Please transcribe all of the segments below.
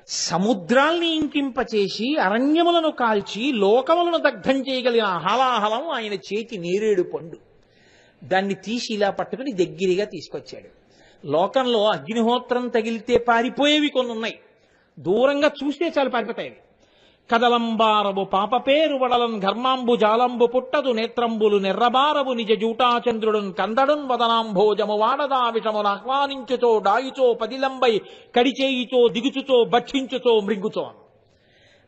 సముద్రాల్ని ఇంకింపచేసి అరణ్యములను కాల్చి లోకములను దగ్ధం చేయగలిగిన హలాహలం ఆయన చేతి నేరేడు పండు. దాన్ని తీసి ఇలా పట్టుకుని దగ్గరగా తీసుకొచ్చాడు. లోకంలో అగ్నిహోత్రం తగిలితే పారిపోయేవి కొన్ని ఉన్నాయి, దూరంగా చూస్తే చాలు పారిపోతాయి. కదలంబారవు పాపపేరు వడలన్ ఘర్మాంబు జాలంబు పుట్టదు నేత్రంబులు నెర్రబారవు నిజ జూటాచంద్రుడున్ కందడున్ వదనాంభోజము వాడదా విషమును ఆహ్వానించుచో డాయిచో పదిలంబై కడిచేయిచో దిగుచుచో భక్షించుచో మృంగుచో.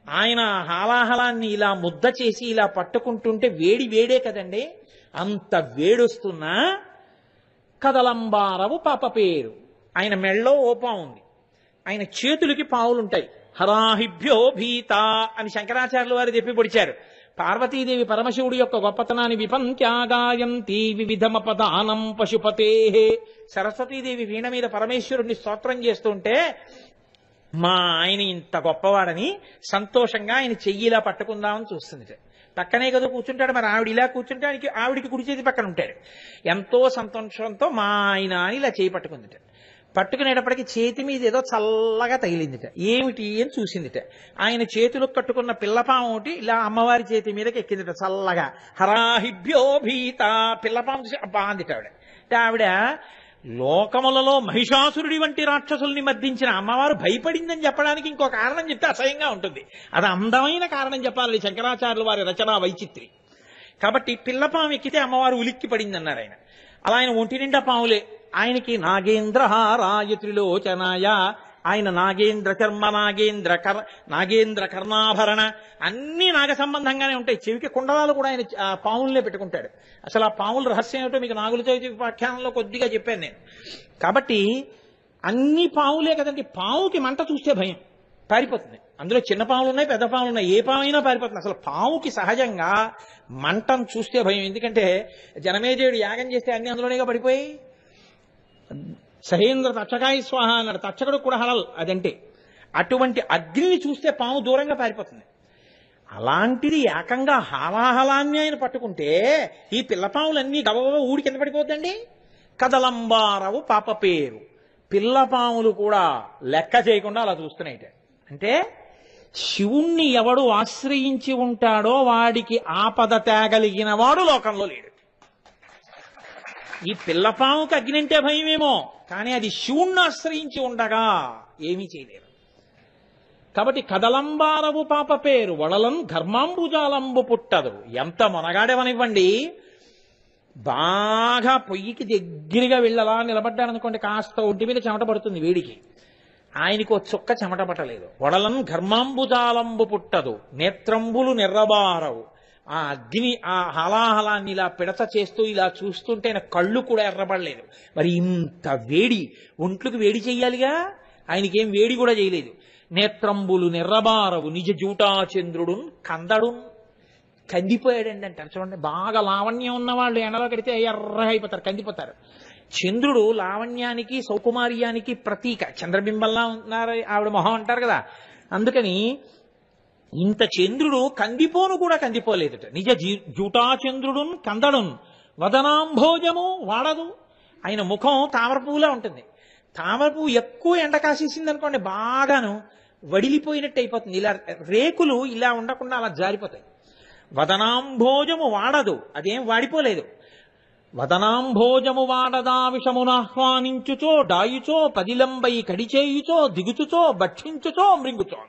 ఆయన హాలాహలాన్ని ఇలా ముద్ద చేసి ఇలా పట్టుకుంటుంటే వేడి వేడే కదండి, అంత వేడొస్తున్నా కదలంబారవు పాపపేరు. ఆయన మెళ్ళో ఓపా ఉంది, ఆయన చేతులకి పావులుంటాయి. హరాహిభ్యో భీత అని శంకరాచార్యుల వారు చెప్పి పొడిచారు. పార్వతీదేవి పరమశివుడి యొక్క గొప్పతనాన్ని విపంత్యాగాయంతి వివిధమపదానం పశుపతే. సరస్వతీదేవి వీణ మీద పరమేశ్వరుణ్ణి స్తోత్రం చేస్తుంటే మా ఆయన ఇంత గొప్పవాడని సంతోషంగా ఆయన చెయ్యిలా పట్టుకుందామని చూస్తుంది. పక్కనే కదా కూర్చుంటాడు, మరి ఆవిడ ఇలా కూర్చుంటే ఆవిడికి కుడి చేతి పక్కన ఉంటాడు. ఎంతో సంతోషంతో మా ఆయన అని ఇలా చేయి పట్టుకుందిట. పట్టుకునేటప్పటికి చేతి మీద ఏదో చల్లగా తగిలిందిట. ఏమిటి అని చూసిందిట. ఆయన చేతులు కట్టుకున్న పిల్లపాము ఒకటి ఇలా అమ్మవారి చేతి మీదకి ఎక్కిందిట చల్లగా. హరాహిభ్యో భీత. పిల్లపాము చూసి అబ్బా అందిట ఆవిడ. అంటే ఆవిడ లోకములలో మహిషాసురుడి వంటి రాక్షసుల్ని మర్దించిన అమ్మవారు భయపడిందని చెప్పడానికి ఇంకో కారణం చెప్తే అసహ్యంగా ఉంటుంది. అది అందమైన కారణం చెప్పాలి శంకరాచార్యుల వారి రచనా వైచిత్రి. కాబట్టి పిల్లపాము ఎక్కితే అమ్మవారు ఉలిక్కి పడింది అన్నారు ఆయన. అలా ఆయన ఒంటి నిండా పాములే. ఆయనకి నాగేంద్రహారాయ త్రిలోచనాయ, ఆయన నాగేంద్ర చర్మ నాగేంద్ర కర్ణాభరణ అన్ని నాగ సంబంధంగానే ఉంటాయి. చెవికి కుండలాలు కూడా ఆయన పాములనే పెట్టుకుంటాడు. అసలు ఆ పాముల రహస్యం ఏమిటో మీకు నాగుల చవితి వ్యాఖ్యానంలో కొద్దిగా చెప్పాను నేను. కాబట్టి అన్ని పాములే కదండి. పాముకి మంట చూస్తే భయం, పారిపోతుంది. అందులో చిన్న పాములు ఉన్నాయి, పెద్ద పాములు ఉన్నాయి, ఏ పాము అయినా పారిపోతుంది. అసలు పాముకి సహజంగా మంటను చూస్తే భయం. ఎందుకంటే జనమేజయుడు యాగం చేస్తే అన్ని అందులోనేగా పడిపోయి. సహేంద్ర తక్షకాయ స్వాహ అన్నాడు, తక్షకుడు కూడా హలల్ అదంటే. అటువంటి అగ్నిని చూస్తే పాము దూరంగా పారిపోతుంది. అలాంటిది ఏకంగా హాలాహలాన్ని ఆయన పట్టుకుంటే ఈ పిల్లపాములన్నీ గబగబ ఊడి కింద పడిపోద్దండి. కదలంబారవు పాపపేరు. పిల్లపాములు కూడా లెక్క చేయకుండా అలా చూస్తున్నాయిట. అంటే శివుణ్ణి ఎవడు ఆశ్రయించి ఉంటాడో వాడికి ఆపద తేగలిగిన వాడు లోకంలో లేడు. ఈ పిల్లపాముకి అగ్ని అంటే భయమేమో, కానీ అది శివుణ్ణి ఆశ్రయించి ఉండగా ఏమీ చేయలేరు. కాబట్టి కదలంబారవు పాపపేరు వడలం ఘర్మాంబుజాలంబు పుట్టదు. ఎంత మొనగాడేవనివ్వండి, బాగా పొయ్యికి దగ్గరగా వెళ్ళలా నిలబడ్డాడనుకోండి, కాస్త ఒంటి మీద చెమట పడుతుంది వేడికి. ఆయనకు చుక్క చెమట పట్టలేదు. వడలం ఘర్మాంబుజాలంబు పుట్టదు నేత్రంబులు నెర్రబారవు. ఆ అగ్ని ఆ హలాహలాన్ని ఇలా పిడత చేస్తూ ఇలా చూస్తుంటే ఆయన కళ్ళు కూడా ఎర్రబడలేదు. మరి ఇంత వేడి ఒంట్లకు వేడి చెయ్యాలిగా, ఆయనకేం వేడి కూడా చేయలేదు. నేత్రంబులు నెర్రబారవు నిజ జూటాచంద్రుడు కందడు. కందిపోయాడండి అంటారు చూడండి. బాగా లావణ్యం ఉన్నవాళ్ళు ఎండలో కడితే ఎర్రగా అయిపోతారు, కందిపోతారు. చంద్రుడు లావణ్యానికి సౌకుమార్యానికి ప్రతీక. చంద్రబింబంలా ఉన్నారు ఆవిడ మొహం అంటారు కదా. అందుకని ఇంత చంద్రుడు కందిపోను కూడా కందిపోలేదుట. నిజ జూటాచంద్రుడు కందడున్ వదనాంభోజము వాడదు. ఆయన ముఖం తామరపువ్వులా ఉంటుంది. తామరపువ్వు ఎక్కువ ఎండ కాసేసింది అనుకోండి బాగాను వడిలిపోయినట్టు అయిపోతుంది. ఇలా రేకులు ఇలా ఉండకుండా అలా జారిపోతాయి. వదనాంభోజము వాడదు, అదేం వాడిపోలేదు. వదనాంభోజము వాడదా విషమునాహ్వానించుచో డాయుచో పదిలంబై కడిచేయుచో దిగుచుచో భక్షించుచో మృంగుచో.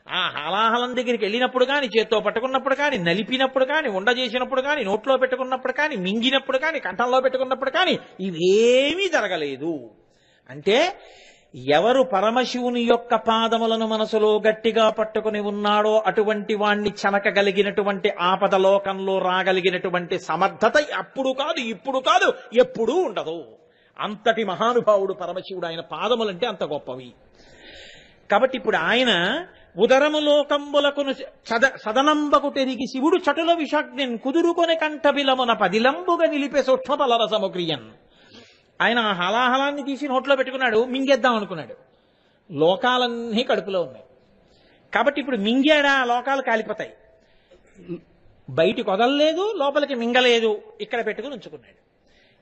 ఆ హలాహలం దగ్గరికి వెళ్ళినప్పుడు కానీ, చేత్తో పట్టుకున్నప్పుడు కానీ, నలిపినప్పుడు కానీ, ఉండ చేసినప్పుడు కానీ, నోట్లో పెట్టుకున్నప్పుడు కానీ, మింగినప్పుడు కానీ, కంఠంలో పెట్టుకున్నప్పుడు కానీ ఇవేమీ జరగలేదు. అంటే ఎవరు పరమశివుని యొక్క పాదములను మనసులో గట్టిగా పట్టుకుని ఉన్నాడో అటువంటి వాణ్ణి చనకగలిగినటువంటి ఆపద లోకంలో రాగలిగినటువంటి సమర్థత అప్పుడు కాదు, ఇప్పుడు కాదు, ఎప్పుడూ ఉండదు. అంతటి మహానుభావుడు పరమశివుడు. ఆయన పాదములంటే అంత గొప్పవి. కాబట్టి ఇప్పుడు ఆయన ఉదరము లోకంబులకును సదనంబకు తెరిగి శివుడు చటుల విషాగ్నిన్ కుదురుకొని కంఠబిలమున పదిలంబుగా నిలిపే సూక్ష్మబల రసముక్రియన్. ఆయన హలాహలాన్ని తీసి నోట్లో పెట్టుకున్నాడు, మింగేద్దాం అనుకున్నాడు. లోకాలన్నీ కడుపులో ఉన్నాయి కాబట్టి ఇప్పుడు మింగాడా లోకాలు కాలిపోతాయి. బయటికి వదలలేదు, లోపలికి మింగలేదు, ఇక్కడ పెట్టుకుని ఉంచుకున్నాడు.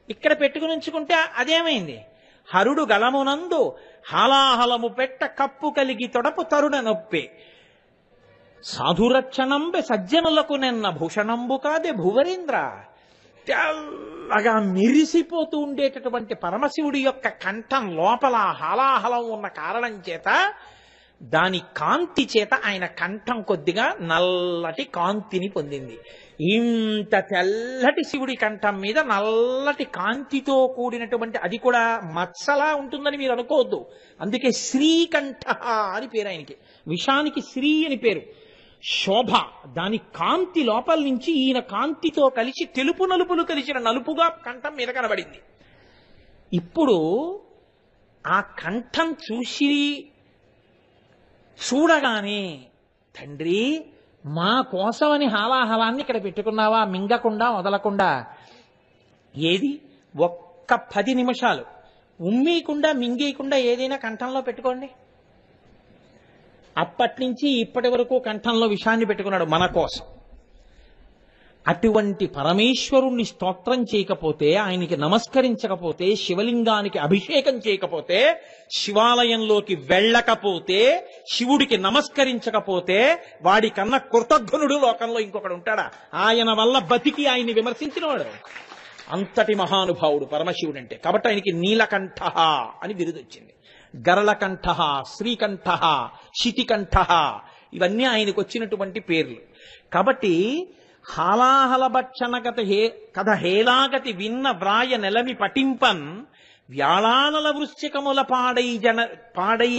ఇక్కడ పెట్టుకుని ఉంచుకుంటే అదేమైంది, హరుడు గలమునందు హాలాహలము పెట్ట కప్పు కలిగి తొడపు తరుణ నొప్పే సాధురక్షణంబె సజ్జనులకు నిన్న భూషణంబు కాదే భువరేంద్ర. తెల్లగా మెరిసిపోతూ ఉండేటటువంటి పరమశివుడి యొక్క కంఠం లోపల హాలాహలం ఉన్న కారణం చేత, దాని కాంతి చేత ఆయన కంఠం కొద్దిగా నల్లటి కాంతిని పొందింది. ఇంత తెల్లటి శివుడి కంఠం మీద నల్లటి కాంతితో కూడినటువంటి, అది కూడా మత్సలా ఉంటుందని మీరు అనుకోవద్దు. అందుకే శ్రీకంఠ అని పేరు ఆయనకి. విషానికి శ్రీ అని పేరు. శోభ, దాని కాంతి లోపల నుంచి ఈయన కాంతితో కలిసి తెలుపు నలుపులు కలిసిన నలుపుగా కంఠం మీద కనబడింది. ఇప్పుడు ఆ కంఠం చూడగానే, తండ్రి మా కోసమని హాలాహలాన్ని ఇక్కడ పెట్టుకున్నావా, మింగకుండా వదలకుండా? ఏది ఒక్క 10 నిమిషాలు ఉమ్మీయకుండా మింగేయకుండా ఏదైనా కంఠంలో పెట్టుకోండి. అప్పటి నుంచి ఇప్పటి వరకు కంఠంలో విషాన్ని పెట్టుకున్నాడు మన కోసం. అటువంటి పరమేశ్వరుణ్ణి స్తోత్రం చేయకపోతే, ఆయనకి నమస్కరించకపోతే, శివలింగానికి అభిషేకం చేయకపోతే, శివాలయంలోకి వెళ్ళకపోతే, శివుడికి నమస్కరించకపోతే, వాడి కన్నా కృతజ్ఞనుడు లోకంలో ఇంకొకడు ఉంటాడా? ఆయన వల్ల బతికి ఆయన్ని విమర్శించినవాడు. అంతటి మహానుభావుడు పరమశివుడు అంటే. కాబట్టి ఆయనకి నీలకంఠ అని బిరుదొచ్చింది. గరళకంఠ, శ్రీకంఠ, శితికంఠ, ఇవన్నీ ఆయనకు వచ్చినటువంటి పేర్లు. కాబట్టి హాలాహలభక్షణగత కథ హేలాగతి విన్న వ్రాయ నెలమి పటింపన్ వ్యాళానల వృశ్చికముల పాడై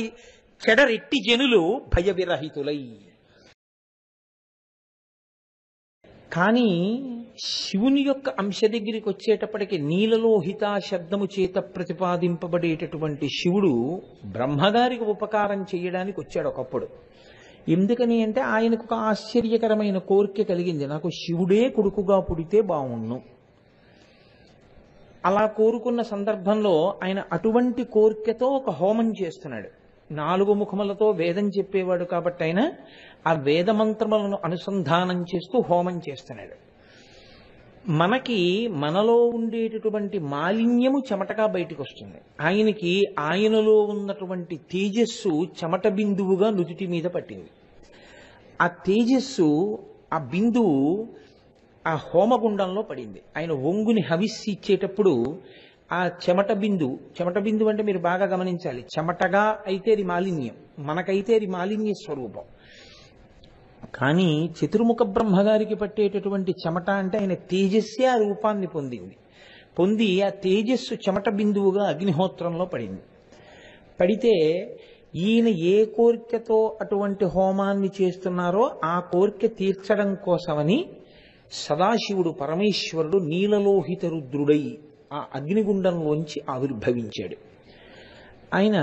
చెడరెట్టి జనులు భయవిరహితులై. కానీ శివుని యొక్క అంశ దగ్గరికి వచ్చేటప్పటికి నీలలోహిత శబ్దము చేత ప్రతిపాదింపబడేటటువంటి శివుడు బ్రహ్మగారికి ఉపకారం చేయడానికి వచ్చాడు ఒకప్పుడు. ఎందుకని అంటే ఆయనకు ఒక ఆశ్చర్యకరమైన కోరిక కలిగింది, నాకు శివుడే కొడుకుగా పుడితే బాగుండు. అలా కోరుకున్న సందర్భంలో ఆయన అటువంటి కోరికతో ఒక హోమం చేస్తున్నాడు. 4 ముఖములతో వేదం చెప్పేవాడు కాబట్టి ఆయన ఆ వేద మంత్రములను అనుసంధానం చేస్తూ హోమం చేస్తున్నాడు. మనకి మనలో ఉండేటటువంటి మాలిన్యము చెమటగా బయటకు వస్తుంది. ఆయనకి ఆయనలో ఉన్నటువంటి తేజస్సు చెమట బిందువుగా నుదుటి మీద పట్టింది. ఆ తేజస్సు, ఆ బిందువు ఆ హోమగుండంలో పడింది. ఆయన ఒంగుని హవిస్సు ఇచ్చేటప్పుడు ఆ చెమట బిందువు అంటే మీరు బాగా గమనించాలి, చెమటగా అయితే అది మాలిన్యం, మనకైతే అది మాలిన్య స్వరూపం. కానీ చతుర్ముఖ బ్రహ్మగారికి పట్టేటటువంటి చెమట అంటే ఆయన తేజస్సే ఆ రూపాన్ని పొంది ఆ తేజస్సు చెమట బిందువుగా అగ్నిహోత్రంలో పడింది. పడితే ఈయన ఏ కోరికతో అటువంటి హోమాన్ని చేస్తున్నారో ఆ కోరిక తీర్చడం కోసమని సదాశివుడు పరమేశ్వరుడు నీలలోహిత రుద్రుడై ఆ అగ్నిగుండంలోంచి ఆవిర్భవించాడు. ఆయన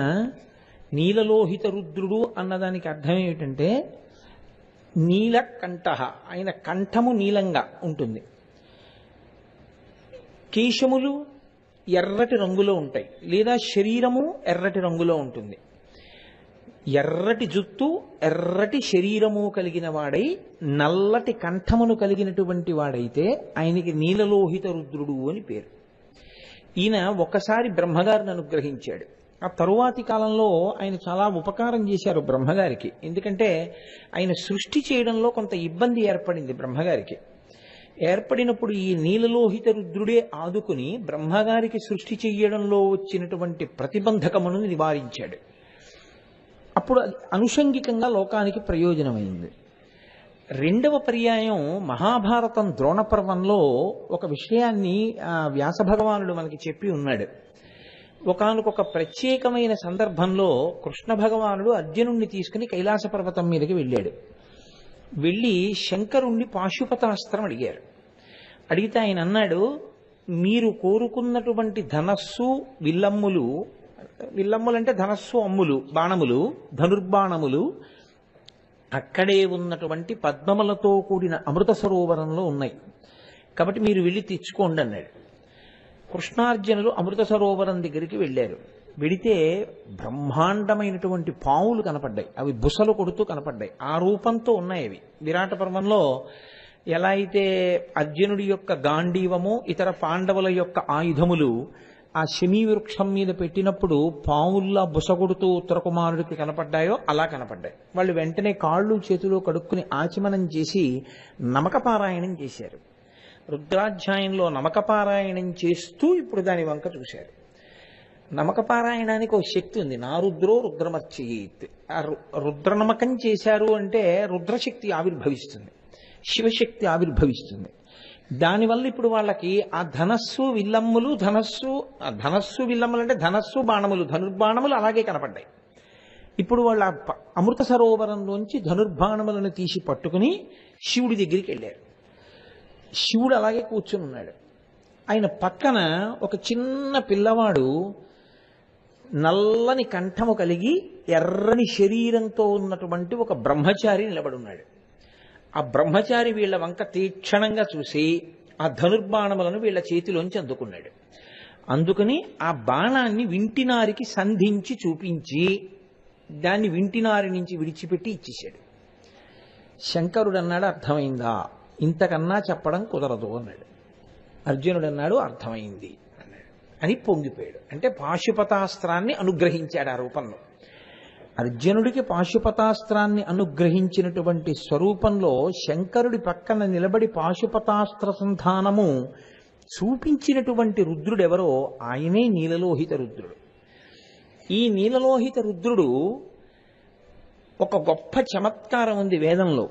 నీలలోహిత రుద్రుడు అన్నదానికి అర్థం ఏమిటంటే నీలకంఠ, ఆయన కంఠము నీలంగా ఉంటుంది. కేశములు ఎర్రటి రంగులో ఉంటాయి, లేదా శరీరము ఎర్రటి రంగులో ఉంటుంది. ఎర్రటి జుత్తు, ఎర్రటి శరీరము కలిగిన వాడై నల్లటి కంఠమును కలిగినటువంటి వాడైతే ఆయనకి నీలలోహిత రుద్రుడు అని పేరు. ఈయన ఒకసారి బ్రహ్మగారిని అనుగ్రహించాడు. ఆ తరువాతి కాలంలో ఆయన చాలా ఉపకారం చేశారు బ్రహ్మగారికి. ఎందుకంటే ఆయన సృష్టి చేయడంలో కొంత ఇబ్బంది ఏర్పడింది బ్రహ్మగారికి. ఏర్పడినప్పుడు ఈ నీలలోహిత రుద్రుడే ఆదుకుని బ్రహ్మగారికి సృష్టి చెయ్యడంలో వచ్చినటువంటి ప్రతిబంధకమును నివారించాడు. అప్పుడు అనుషంగికంగా లోకానికి ప్రయోజనమైంది. రెండవ పర్యాయం మహాభారతం ద్రోణపర్వంలో ఒక విషయాన్ని వ్యాస భగవానుడు మనకి చెప్పి ఉన్నాడు. ఒకానొక ప్రత్యేకమైన సందర్భంలో కృష్ణ భగవానుడు అర్జునుణ్ణి తీసుకుని కైలాస పర్వతం మీదకి వెళ్ళాడు. వెళ్ళి శంకరుణ్ణి పాశుపతాస్త్రం అడిగారు. అడిగితే ఆయన అన్నాడు, మీరు కోరుకున్నటువంటి ధనస్సు విల్లమ్ములంటే ధనస్సు అమ్ములు, బాణములు, ధనుర్బాణములు అక్కడే ఉన్నటువంటి పద్మములతో కూడిన అమృత సరోవరంలో ఉన్నాయి, కాబట్టి మీరు వెళ్ళి తెచ్చుకోండి అన్నాడు. కృష్ణార్జునులు అమృత సరోవరం దగ్గరికి వెళ్ళారు. వెడితే బ్రహ్మాండమైనటువంటి పావులు కనపడ్డాయి. అవి బుసలు కొడుతూ కనపడ్డాయి. ఆ రూపంతో ఉన్నాయి అవి. విరాట పర్వంలో ఎలా అయితే అర్జునుడి యొక్క గాంధీవము, ఇతర పాండవుల యొక్క ఆయుధములు ఆ శమీ వృక్షం మీద పెట్టినప్పుడు పావుల్లా బుసగొడుతూ ఉత్తర కుమారుడికి కనపడ్డాయో అలా కనపడ్డాయి. వాళ్ళు వెంటనే కాళ్ళు చేతులు కడుక్కుని ఆచమనం చేసి నమకపారాయణం చేశారు. రుద్రాధ్యాయంలో నమకపారాయణం చేస్తూ ఇప్పుడు దాని వంక చూశారు. నమకపారాయణానికి ఒక శక్తి ఉంది. నా రుద్రో రుద్రమర్చయేత్. ఆ రుద్రనమకం చేశారు అంటే రుద్రశక్తి ఆవిర్భవిస్తుంది, శివశక్తి ఆవిర్భవిస్తుంది. దానివల్ల ఇప్పుడు వాళ్ళకి ఆ ధనస్సు విల్లమ్ములు, ధనస్సు విల్లమ్ములు అంటే ధనస్సు బాణములు, ధనుర్బాణములు అలాగే కనపడ్డాయి. ఇప్పుడు వాళ్ళ అమృత సరోవరంలోంచి ధనుర్బాణములను తీసి పట్టుకుని శివుడి దగ్గరికి వెళ్ళారు. శివుడు అలాగే కూర్చుని ఉన్నాడు. ఆయన పక్కన ఒక చిన్న పిల్లవాడు నల్లని కంఠము కలిగి ఎర్రని శరీరంతో ఉన్నటువంటి ఒక బ్రహ్మచారి నిలబడి ఉన్నాడు. ఆ బ్రహ్మచారి వీళ్ళ వంక తీక్షణంగా చూసి ఆ ధనుర్బాణములను వీళ్ళ చేతిలోంచి అందుకున్నాడు. అందుకని ఆ బాణాన్ని వింటినారికి సంధించి చూపించి దాన్ని వింటినారి నుంచి విడిచిపెట్టి ఇచ్చేశాడు. శంకరుడు అన్నాడు, అర్థమైందా? ఇంతకన్నా చెప్పడం కుదరదు అన్నాడు. అర్జునుడు అన్నాడు, అర్థమైంది అన్నాడు అని పొంగిపోయాడు. అంటే పాశుపతాస్త్రాన్ని అనుగ్రహించాడు ఆ రూపంలో. అర్జునుడికి పాశుపతాస్త్రాన్ని అనుగ్రహించినటువంటి స్వరూపంలో శంకరుడి పక్కన నిలబడి పాశుపతాస్త్ర సంధానము చూపించినటువంటి రుద్రుడెవరో ఆయనే నీలలోహిత రుద్రుడు. ఈ నీలలోహిత రుద్రుడు ఒక గొప్ప చమత్కారం ఉంది వేదంలో.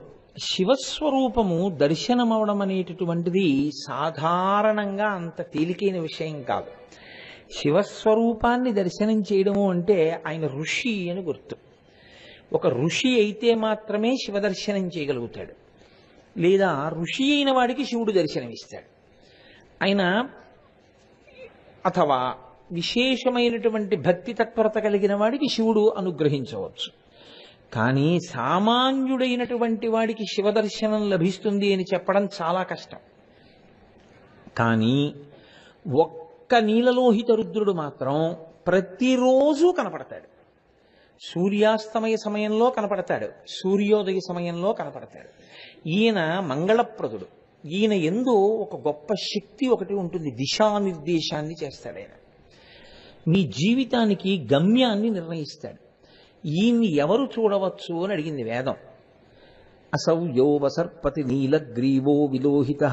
శివస్వరూపము దర్శనమవడం అనేటటువంటిది సాధారణంగా అంత తేలికైన విషయం కాదు. శివస్వరూపాన్ని దర్శనం చేయడము అంటే ఆయన ఋషి అని గుర్తు. ఒక ఋషి అయితే మాత్రమే శివదర్శనం చేయగలుగుతాడు, లేదా ఋషి అయిన వాడికి శివుడు దర్శనమిస్తాడు. ఆయన అథవా విశేషమైనటువంటి భక్తి తత్పరత కలిగిన వాడికి శివుడు అనుగ్రహించవచ్చు. కానీ సామాన్యుడైనటువంటి వాడికి శివదర్శనం లభిస్తుంది అని చెప్పడం చాలా కష్టం. కానీ ఒక్క నీలలోహిత రుద్రుడు మాత్రం ప్రతిరోజు కనపడతాడు. సూర్యాస్తమయ సమయంలో కనపడతాడు, సూర్యోదయ సమయంలో కనపడతాడు. ఈయన మంగళప్రదుడు. ఈయన యందు ఒక గొప్ప శక్తి ఒకటి ఉంటుంది, దిశానిర్దేశాన్ని చేస్తాడు ఆయన. మీ జీవితానికి గమ్యాన్ని నిర్ణయిస్తాడు. ఈయన్ని ఎవరు చూడవచ్చు అని అడిగింది వేదం. అసౌ యో వసర్పతి నీలగ్రీవో విలోహిత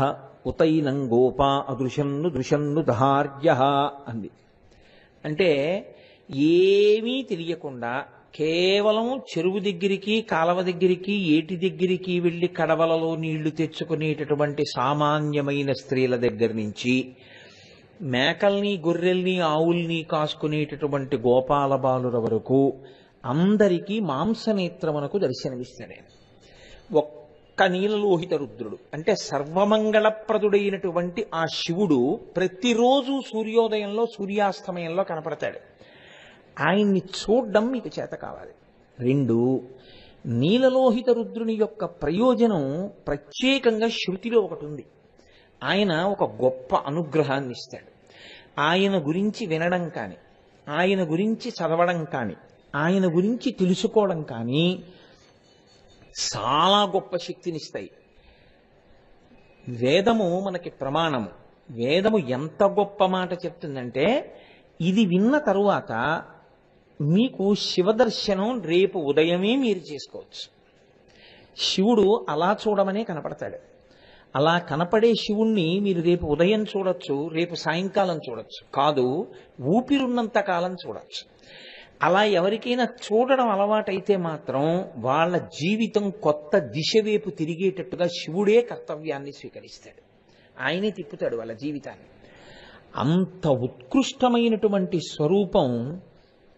ఉతైనం గోపా అదృశన్ను దృశన్ను దహార్య అంది. అంటే ఏమీ తెలియకుండా కేవలం చెరువు దగ్గరికి, కాలవ దగ్గరికి, ఏటి దగ్గరికి వెళ్ళి కడవలలో నీళ్లు తెచ్చుకునేటటువంటి సామాన్యమైన స్త్రీల దగ్గర నుంచి మేకల్ని, గొర్రెల్ని, ఆవుల్ని కాసుకునేటటువంటి గోపాల బాలుర వరకు అందరికీ మాంసనేత్రమునకు దర్శనమిస్తాడు. ఒక్క నీలలోహిత రుద్రుడు అంటే సర్వమంగళప్రదుడైనటువంటి ఆ శివుడు ప్రతిరోజు సూర్యోదయంలో, సూర్యాస్తమయంలో కనపడతాడు. ఆయన్ని చూడడం మీకు చేత కావాలి. 2, నీలలోహిత రుద్రుని యొక్క ప్రయోజనం ప్రత్యేకంగా శృతిలో ఒకటి ఉంది. ఆయన ఒక గొప్ప అనుగ్రహాన్ని ఇస్తాడు. ఆయన గురించి వినడం కానీ, ఆయన గురించి చదవడం కానీ, ఆయన గురించి తెలుసుకోవడం కానీ చాలా గొప్ప శక్తినిస్తాయి. వేదము మనకి ప్రమాణము. వేదము ఎంత గొప్ప మాట చెప్తుందంటే, ఇది విన్న తరువాత మీకు శివదర్శనం రేపు ఉదయమే మీరు చేసుకోవచ్చు. శివుడు అలా చూడమనే కనపడతాడు. అలా కనపడే శివుణ్ణి మీరు రేపు ఉదయం చూడొచ్చు, రేపు సాయంకాలం చూడొచ్చు, కాదు ఊపిరున్నంత కాలం చూడొచ్చు. అలా ఎవరికైనా చూడడం అలవాటైతే మాత్రం వాళ్ళ జీవితం కొత్త దిశ వైపు తిరిగేటట్టుగా శివుడే కర్తవ్యాన్ని స్వీకరిస్తాడు. ఆయనే తిప్పుతాడు వాళ్ళ జీవితాన్ని. అంత ఉత్కృష్టమైనటువంటి స్వరూపం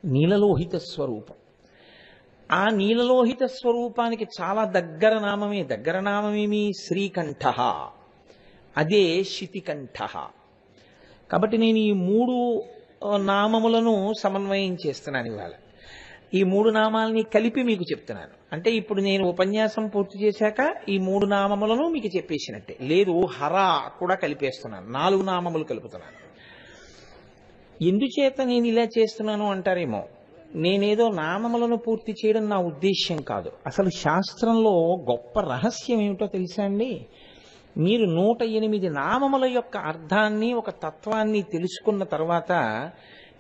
నీలలోహిత స్వరూపం. ఆ నీలలోహిత స్వరూపానికి చాలా దగ్గర నామమేమి శ్రీకంఠ, అదే శితికంఠ. కాబట్టి నేను ఈ 3 నామములను సమన్వయం చేస్తున్నాను ఇవాళ. ఈ 3 నామాలని కలిపి మీకు చెప్తున్నాను. అంటే ఇప్పుడు నేను ఉపన్యాసం పూర్తి చేశాక ఈ 3 నామములను మీకు చెప్పేసినట్టే. లేదు, హర కూడా కలిపేస్తున్నాను, 4 నామములు కలుపుతున్నాను. ఎందుచేత నేను ఇలా చేస్తున్నాను అంటారేమో. నేనేదో నామములను పూర్తి చేయడం నా ఉద్దేశ్యం కాదు. అసలు శాస్త్రంలో గొప్ప రహస్యం ఏమిటో తెలుసా అండి? మీరు 108 నామముల యొక్క అర్థాన్ని ఒక తత్వాన్ని తెలుసుకున్న తర్వాత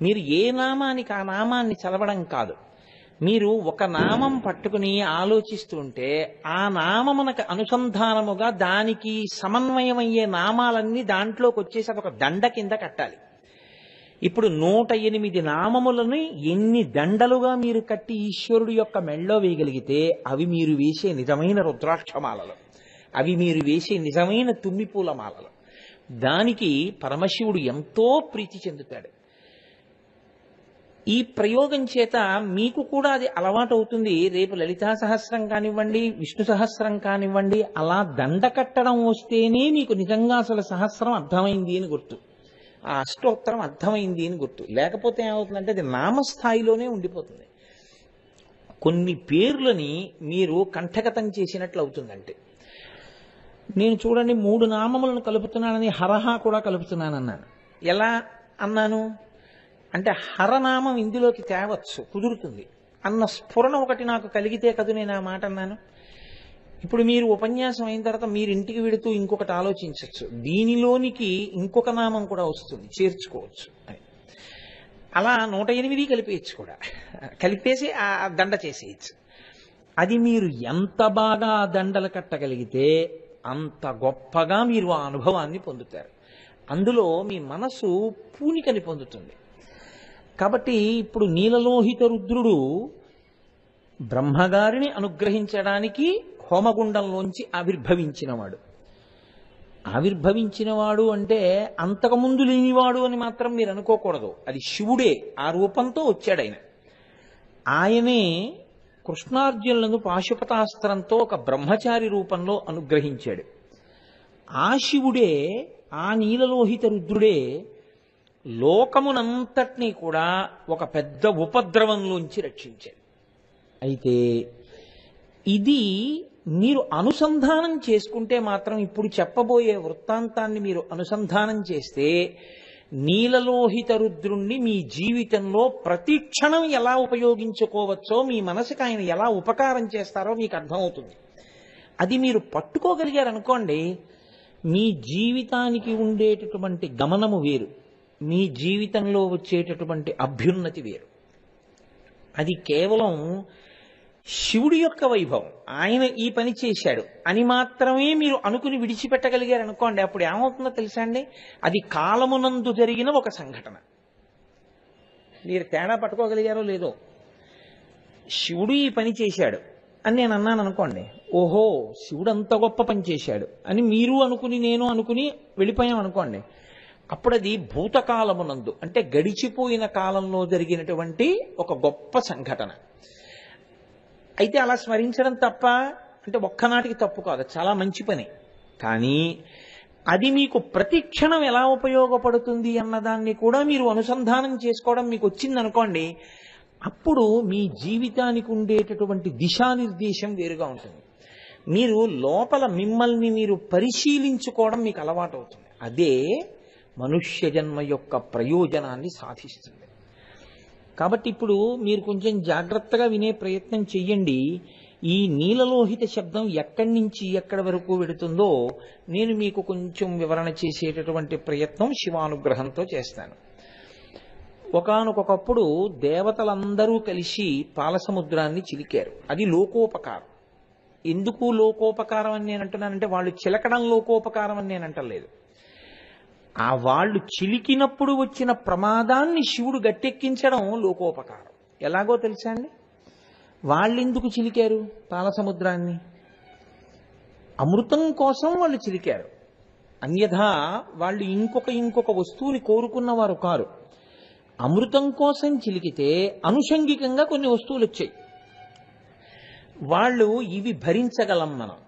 మీరు ఏ నామానికి ఆ నామాన్ని చదవడం కాదు. మీరు ఒక నామం పట్టుకుని ఆలోచిస్తుంటే ఆ నామమునకు అనుసంధానముగా దానికి సమన్వయమయ్యే నామాలన్నీ దాంట్లోకి వచ్చేసి అదొక దండ కింద కట్టాలి. ఇప్పుడు 108 నామములను ఎన్ని దండలుగా మీరు కట్టి ఈశ్వరుడు యొక్క మెళ్ళో వేయగలిగితే అవి మీరు వేసే నిజమైన రుద్రాక్షమాలలు, అవి మీరు వేసే నిజమైన తుమ్మిపూల మాలలు. దానికి పరమశివుడు ఎంతో ప్రీతి చెందుతాడు. ఈ ప్రయోగం చేత మీకు కూడా అది అలవాటు అవుతుంది. రేపు లలితా సహస్రం కానివ్వండి, విష్ణు సహస్రం కానివ్వండి, అలా దండ కట్టడం వస్తేనే మీకు నిజంగా అసలు సహస్రం అర్థమైంది అని గుర్తు, ఆ అష్టోత్తరం అర్థమైంది అని గుర్తు. లేకపోతే ఏమవుతుందంటే అది నామస్థాయిలోనే ఉండిపోతుంది. కొన్ని పేర్లని మీరు కంఠగతం చేసినట్లు అవుతుందంటే, నేను చూడండి 3 నామములను కలుపుతున్నానని హరహ కూడా కలుపుతున్నానన్నాను. ఎలా అన్నాను అంటే హరనామం ఇందులోకి తేవచ్చు, కుదురుతుంది అన్న స్ఫురణ ఒకటి నాకు కలిగితే కదూ నేను ఆ మాట అన్నాను. ఇప్పుడు మీరు ఉపన్యాసం అయిన తర్వాత మీరు ఇంటికి వెడుతూ ఇంకొకటి ఆలోచించవచ్చు, దీనిలోనికి ఇంకొక నామం కూడా వస్తుంది, చేర్చుకోవచ్చు అని. అలా 108 కలిపేయచ్చు కూడా, కలిపేసి ఆ దండ చేసేయచ్చు. అది మీరు ఎంత బాగా దండలు కట్టగలిగితే అంత గొప్పగా మీరు ఆ అనుభవాన్ని పొందుతారు. అందులో మీ మనసు పూనికని పొందుతుంది. కాబట్టి ఇప్పుడు నీలలోహిత రుద్రుడు బ్రహ్మగారిని అనుగ్రహించడానికి హోమగుండంలోంచి ఆవిర్భవించినవాడు. ఆవిర్భవించినవాడు అంటే అంతకుముందు లేనివాడు అని మాత్రం మీరు అనుకోకూడదు. అది శివుడే ఆ రూపంతో వచ్చాడు. ఆయనే కృష్ణార్జునులను పాశుపతాస్త్రంతో ఒక బ్రహ్మచారి రూపంలో అనుగ్రహించాడు. ఆ శివుడే, ఆ నీలలోహిత రుద్రుడే లోకమునంతటినీ కూడా ఒక పెద్ద ఉపద్రవంలోంచి రక్షించాడు. అయితే ఇది మీరు అనుసంధానం చేసుకుంటే మాత్రం, ఇప్పుడు చెప్పబోయే వృత్తాంతాన్ని మీరు అనుసంధానం చేస్తే నీలలోహిత రుద్రుణ్ణి మీ జీవితంలో ప్రతి క్షణం ఎలా ఉపయోగించుకోవచ్చో, మీ మనసుకు ఆయన ఎలా ఉపకారం చేస్తారో మీకు అర్థమవుతుంది. అది మీరు పట్టుకోగలిగారనుకోండి, మీ జీవితానికి ఉండేటటువంటి గమనము వేరు, మీ జీవితంలో వచ్చేటటువంటి అభ్యున్నతి వేరు. అది కేవలం శివుడి యొక్క వైభవం, ఆయన ఈ పని చేశాడు అని మాత్రమే మీరు అనుకుని విడిచిపెట్టగలిగారు అనుకోండి, అప్పుడు ఏమవుతుందో తెలుసా అండి, అది కాలమునందు జరిగిన ఒక సంఘటన. మీరు తేడా పట్టుకోగలిగారో లేదో, శివుడు ఈ పని చేశాడు అని నేను అన్నాను అనుకోండి, ఓహో శివుడు అంత గొప్ప పని చేశాడు అని మీరు అనుకుని నేను అనుకుని వెళ్ళిపోయాం అనుకోండి, అప్పుడు అది భూతకాలమునందు అంటే గడిచిపోయిన కాలంలో జరిగినటువంటి ఒక గొప్ప సంఘటన. అయితే అలా స్మరించడం తప్ప అంటే ఒక్కనాటికి తప్పు కాదు, చాలా మంచి పని. కానీ అది మీకు ప్రతి క్షణం ఎలా ఉపయోగపడుతుంది అన్నదాన్ని కూడా మీరు అనుసంధానం చేసుకోవడం మీకు వచ్చిందనుకోండి, అప్పుడు మీ జీవితానికి ఉండేటటువంటి దిశానిర్దేశం వేరుగా ఉంటుంది. మీరు లోపల మిమ్మల్ని మీరు పరిశీలించుకోవడం మీకు అలవాటు అవుతుంది. అదే మనుష్య జన్మ యొక్క ప్రయోజనాన్ని సాధిస్తుంది. కాబట్టి ఇప్పుడు మీరు కొంచెం జాగ్రత్తగా వినే ప్రయత్నం చెయ్యండి. ఈ నీలలోహిత శబ్దం ఎక్కడి నుంచి ఎక్కడి వరకు వెడుతుందో నేను మీకు కొంచెం వివరణ చేసేటటువంటి ప్రయత్నం శివానుగ్రహంతో చేస్తాను. ఒకానొకప్పుడు దేవతలందరూ కలిసి పాలసముద్రాన్ని చిలికారు. అది లోకోపకారం. ఎందుకు లోకోపకారం అని నేను అంటున్నానంటే, వాళ్ళు చిలకడం లోకోపకారం అని నేను అంటలేదు. ఆ వాళ్ళు చిలికినప్పుడు వచ్చిన ప్రమాదాన్ని శివుడు గట్టెక్కించడం లోకోపకారం. ఎలాగో తెలుసా అండి, వాళ్ళెందుకు చిలికారు పాలసముద్రాన్ని? అమృతం కోసం వాళ్ళు చిలికారు. అన్యథా వాళ్ళు ఇంకొక వస్తువుని కోరుకున్నవారు కారు. అమృతం కోసం చిలికితే అనుషంగికంగా కొన్ని వస్తువులు వచ్చాయి. వాళ్ళు ఇవి భరించగలం మనం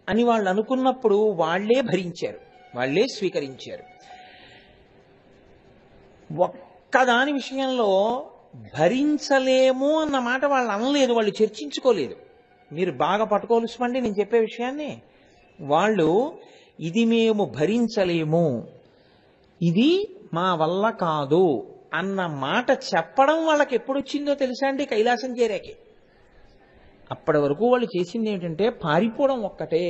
అని వాళ్ళు అనుకున్నప్పుడు వాళ్లే భరించారు, వాళ్లే స్వీకరించారు. ఒక్కదాని విషయంలో భరించలేము అన్న మాట వాళ్ళు అనలేదు, వాళ్ళు చర్చించుకోలేదు. మీరు బాగా పట్టుకోలుసుకోండి నేను చెప్పే విషయాన్ని. వాళ్ళు ఇది మేము భరించలేము, ఇది మా వల్ల కాదు అన్న మాట చెప్పడం వాళ్ళకి ఎప్పుడు వచ్చిందో తెలుసా అండి? కైలాసం చేరాకే. అప్పటి వరకు వాళ్ళు చేసింది ఏంటంటే పారిపోవడం ఒక్కటే.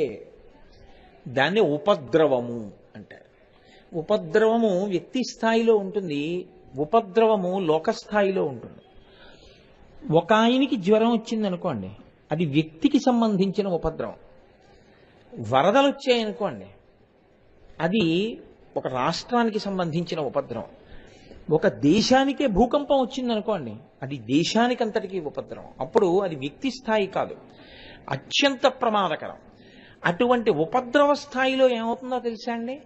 దాన్ని ఉపద్రవము అంటారు. ఉపద్రవము వ్యక్తి స్థాయిలో ఉంటుంది, ఉపద్రవము లోకస్థాయిలో ఉంటుంది. ఒక ఆయనకి జ్వరం వచ్చింది అనుకోండి, అది వ్యక్తికి సంబంధించిన ఉపద్రవం. వరదలు వచ్చాయనుకోండి, అది ఒక రాష్ట్రానికి సంబంధించిన ఉపద్రవం. ఒక దేశానికే భూకంపం వచ్చిందనుకోండి, అది దేశానికంతటికీ ఉపద్రవం. అప్పుడు అది వ్యక్తి స్థాయి కాదు, అత్యంత ప్రమాదకరం. అటువంటి ఉపద్రవ స్థాయిలో ఏమవుతుందో తెలుసా అండి?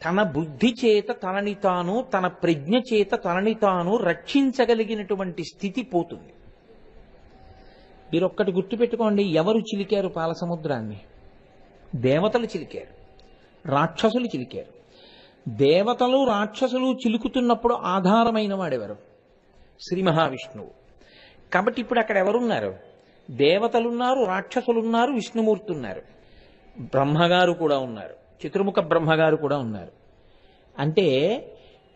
తన బుద్ధి చేత తనని తాను, తన ప్రజ్ఞ చేత తనని తాను రక్షించగలిగినటువంటి స్థితి పోతుంది. మీరు ఒక్కటి గుర్తుపెట్టుకోండి, ఎవరు చిలికారు పాల సముద్రాన్ని? దేవతలు చిలికారు, రాక్షసులు చిలికారు. దేవతలు రాక్షసులు చిలుకుతున్నప్పుడు ఆధారమైన వాడెవరు? శ్రీ మహావిష్ణువు. కాబట్టి ఇప్పుడు అక్కడ ఎవరున్నారు? దేవతలున్నారు, రాక్షసులున్నారు, విష్ణుమూర్తి ఉన్నారు, బ్రహ్మగారు కూడా ఉన్నారు, చతుర్ముఖ బ్రహ్మగారు కూడా ఉన్నారు. అంటే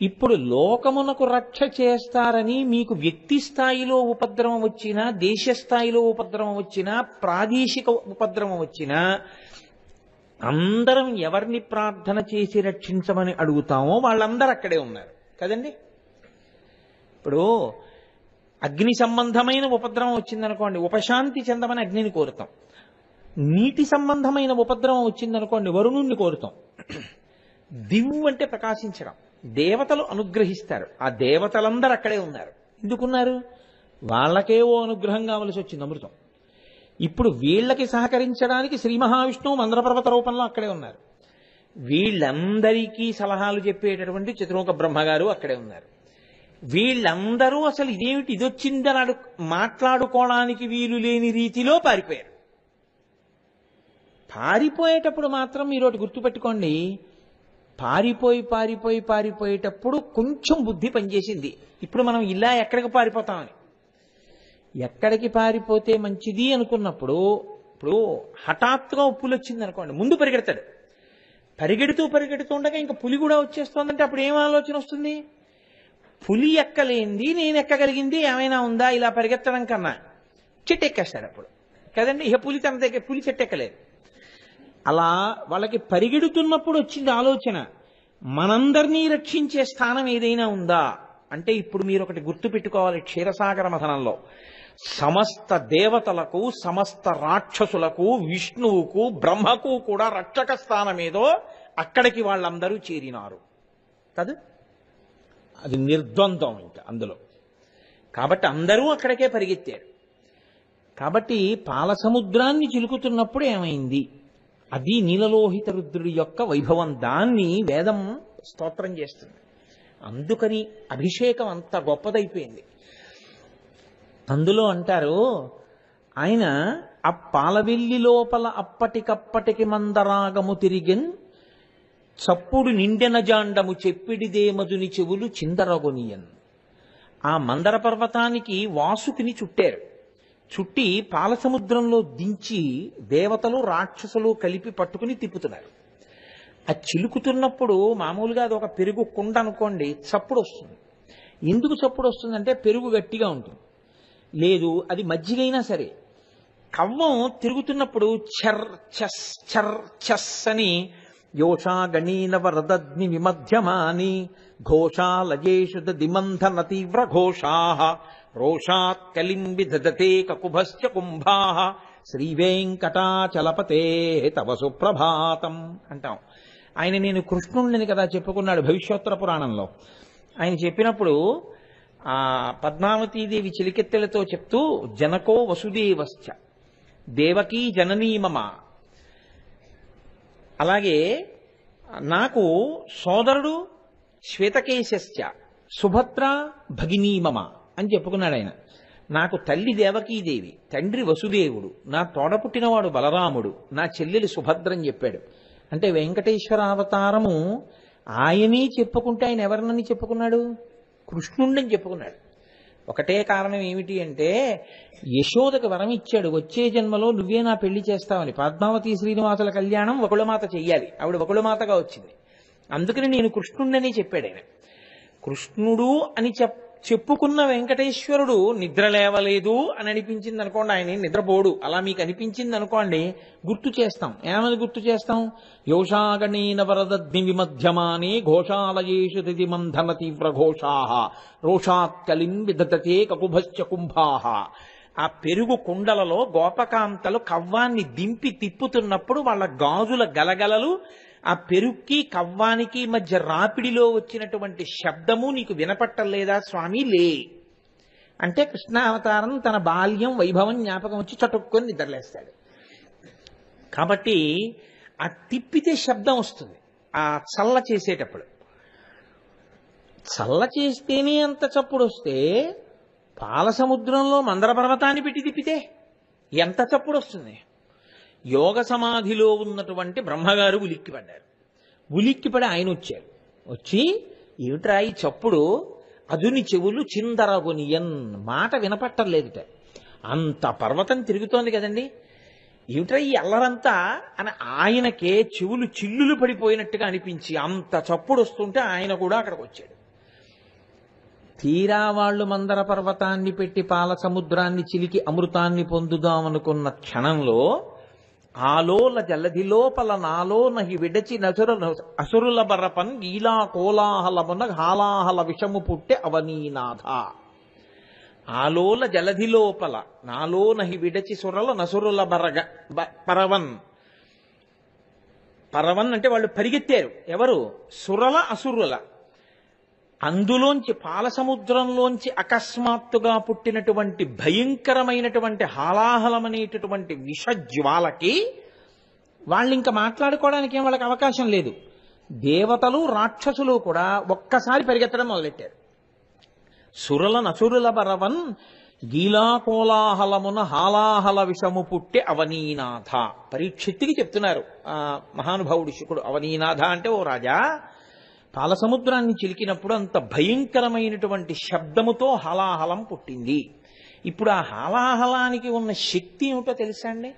ఇప్పుడు లోకమునకు రక్ష చేస్తారని మీకు వ్యక్తి స్థాయిలో ఉపద్రవం వచ్చినా, దేశ స్థాయిలో ఉపద్రవం వచ్చినా, ప్రాదేశిక ఉపద్రవం వచ్చినా, అందరం ఎవరిని ప్రార్థన చేసి రక్షించమని అడుగుతామో వాళ్ళందరూ అక్కడే ఉన్నారు కదండి. ఇప్పుడు అగ్ని సంబంధమైన ఉపద్రవం వచ్చిందనుకోండి, ఉపశాంతి చెందమని అగ్నిని కోరుతాం. నీటి సంబంధమైన ఉపద్రవం వచ్చిందనుకోండి, వరుణుణ్ణి కోరుతాం. దివ్వు అంటే ప్రకాశించడం, దేవతలు అనుగ్రహిస్తారు. ఆ దేవతలందరూ అక్కడే ఉన్నారు. ఎందుకున్నారు? వాళ్ళకే ఓ అనుగ్రహం కావలసి వచ్చింది, అమృతం. ఇప్పుడు వీళ్ళకి సహకరించడానికి శ్రీ మహావిష్ణువు మందరపర్వత రూపంలో అక్కడే ఉన్నారు. వీళ్ళందరికీ సలహాలు చెప్పేటటువంటి చతుర్ముఖ బ్రహ్మగారు అక్కడే ఉన్నారు. వీళ్ళందరూ అసలు ఇదేమిటి ఇదొచ్చిందని మాట్లాడుకోవడానికి వీలు లేని రీతిలో పారిపోయారు. పారిపోయేటప్పుడు మాత్రం మీరు ఒకటి గుర్తుపెట్టుకోండి, పారిపోయేటప్పుడు కొంచెం బుద్ధి పనిచేసింది. ఇప్పుడు మనం ఇలా ఎక్కడికి పారిపోతామని, ఎక్కడికి పారిపోతే మంచిది అనుకున్నప్పుడు, ఇప్పుడు హఠాత్తుగా పులి వచ్చింది అనుకోండి, ముందు పరిగెడతాడు. పరిగెడుతూ ఉండగా ఇంకా పులి కూడా వచ్చేస్తోందంటే అప్పుడు ఏం ఆలోచన వస్తుంది? పులి ఎక్కలేంది నేను ఎక్కగలిగింది ఏమైనా ఉందా? ఇలా పరిగెత్తడం కన్నా చెట్టు ఎక్కేస్తాడు అప్పుడు కదండి. ఇక పులి తన దగ్గర, పులి చెట్టు ఎక్కలేదు. అలా వాళ్ళకి పరిగెడుతున్నప్పుడు వచ్చింది ఆలోచన, మనందరినీ రక్షించే స్థానం ఏదైనా ఉందా అంటే, ఇప్పుడు మీరు ఒకటి గుర్తు పెట్టుకోవాలి, క్షీరసాగర మథనంలో సమస్త దేవతలకు, సమస్త రాక్షసులకు, విష్ణువుకు, బ్రహ్మకు కూడా రక్షక స్థానం ఏదో అక్కడికి వాళ్ళందరూ చేరినారు కదా. అది నిర్ద్వంద్వం ఇంకా అందులో. కాబట్టి అందరూ అక్కడికే పరిగెత్తారు. కాబట్టి పాలసముద్రాన్ని చిలుకుతున్నప్పుడు ఏమైంది? అది నీలలోహిత రుద్రుడి యొక్క వైభవం. దాన్ని వేదం స్తోత్రం చేస్తుంది. అందుకని అభిషేకం అంత గొప్పదైపోయింది. అందులో అంటారు ఆయన, ఆ పాలవెల్లి లోపల అప్పటికప్పటికి మందరాగము తిరిగెన్, చప్పుడు నిండెన జాండము చెప్పిడిదేమదుని చెవులు చిందరగొనియన్. ఆ మందర పర్వతానికి వాసుకిని చుట్టారు. చుట్టి పాలసముద్రంలో దించి దేవతలు రాక్షసులు కలిపి పట్టుకుని తిప్పుతున్నారు. ఆ చిలుకుతున్నప్పుడు మామూలుగా అది ఒక పెరుగు కుండ అనుకోండి, చప్పుడు వస్తుంది. ఎందుకు చప్పుడు వస్తుందంటే పెరుగు గట్టిగా ఉంటుంది. లేదు అది మజ్జిగైనా సరే, కవ్వం తిరుగుతున్నప్పుడు చర్ చస్ చర్ చస్ అని యోషా గణీన వరదగ్ని విమధ్యమాని ఘోషాలయేషు దిమంధన తీవ్ర ఘోషా రోషాత్ కలింబి దదతే కకుభశ్చ కుంభా శ్రీవేంకటాచలపతే తవ సుప్రభాతం అంటాం. ఆయన నేను కృష్ణుడిని కదా చెప్పుకున్నాడు భవిష్యోత్తర పురాణంలో. ఆయన చెప్పినప్పుడు ఆ పద్మావతీదేవి చిలికెత్తెలతో చెప్తూ, జనకో వసుదేవశ్చ దేవకీ జననీ మమ, అలాగే నాకు సోదరుడు శ్వేతకేశశ్చ సుభద్ర భగినీ మమ అని చెప్పుకున్నాడు ఆయన. నాకు తల్లి దేవకీదేవి, తండ్రి వసుదేవుడు, నా తోడ పుట్టినవాడు బలరాముడు, నా చెల్లెలు సుభద్ర అని చెప్పాడు. అంటే వెంకటేశ్వర అవతారము ఆయనే చెప్పుకుంటే ఆయన ఎవరినని చెప్పుకున్నాడు? కృష్ణుండని చెప్పుకున్నాడు. ఒకటే కారణం ఏమిటి అంటే, యశోదకు వరం ఇచ్చాడు, వచ్చే జన్మలో నువ్వే నా పెళ్లి చేస్తావని. పద్మావతి శ్రీనివాసుల కళ్యాణం వకుళమాత చెయ్యాలి, ఆవిడ వకుళమాతగా వచ్చింది. అందుకని నేను కృష్ణుండని చెప్పాడు ఆయన. కృష్ణుడు అని చెప్పుకున్న వెంకటేశ్వరుడు నిద్ర లేవలేదు అని అనిపించింది అనుకోండి, ఆయన నిద్రపోడు, అలా మీకు అనిపించింది అనుకోండి, గుర్తు చేస్తాం. ఏమని గుర్తు చేస్తాం? యోషాగణేన వరదగ్ని విమధ్యమానే ఘోషాలయేషు మంధన తీవ్ర ఘోషాః రోషాత్ కలిం విదతతే కకుభశ్చ కుంభాః. ఆ పెరుగు కుండలలో గోపకాంతలు కవ్వాన్ని దింపి తిప్పుతున్నప్పుడు వాళ్ళ గాజుల గలగలలు, ఆ పెరుక్కి కవ్వానికి మధ్య రాపిడిలో వచ్చినటువంటి శబ్దము నీకు వినపట్టలేదా స్వామి? లే అంటే కృష్ణావతారం తన బాల్యం వైభవం జ్ఞాపకం వచ్చి చటుక్కొని నిద్రలేస్తాడు. కాబట్టి ఆ తిప్పితే శబ్దం వస్తుంది. ఆ చల్ల చేసేటప్పుడు చల్ల చేస్తేనే అంత చప్పుడు వస్తే, పాల సముద్రంలో మందర పర్వతాన్ని పెట్టి తిప్పితే ఎంత చప్పుడు వస్తుంది? యోగ సమాధిలో ఉన్నటువంటి బ్రహ్మగారు ఉలిక్కిపడ్డారు. ఉలిక్కిపడి ఆయన వచ్చారు. వచ్చి, ఏమిట్రా ఈ చప్పుడు? అదుని చెవులు చిందరగునియన్, మాట వినపట్టలేదుట. అంత పర్వతం తిరుగుతోంది కదండి, ఏమిట్రా ఈ అల్లరంతా అని ఆయనకే చెవులు చిల్లులు పడిపోయినట్టుగా అనిపించి అంత చప్పుడు వస్తుంటే ఆయన కూడా అక్కడికి వచ్చాడు. తీరా వాళ్ళు మందర పర్వతాన్ని పెట్టి పాల సముద్రాన్ని చిలికి అమృతాన్ని పొందుదామనుకున్న క్షణంలో ఆలోల జలధి లోపల నాలో నహి విడచి అసురుల బరపన్ గీలా కోలాహలమున హాలాహల విషము పుట్టె అవనీనాథ. ఆలోల జలధి లోపల నాలో నహి విడచి సురల నసురుల పరవన్. పరవన్ అంటే వాళ్ళు పరిగెత్తారు. ఎవరు? సురల అసురుల. అందులోంచి పాల సముద్రంలోంచి అకస్మాత్తుగా పుట్టినటువంటి భయంకరమైనటువంటి హాలాహలమనేటటువంటి విషజ్వాలకి వాళ్ళు ఇంకా మాట్లాడుకోవడానికి ఏం వాళ్ళకి అవకాశం లేదు. దేవతలు రాక్షసులు కూడా ఒక్కసారి పరిగెత్తడం మొదలెట్టారు. సురల నసురుల బరవన్ గీలా కోలాహలమున హాలాహల విషము పుట్టె అవనీనాథ. పరీక్షిత్తుకి చెప్తున్నారు మహానుభావుడు శుకుడు. అవనీనాథ అంటే, ఓ రాజా, పాల సముద్రాన్ని చిలికినప్పుడు అంత భయంకరమైనటువంటి శబ్దముతో హలాహలం పుట్టింది. ఇప్పుడు ఆ హలాహలానికి ఉన్న శక్తి ఏమిటో తెలుసా అండి?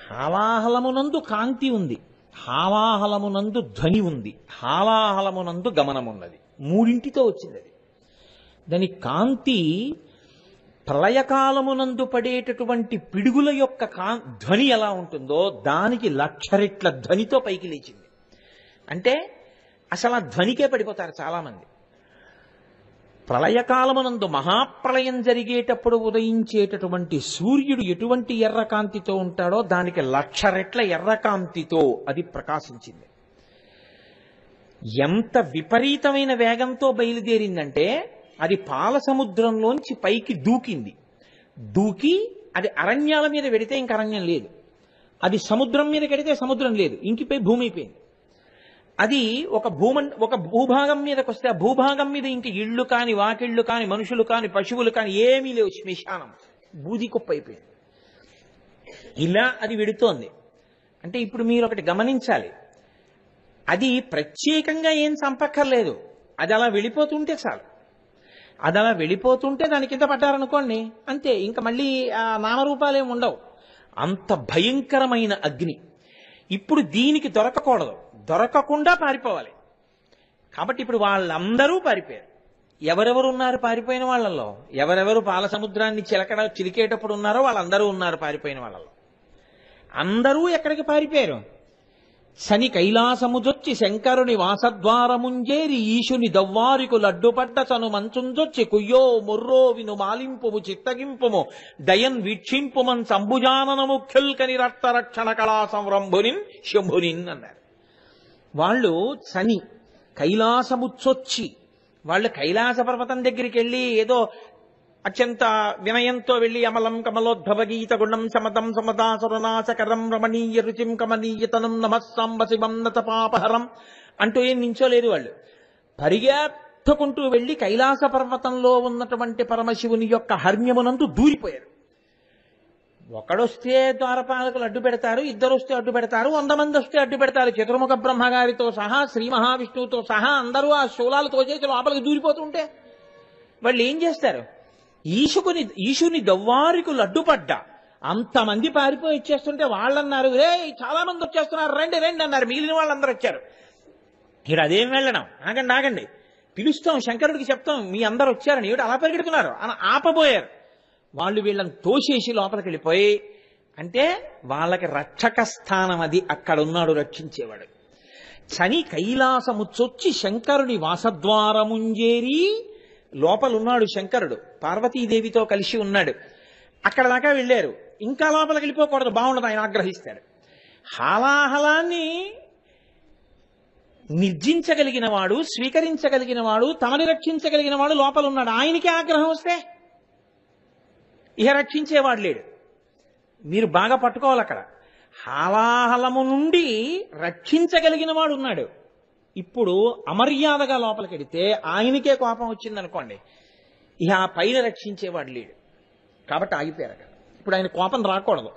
హాలాహలమునందు కాంతి ఉంది, హాలాహలమునందు ధ్వని ఉంది, హాలాహలమునందు గమనమున్నది. మూడింటితో వచ్చింది అది. దాని కాంతి ప్రళయకాలమునందు పడేటటువంటి పిడుగుల యొక్క ధ్వని ఎలా ఉంటుందో దానికి 1,00,000 రెట్ల ధ్వనితో పైకి లేచింది. అంటే అసలు ఆ ధ్వనికే పడిపోతారు చాలామంది. ప్రళయకాలమునందు మహాప్రళయం జరిగేటప్పుడు ఉదయించేటటువంటి సూర్యుడు ఎటువంటి ఎర్రకాంతితో ఉంటాడో దానికి 1,00,000 రెట్ల ఎర్రకాంతితో అది ప్రకాశించింది. ఎంత విపరీతమైన వేగంతో బయలుదేరిందంటే, అది పాల సముద్రంలోంచి పైకి దూకింది. దూకి అది అరణ్యాల మీద వెడితే ఇంక అరణ్యం లేదు, అది సముద్రం మీద కడితే సముద్రం లేదు, ఇంకిపోయి భూమి అయిపోయింది. అది ఒక భూభాగం మీదకి వస్తే ఆ భూభాగం మీద ఇంక ఇళ్ళు కాని, వాకిళ్ళు కాని, మనుషులు కాని, పశువులు కాని ఏమీ లేవు. శ్మశానం, బూది కుప్ప అయిపోయింది. ఇలా అది వెడుతోంది. అంటే ఇప్పుడు మీరు ఒకటి గమనించాలి, అది ప్రత్యేకంగా ఏం చంపక్కర్లేదు, అది అలా వెళ్ళిపోతుంటే చాలు. అది అలా వెళ్ళిపోతుంటే దాని కింద పడ్డారనుకోండి అంతే, ఇంకా మళ్ళీ ఆ నామరూపాలేం ఉండవు. అంత భయంకరమైన అగ్ని. ఇప్పుడు దీనికి దొరకకూడదు, దొరకకుండా పారిపోవాలి. కాబట్టి ఇప్పుడు వాళ్ళందరూ పారిపోయారు. ఎవరెవరు ఉన్నారు పారిపోయిన వాళ్ళల్లో? ఎవరెవరు పాల సముద్రాన్ని చిలికేటప్పుడు ఉన్నారో వాళ్ళందరూ ఉన్నారు పారిపోయిన వాళ్ళలో. అందరూ ఎక్కడికి పారిపోయారు? శని కైలాసముజొచ్చి శంకరుని వాసద్వారముంజేరి ఈశుని దవ్వారికు లడ్డుపడ్డ చను మంచుంజొచ్చి కుయ్యో మొర్రో విను మాలింపుము చిత్తగింపుము దయన్ వీక్షింపుమన్ సంభుజానన ముఖ్యుల్కని రక్తరక్షణ కళా సంరంభునిన్ శంభునిన్ అన్నారు. వాళ్ళు శని కైలాసముచ్చొచ్చి, వాళ్ళు కైలాస పర్వతం దగ్గరికి వెళ్ళి ఏదో అత్యంత వినయంతో వెళ్ళి అమలం కమలోద్భవ గీత గుణం సమతం సమతాసురనాశకరం రమణీయ రుచిం కమనీయతనం నమస్సాంబ శివం నతపాపహరం అంటూ ఏం నించోలేదు. వాళ్ళు పరిగెత్తుకుంటూ వెళ్ళి కైలాస పర్వతంలో ఉన్నటువంటి పరమశివుని యొక్క హర్మ్యమునందు దూరిపోయారు. ఒకడొస్తే ద్వారపాలకులు అడ్డు పెడతారు, ఇద్దరు వస్తే అడ్డు పెడతారు, 100 మంది వస్తే అడ్డు పెడతారు. చతుర్ముఖ బ్రహ్మగారితో సహా, శ్రీ మహావిష్ణువుతో సహా అందరూ ఆ శూలాలు తోచేసి లోపలికి దూరిపోతుంటే వాళ్ళు ఏం చేస్తారు? ఈశుని దవ్వారికు లడ్డుపడ్డా అంతమంది పారిపోయి వచ్చేస్తుంటే వాళ్ళన్నారు, రే చాలా మంది వచ్చేస్తున్నారు, రండి రండి అన్నారు. మిగిలిన వాళ్ళందరూ వచ్చారు. ఇక్కడ అదేం వెళ్ళడం, ఆగండి ఆగండి, పిలుస్తాం, శంకరుడికి చెప్తాం, మీ అందరు వచ్చారని. ఏమిటి అలా పరిగెడుతున్నారు అని ఆపబోయారు. వాళ్ళు వీళ్ళని తోసేసి లోపలికి వెళ్ళిపోయి, అంటే వాళ్ళకి రక్షక స్థానం అది, అక్కడ ఉన్నాడు రక్షించేవాడు. చని కైలాసము చొచ్చి శంకరుని వాసద్వారముంజేరి, లోపలున్నాడు శంకరుడు, పార్వతీదేవితో కలిసి ఉన్నాడు. అక్కడ దాకా వెళ్ళారు. ఇంకా లోపలికి వెళ్ళిపోకూడదు, బాగుండదు, ఆయన ఆగ్రహిస్తాడు. హాలాహలాన్ని నిర్జించగలిగిన వాడు, స్వీకరించగలిగిన వాడు, తమని రక్షించగలిగిన వాడు లోపల ఉన్నాడు. ఆయనకి ఆగ్రహం వస్తే ఇహ రక్షించేవాడు లేడు. మీరు బాగా పట్టుకోవాలి. అక్కడ హాలాహలము నుండి రక్షించగలిగిన వాడు ఉన్నాడు. ఇప్పుడు అమర్యాదగా లోపలికి వెడితే ఆయనకే కోపం వచ్చిందనుకోండి, ఇహ ఆ పైన రక్షించేవాడు లేడు. కాబట్టి ఆగిపోయారు అక్కడ. ఇప్పుడు ఆయన కోపం రాకూడదు.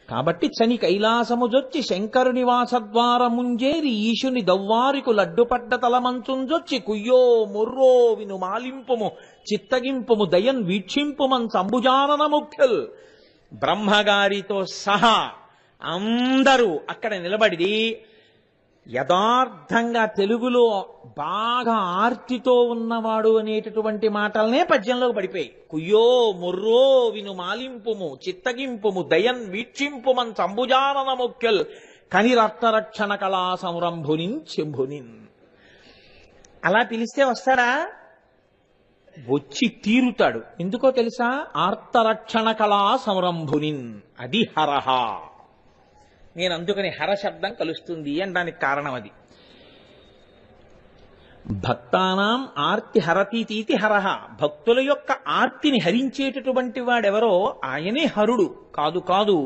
కాబట్టి చని కైలాసము జొచ్చి శంకరుని వాసద్వారముంజేరి, ఈశుని దవ్వారికు లడ్డుపడ్డ తలమంచుంజొచ్చి, కుయ్యో మొర్రో విను మాలింపుము చిత్తగింపుము దయన్ వీక్షింపుమన్ సంబుజానన ముఖ్యుల్. బ్రహ్మగారితో సహా అందరూ అక్కడ నిలబడి యథార్థంగా తెలుగులో బాగా ఆర్తితో ఉన్నవాడు అనేటటువంటి మాటలనే పద్యంలోకి పడిపోయి, కుయ్యో మొర్రో విను మాలింపుము చిత్తగింపుము దయన్ వీక్షింపుమన్ సంబుజానన ముఖ్యుల్ కనిరర్థరక్షణ కళా సంరంభునిన్ చెంభునిన్. అలా పిలిస్తే వస్తాడా? వచ్చి తీరుతాడు. ఎందుకో తెలుసా? ఆర్తరక్షణ కళా సంరంభునిన్, అది హరహ. నేను అందుకని హర శబ్దం కలుస్తుంది అనడానికి కారణం అది. భక్తానాం ఆర్తి హరతీతి హరహ. భక్తుల యొక్క ఆర్తిని హరించేటటువంటి వాడెవరో ఆయనే హరుడు. కాదు కాదు,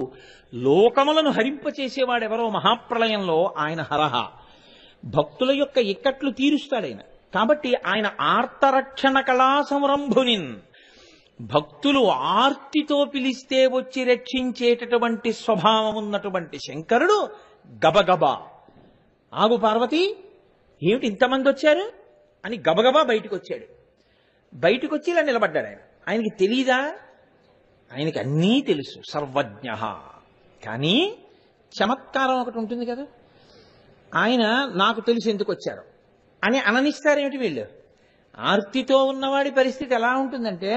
లోకములను హరింపచేసేవాడెవరో మహాప్రళయంలో ఆయన హరహ. భక్తుల యొక్క ఇక్కట్లు తీరుస్తాడాయన. కాబట్టి ఆయన ఆర్తరక్షణ కళా సంరంభునిన్. భక్తులు ఆర్తితో పిలిస్తే వచ్చి రక్షించేటటువంటి స్వభావం ఉన్నటువంటి శంకరుడు గబగబా, ఆగు పార్వతి, ఏమిటి ఇంతమంది వచ్చారు అని గబగబా బయటకు వచ్చాడు. బయటకు వచ్చి ఇలా నిలబడ్డాడు. ఆయనకి తెలీదా? ఆయనకి అన్నీ తెలుసు, సర్వజ్ఞ. కానీ చమత్కారం ఒకటి ఉంటుంది కదా, ఆయన నాకు తెలుసు ఎందుకు వచ్చారు అని అననిస్తారేమిటి వీళ్ళు? ఆర్తితో ఉన్నవాడి పరిస్థితి ఎలా ఉంటుందంటే,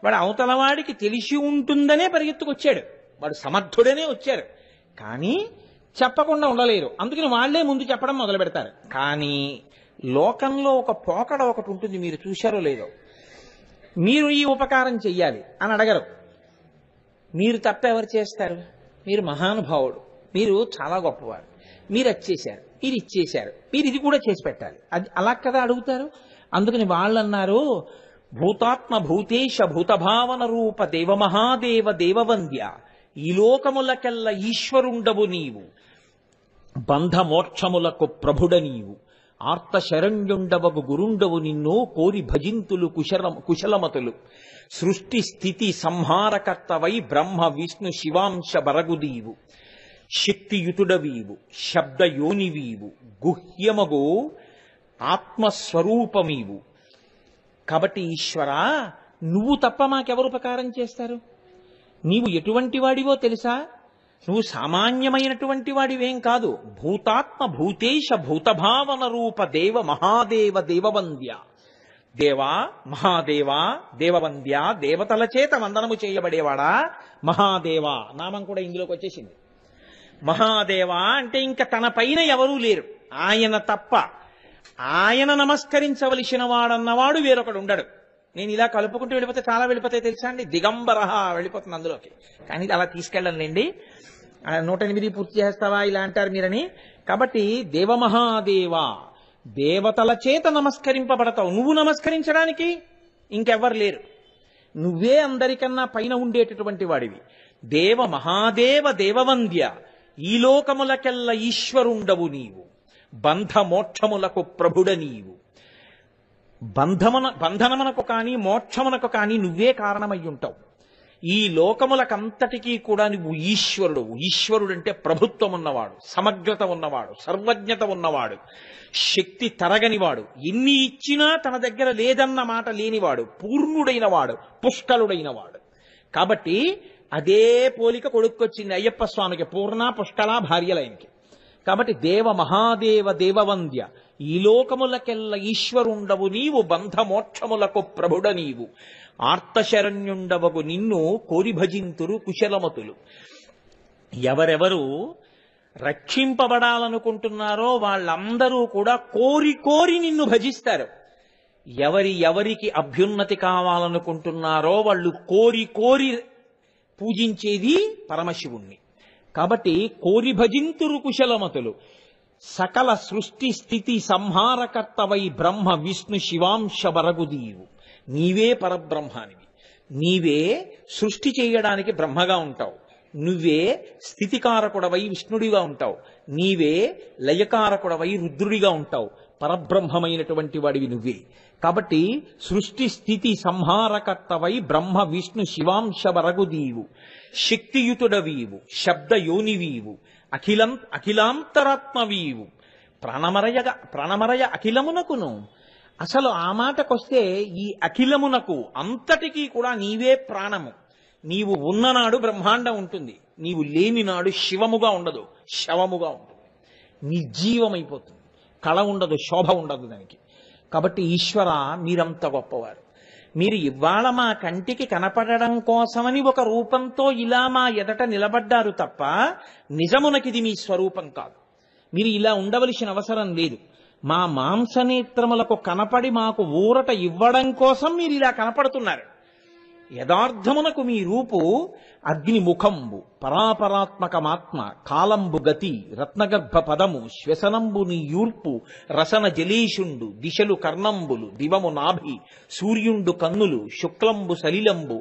వాడు అవతలవాడికి తెలిసి ఉంటుందనే పరిగెత్తుకొచ్చాడు, వాడు సమర్థుడనే వచ్చారు, కానీ చెప్పకుండా ఉండలేరు. అందుకని వాళ్లే ముందు చెప్పడం మొదలు పెడతారు. కానీ లోకంలో ఒక పోకడ ఒకటి ఉంటుంది, మీరు చూశారో లేదో. మీరు ఈ ఉపకారం చెయ్యాలి అని అడగరు. మీరు తప్ప ఎవరు చేస్తారు? మీరు మహానుభావుడు, మీరు చాలా గొప్పవారు, మీరు అది చేశారు, మీరు ఇచ్చేశారు, మీరు ఇది కూడా చేసి పెట్టాలి, అది అలా కదా అడుగుతారు. అందుకని వాళ్ళన్నారు, భూతాత్మ భూతేశ భూతభావన రూప దేవమహాదేవ దేవవంద్య, ఈ లోకములకెల్ల ఈశ్వరుండవు నీవు, బంధమోక్షములకు ప్రభుడ నీవు, ఆర్త శరణ్యుండవగు గురుండవు నిన్ను కోరి భజింతులు కుశలమతులు, సృష్టి స్థితి సంహారకర్తవై బ్రహ్మ విష్ణు శివాంశ బరగుదీవు, శక్తియుతుడవీవు శబ్దయోనివీవు గుహ్యమగు ఆత్మస్వరూపమీవు. కాబట్టి ఈశ్వరా, నువ్వు తప్ప మాకెవరు ఉపకారం చేస్తారు? నీవు ఎటువంటి వాడివో తెలుసా? నువ్వు సామాన్యమైనటువంటి వాడివేం కాదు. భూతాత్మ భూతేశ భూతభావన రూప దేవ మహాదేవ దేవవంద్య. దేవా, మహాదేవా, దేవవంద్య, దేవతల చేత వందనము చేయబడేవాడా మహాదేవ. నామం కూడా ఇందులోకి వచ్చేసింది. మహాదేవ అంటే ఇంకా తన పైన ఎవరూ లేరు, ఆయన తప్ప. ఆయన నమస్కరించవలసిన వాడన్నవాడు వేరొకడు ఉండడు. నేను ఇలా కలుపుకుంటూ వెళ్ళిపోతే చాలా వెళ్ళిపోతాయి తెలుసా అండి, దిగంబర వెళ్ళిపోతుంది అందులోకి. కానీ అలా తీసుకెళ్ళండి, 108 పూర్తి చేస్తావా ఇలా అంటారు మీరని. కాబట్టి దేవమహాదేవ, దేవతల చేత నమస్కరింపబడతావు. నువ్వు నమస్కరించడానికి ఇంకెవ్వరు లేరు, నువ్వే అందరికన్నా పైన ఉండేటటువంటి వాడివి. దేవ మహాదేవ దేవవంద్య, ఈ లోకములకెల్ల ఈశ్వరుండవు నీవు, బంధమోక్షములకు ప్రభుడ నీవు. బంధనమునకు కానీ మోక్షమునకు కానీ నువ్వే కారణమై ఉంటావు. ఈ లోకములకంతటికీ కూడా నువ్వు ఈశ్వరుడు. ఈశ్వరుడు అంటే ప్రభుత్వం ఉన్నవాడు, సమగ్రత ఉన్నవాడు, సర్వజ్ఞత ఉన్నవాడు, శక్తి తరగనివాడు, ఎన్ని ఇచ్చినా తన దగ్గర లేదన్న మాట లేనివాడు, పూర్ణుడైన వాడు, పుష్కలుడైన వాడు. కాబట్టి అదే పోలిక కొడుక్కొచ్చింది అయ్యప్ప స్వామికి, పూర్ణ పుష్కల భార్యలైనకి. కాబట్టి దేవ మహాదేవ దేవవంద్య ఈ లోకములకెల్ల ఈశ్వరుండవు నీవు, బంధమోక్షములకు ప్రభుడ నీవు, ఆర్తశరణ్యుండవగు నిన్ను కోరి భజింతురు కుశలమతులు. ఎవరెవరు రక్షింపబడాలనుకుంటున్నారో వాళ్ళందరూ కూడా కోరి కోరి నిన్ను భజిస్తారు. ఎవరికి అభ్యున్నతి కావాలనుకుంటున్నారో వాళ్ళు కోరి కోరి పూజించేది పరమశివుణ్ణి. కాబట్టి కోరి భజింతురు కుశలమతులు. సకల సృష్టి స్థితి సంహారకర్తవై బ్రహ్మ విష్ణు శివాంశ వరగుదీవు. నీవే పరబ్రహ్మానివి. నీవే సృష్టి చేయడానికి బ్రహ్మగా ఉంటావు. నువ్వే స్థితికారకుడవై విష్ణుడిగా ఉంటావు. నీవే లయకారకుడవై రుద్రుడిగా ఉంటావు. పరబ్రహ్మమైనటువంటి వాడివి నువ్వే. కాబట్టి సృష్టి స్థితి సంహారకర్తవై బ్రహ్మ విష్ణు శివాంశ వరగుదీవు. శక్తియుతుడవీవు, శబ్దయోనివీవు, అఖిలాంతరాత్మవీవు. ప్రాణమరయ అఖిలమునకును. అసలు ఆ మాటకొస్తే ఈ అఖిలమునకు అంతటికీ కూడా నీవే ప్రాణము. నీవు ఉన్ననాడు బ్రహ్మాండం ఉంటుంది, నీవు లేని నాడు శివముగా ఉండదు, శవముగా ఉంటుంది, నిర్జీవమైపోతుంది. కళ ఉండదు, శోభ ఉండదు దానికి. కాబట్టి ఈశ్వర మీరంత గొప్పవారు. మీరు ఇవాళ మా కంటికి కనపడడం కోసమని ఒక రూపంతో ఇలా మా ఎదట నిలబడ్డారు తప్ప నిజమునకిది మీ స్వరూపం కాదు. మీరు ఇలా ఉండవలసిన అవసరం లేదు. మా మాంసనేత్రములకు కనపడి మాకు ఊరట ఇవ్వడం కోసం మీరు ఇలా కనపడుతున్నారు. యథార్థమునకు మీ రూపు అగ్నిముఖంబు, పరాపరాత్మకమాత్మ, కాలంబు గతి, రత్నగర్భ పదము, శ్వసనంబు నీ యూర్పు, రసన జలేషుండు, దిశలు కర్ణంబులు, దివము నాభి, సూర్యుండు కన్నులు, శుక్లంబు సలిలంబు,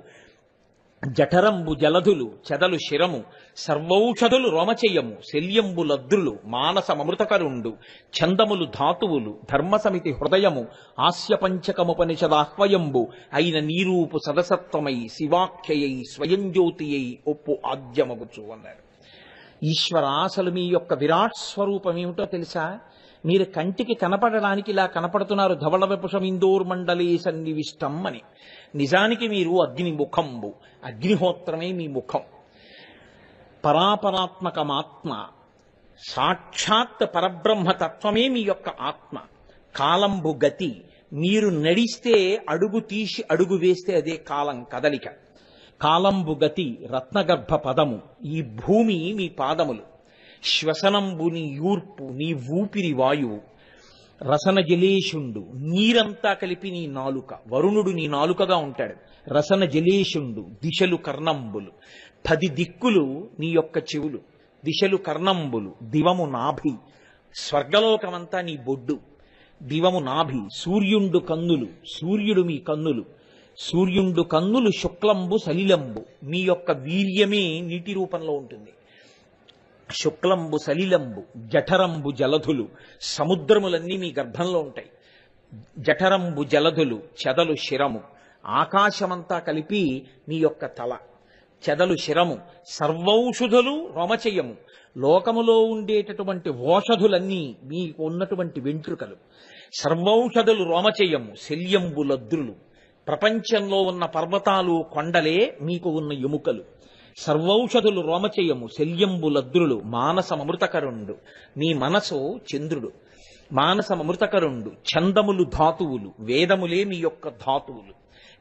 జఠరంబు జలధులు, చెదలు శిరము, సర్వౌషధులు రోమచేయము, శల్యంబు లద్రులు, మానసమృతకరుండు, ఛందములు ధాతువులు, ధర్మసమితి హృదయము, ఆస్యపంచకముపనిషదాహ్వయంబు అయిన నీరూపు సదసత్వమై శివాఖ్యయై స్వయం జ్యోతియై ఒప్పు ఆద్యమగుచు అన్నారు. ఈశ్వర అసలు మీ యొక్క విరాట్ స్వరూపం ఏమిటో తెలుసా? మీరు కంటికి కనపడడానికి ఇలా కనపడుతున్నారు. ధవళ విపుషమిందోర్మండలే సన్నివిష్టం అని. నిజానికి మీరు అగ్ని ముఖంబు, అగ్నిహోత్రమే మీ ముఖం. పరాపరాత్మకమాత్మ, సాక్షాత్ పరబ్రహ్మతత్వమే మీ యొక్క ఆత్మ. కాలంబు గతి, మీరు నడిస్తే అడుగు తీసి అడుగు వేస్తే అదే కాలం, కదలిక. కాలంబు గతి, రత్నగర్భ పదము, ఈ భూమి మీ పాదములు. శ్వసనంబు నీ యూర్పు, నీ ఊపిరి వాయువు. రసన జలేషుండు, నీరంతా కలిపి నీ నాలుక. వరుణుడు నీ నాలుకగా ఉంటాడు. రసన జలేషుండు, దిశలు కర్ణంబులు. 10 దిక్కులు నీ యొక్క చెవులు. దిశలు కర్ణంబులు, దివము నాభి. స్వర్గలోకమంతా నీ బొడ్డు. దివము నాభి. సూర్యుండు కన్నులు, సూర్యుడు మీ కన్నులు. సూర్యుండు కన్నులు, శుక్లంబు సలిలంబు, మీ యొక్క వీర్యమే నీటి రూపంలో ఉంటుంది. శుక్లంబు సలిలంబు, జఠరంబు జలధులు, సముద్రములన్నీ మీ గర్భంలో ఉంటాయి. జఠరంబు జలధులు, చెదలు శిరము. ఆకాశమంతా కలిపి మీ యొక్క తల. చెదలు శిరము. సర్వౌషధులు రోమచయము. లోకములో ఉండేటటువంటి ఓషధులన్నీ మీకు ఉన్నటువంటి వెంట్రుకలు. సర్వౌషధులు రోమచయము. శల్యంబు లద్రులు. ప్రపంచంలో ఉన్న పర్వతాలు కొండలే మీకు ఉన్న ఎముకలు. సర్వౌషధులు రోమచయము. శల్యంబు లద్రులు. మానసమృతకరుండు, మీ మనసు చంద్రుడు. మానసమృతకరుండు. ఛందములు ధాతువులు, వేదములే మీ యొక్క ధాతువులు.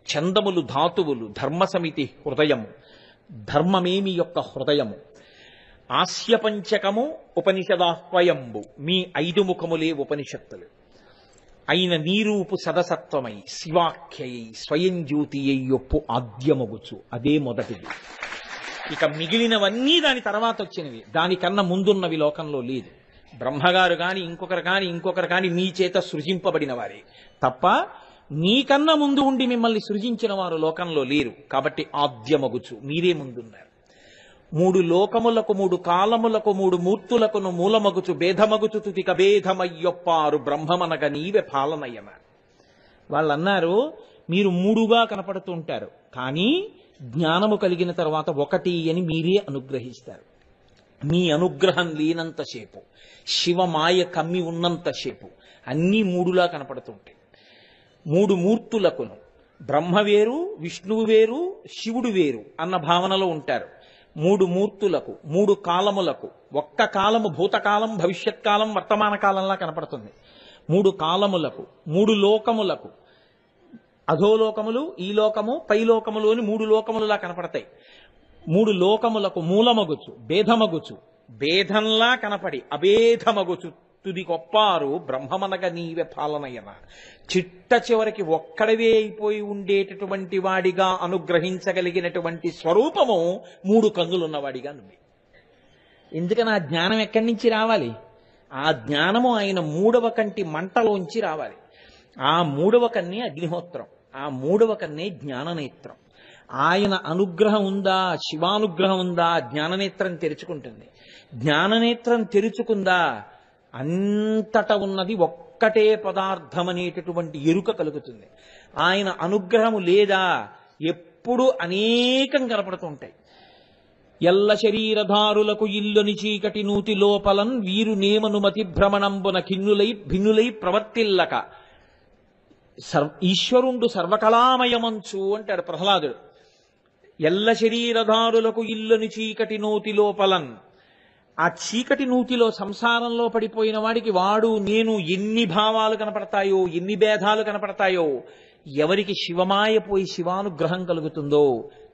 ఛందములు ధాతువులు. ధర్మసమితి హృదయము, ధర్మమే మీ యొక్క హృదయము. ఆస్యపంచకము ఉపనిషదాహ్వయంబు, మీ 5 ముఖములే ఉపనిషత్తులు. అయిన నీరూపు సదసత్వమై శివాఖ్యయై స్వయం జ్యోతియై ఒప్పు ఆద్యమగుచు, అదే మొదటిది. ఇక మిగిలినవన్నీ దాని తర్వాత వచ్చినవి. దానికన్నా ముందున్నవి లోకంలో లేదు. బ్రహ్మగారు కాని ఇంకొకరు కాని మీ చేత సృజింపబడిన వారే తప్ప మీకన్నా ముందు ఉండి మిమ్మల్ని సృజించిన వారు లోకంలో లేరు. కాబట్టి ఆద్యమగుచు, మీరే ముందున్నారు. 3 లోకములకు 3 కాలములకు 3 మూర్తులకును మూలమగుచు భేదమగుచు తుతిక భేదమయ్యొప్పారు బ్రహ్మమనగ నీవే పాలనయ్యమ. వాళ్ళన్నారు మీరు 3గా కనపడుతుంటారు, కానీ జ్ఞానము కలిగిన తర్వాత 1 అని మీరే అనుగ్రహిస్తారు. మీ అనుగ్రహం లేనంతసేపు, శివమాయ కమ్మి ఉన్నంతసేపు అన్నీ 3లా కనపడుతుంటాయి. 3 మూర్తులకును బ్రహ్మ వేరు, విష్ణువు వేరు, శివుడు వేరు అన్న భావనలో ఉంటారు. మూడు మూర్తులకు, మూడు కాలములకు, ఒక్క కాలము భూతకాలం, భవిష్యత్కాలం, వర్తమాన కాలంలా కనపడుతుంది. మూడు కాలములకు, మూడు లోకములకు, అధోలోకములు, ఈ లోకము, పై లోకములు అని మూడు లోకములులా కనపడతాయి. మూడు లోకములకు మూలమగుచు, భేదమగుచు, భేదంలా కనపడి అభేదమగుచు తుది కొప్పారు బ్రహ్మమనగ నీవే పాలనయన. చిట్ట చివరికి ఒక్కడవే అయిపోయి ఉండేటటువంటి వాడిగా అనుగ్రహించగలిగినటువంటి స్వరూపము మూడు కన్నులున్నవాడిగా నువ్వే. ఎందుకని ఆ జ్ఞానం ఎక్కడి నుంచి రావాలి? ఆ జ్ఞానము ఆయన మూడవ కంటి మంటలోంచి రావాలి. ఆ మూడవ కన్నే అగ్నిహోత్రం, ఆ మూడవ కన్నే జ్ఞాననేత్రం. ఆయన అనుగ్రహం ఉందా, శివానుగ్రహం ఉందా, జ్ఞాననేత్రం తెరుచుకుంటుంది. జ్ఞాననేత్రం తెరుచుకుందా, అంతట ఉన్నది ఒక్కటే పదార్థం అనేటటువంటి ఎరుక కలుగుతుంది. ఆయన అనుగ్రహము లేదా, ఎప్పుడు అనేకం కనపడుతూ ఉంటాయి. ఎల్ల శరీరధారులకు ఇల్లుని చీకటి నూతి లోపలన్ వీరు నేమనుమతి భ్రమణంబున కిన్నులై భిన్నులై ప్రవర్తిల్లక ఈశ్వరుండు సర్వకళామయమంచు అంటాడు ప్రహ్లాదుడు. ఎల్ల శరీరధారులకు ఇల్లుని చీకటి నూతి లోపలన్, ఆ చీకటి నూతిలో సంసారంలో పడిపోయిన వాడికి వాడు నేను ఎన్ని భావాలు కనపడతాయో, ఎన్ని భేదాలు కనపడతాయో, ఎవరికి శివమాయ పోయి శివానుగ్రహం కలుగుతుందో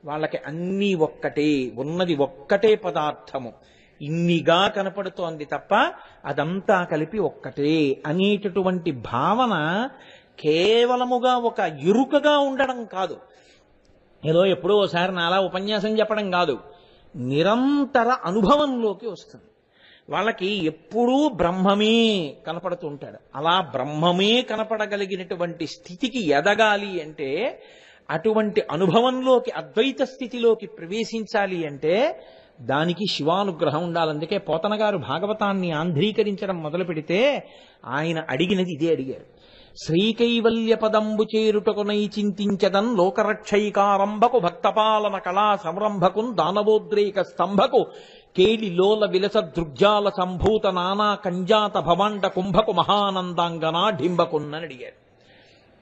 వాళ్ళకి అన్నీ ఒక్కటే, ఉన్నది ఒక్కటే పదార్థము, ఇన్నిగా కనపడుతోంది తప్ప అదంతా కలిపి ఒక్కటే అనేటటువంటి భావన కేవలముగా ఒక ఎరుకగా ఉండడం కాదు, ఏదో ఎప్పుడో ఒకసారి నాలా ఉపన్యాసం చెప్పడం కాదు, నిరంతర అనుభవంలోకి వస్తుంది. వాళ్ళకి ఎప్పుడూ బ్రహ్మమే కనపడుతూ ఉంటాడు. అలా బ్రహ్మమే కనపడగలిగినటువంటి స్థితికి ఎదగాలి అంటే, అటువంటి అనుభవంలోకి, అద్వైత స్థితిలోకి ప్రవేశించాలి అంటే దానికి శివానుగ్రహం ఉండాలి. అందుకే పోతన గారు భాగవతాన్ని ఆంధ్రీకరించడం మొదలు పెడితే ఆయన అడిగినది ఇదే అడిగారు. శ్రీకైవల్య పదంబు చేరుటకునై చింతించదన్ లోకరక్షైకారంభకు భక్తపాలన కళా సంరంభకున్ దానవోద్రేక స్తంభకు కేళి లోల విలస దృగ్జాల సంభూత నానా కంజాత భవాండ కుంభకు మహానందాంగనా ఢింబకున్నని అడిగారు.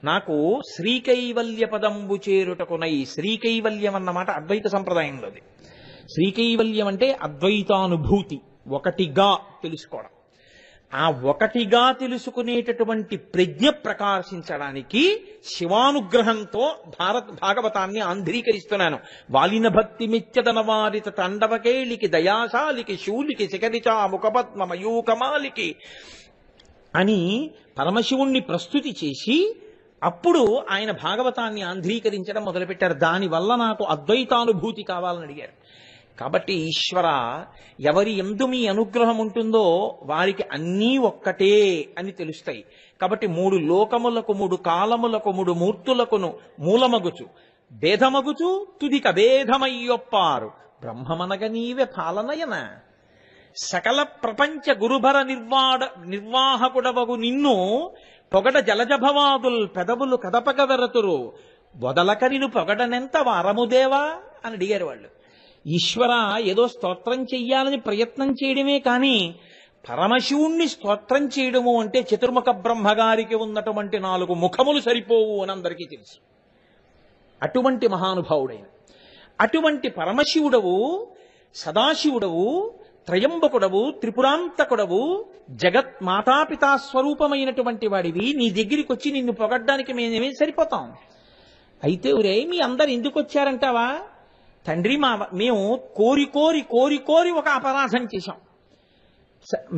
నాకు శ్రీకైవల్య పదంబు చేరుటకునై, శ్రీకైవల్యం అన్నమాట అద్వైత సంప్రదాయంలోది. శ్రీకైవల్యం అంటే అద్వైతానుభూతి, ఒకటిగా తెలుసుకోవడం. ఆ ఒకటిగా తెలుసుకునేటటువంటి ప్రజ్ఞ ప్రకాశించడానికి శివానుగ్రహంతో భాగవతాన్ని ఆంధ్రీకరిస్తున్నాను. వాలిన భక్తి మిత్యదన వారిత తండవకేళికి దయాశాలికి శూలికి శిఖరిచా ముఖపద్మ మయూకమాలికి అని పరమశివుణ్ణి ప్రస్తుతి చేసి అప్పుడు ఆయన భాగవతాన్ని ఆంధ్రీకరించడం మొదలుపెట్టారు. దానివల్ల నాకు అద్వైతానుభూతి కావాలని అడిగారు. కాబట్టి ఈశ్వర, ఎవరి యందు మీ అనుగ్రహం ఉంటుందో వారికి అన్నీ ఒక్కటే అని తెలుస్తాయి. కాబట్టి మూడు లోకములకు, మూడు కాలములకు, మూడు మూర్తులకును మూలమగుచు, భేదమగుచు తుదిక భేదమయ్యొప్పారు బ్రహ్మమనగ నీవే పాలనయన. సకల ప్రపంచ గురుభర నిర్వాహకుడవగు నిన్ను పొగడ జలజభవాదుల్ పెదవులు కదపగవెరతురు వదలకరిను పొగడనెంత వారముదేవా అని అడిగారు వాళ్ళు. ఈశ్వర, ఏదో స్తోత్రం చెయ్యాలని ప్రయత్నం చేయడమే కానీ పరమశివుణ్ణి స్తోత్రం చేయడము అంటే చతుర్ముఖ బ్రహ్మగారికి ఉన్నటువంటి 4 ముఖములు సరిపోవు అని అందరికీ తెలుసు. అటువంటి మహానుభావుడైన అటువంటి పరమశివుడవు, సదాశివుడవు, త్రయంబకుడవు, త్రిపురాంతకుడవు, జగత్ మాతాపితా స్వరూపమైనటువంటి వాడివి. నీ దగ్గరికి వచ్చి నిన్ను పొగడ్డానికి మేమేమీ సరిపోతాం. అయితే ఒరే, మీ అందరు ఎందుకు వచ్చారంటావా? తండ్రి, మేము కోరి కోరి కోరి కోరి ఒక అపరాధం చేశాం.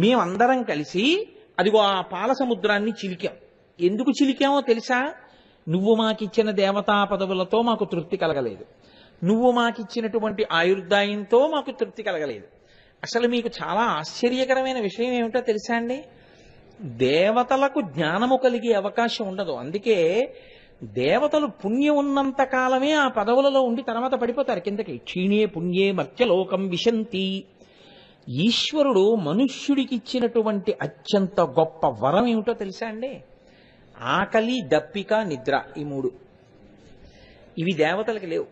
మేమందరం కలిసి అదిగో ఆ పాల సముద్రాన్ని చిలికాం. ఎందుకు చిలికామో తెలుసా? నువ్వు మాకిచ్చిన దేవతా పదవులతో మాకు తృప్తి కలగలేదు, నువ్వు మాకిచ్చినటువంటి ఆయుర్దాయంతో మాకు తృప్తి కలగలేదు. అసలు మీకు చాలా ఆశ్చర్యకరమైన విషయం ఏమిటో తెలుసా అండి? దేవతలకు జ్ఞానము కలిగే అవకాశం ఉండదు. అందుకే దేవతలు పుణ్యం ఉన్నంత కాలమే ఆ పదవులలో ఉండి తర్వాత పడిపోతారు కిందకి. క్షీణే పుణ్యే మర్త్యలోకం విశంతి. ఈశ్వరుడు మనుష్యుడికి ఇచ్చినటువంటి అత్యంత గొప్ప వరం ఏమిటో తెలుసా అండి? ఆకలి, దప్పిక, నిద్ర, ఈ 3. ఇవి దేవతలకి లేవు.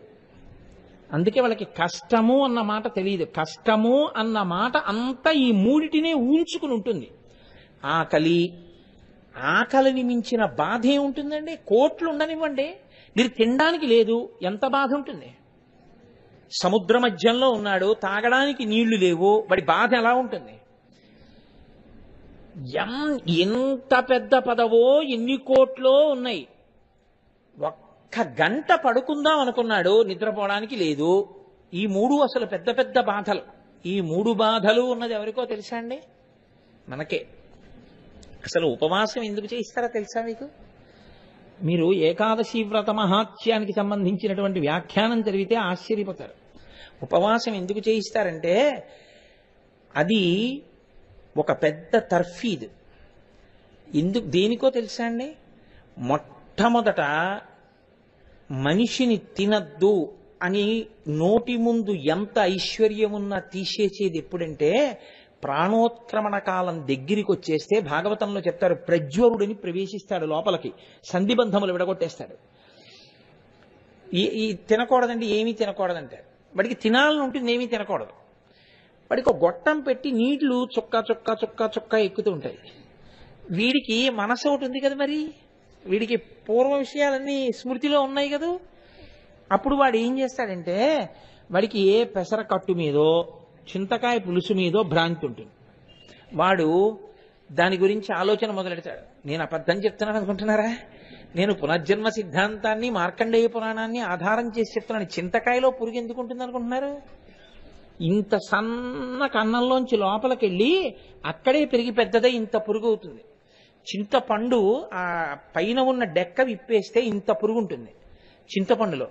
అందుకే వాళ్ళకి కష్టము అన్న మాట తెలియదు. కష్టము అన్న మాట అంతా ఈ 3టినే ఊంచుకుని ఉంటుంది. ఆకలిని మించిన బాధ ఏముంటుందండి? కోట్లు ఉండనివ్వండి, మీరు తినడానికి లేదు, ఎంత బాధ ఉంటుంది? సముద్ర మధ్యంలో ఉన్నాడు, తాగడానికి నీళ్లు లేవు, వాడి బాధ ఎలా ఉంటుంది? ఎంత పెద్ద పదవో, ఎన్ని కోట్లో ఉన్నాయి, ఒక్క గంట పడుకుందాం అనుకున్నాడు, నిద్రపోవడానికి లేదు. ఈ మూడు అసలు పెద్ద పెద్ద బాధలు. ఈ మూడు బాధలు ఉన్నది ఎవరికో తెలుసా అండి? మనకే. అసలు ఉపవాసం ఎందుకు చేయిస్తారో తెలుసా మీకు? మీరు ఏకాదశి వ్రత మహాత్యానికి సంబంధించినటువంటి వ్యాఖ్యానం చదివితే ఆశ్చర్యపోతారు. ఉపవాసం ఎందుకు చేయిస్తారంటే అది ఒక పెద్ద తర్ఫీద్. దేనికో తెలుసా అండి? మొట్టమొదట మనిషిని తినద్దు అని నోటి ముందు ఎంత ఐశ్వర్యమున్నా తీసేసేది ఎప్పుడంటే ప్రాణోత్క్రమణ కాలం దగ్గరికి వచ్చేస్తే. భాగవతంలో చెప్తారు, ప్రజ్వరుడిని ప్రవేశిస్తాడు లోపలికి, సంధిబంధములు విడగొట్టేస్తాడు. ఈ తినకూడదండి, ఏమీ తినకూడదంటారు. వాడికి తినాలని ఉంటుంది, ఏమీ తినకూడదు. వాడికి ఒక గొట్టం పెట్టి నీళ్లు చుక్క చుక్క చుక్క చుక్క ఎక్కుతూ ఉంటాయి. వీడికి మనసు ఒకటి ఉంది కదా, మరి వీడికి పూర్వ విషయాలన్నీ స్మృతిలో ఉన్నాయి కదా. అప్పుడు వాడు ఏం చేస్తాడంటే వాడికి ఏ పెసర కట్టు మీదో చింతకాయ పులుసు మీదో భ్రాంతి ఉంటుంది. వాడు దాని గురించి ఆలోచన మొదలెడతాడు. నేను అబద్ధం చెప్తున్నాను అనుకుంటున్నారా? నేను పునర్జన్మ సిద్ధాంతాన్ని, మార్కండేయ పురాణాన్ని ఆధారం చేసి చెప్తున్నాను. చింతకాయలో పురుగు ఎందుకు ఉంటుంది అనుకుంటున్నారు? ఇంత సన్న కన్నంలోంచి లోపలికెళ్ళి అక్కడే పెరిగి పెద్దదై ఇంత పురుగు అవుతుంది. చింతపండు ఆ పైన ఉన్న డెక్క విప్పేస్తే ఇంత పురుగు ఉంటుంది చింతపండులో.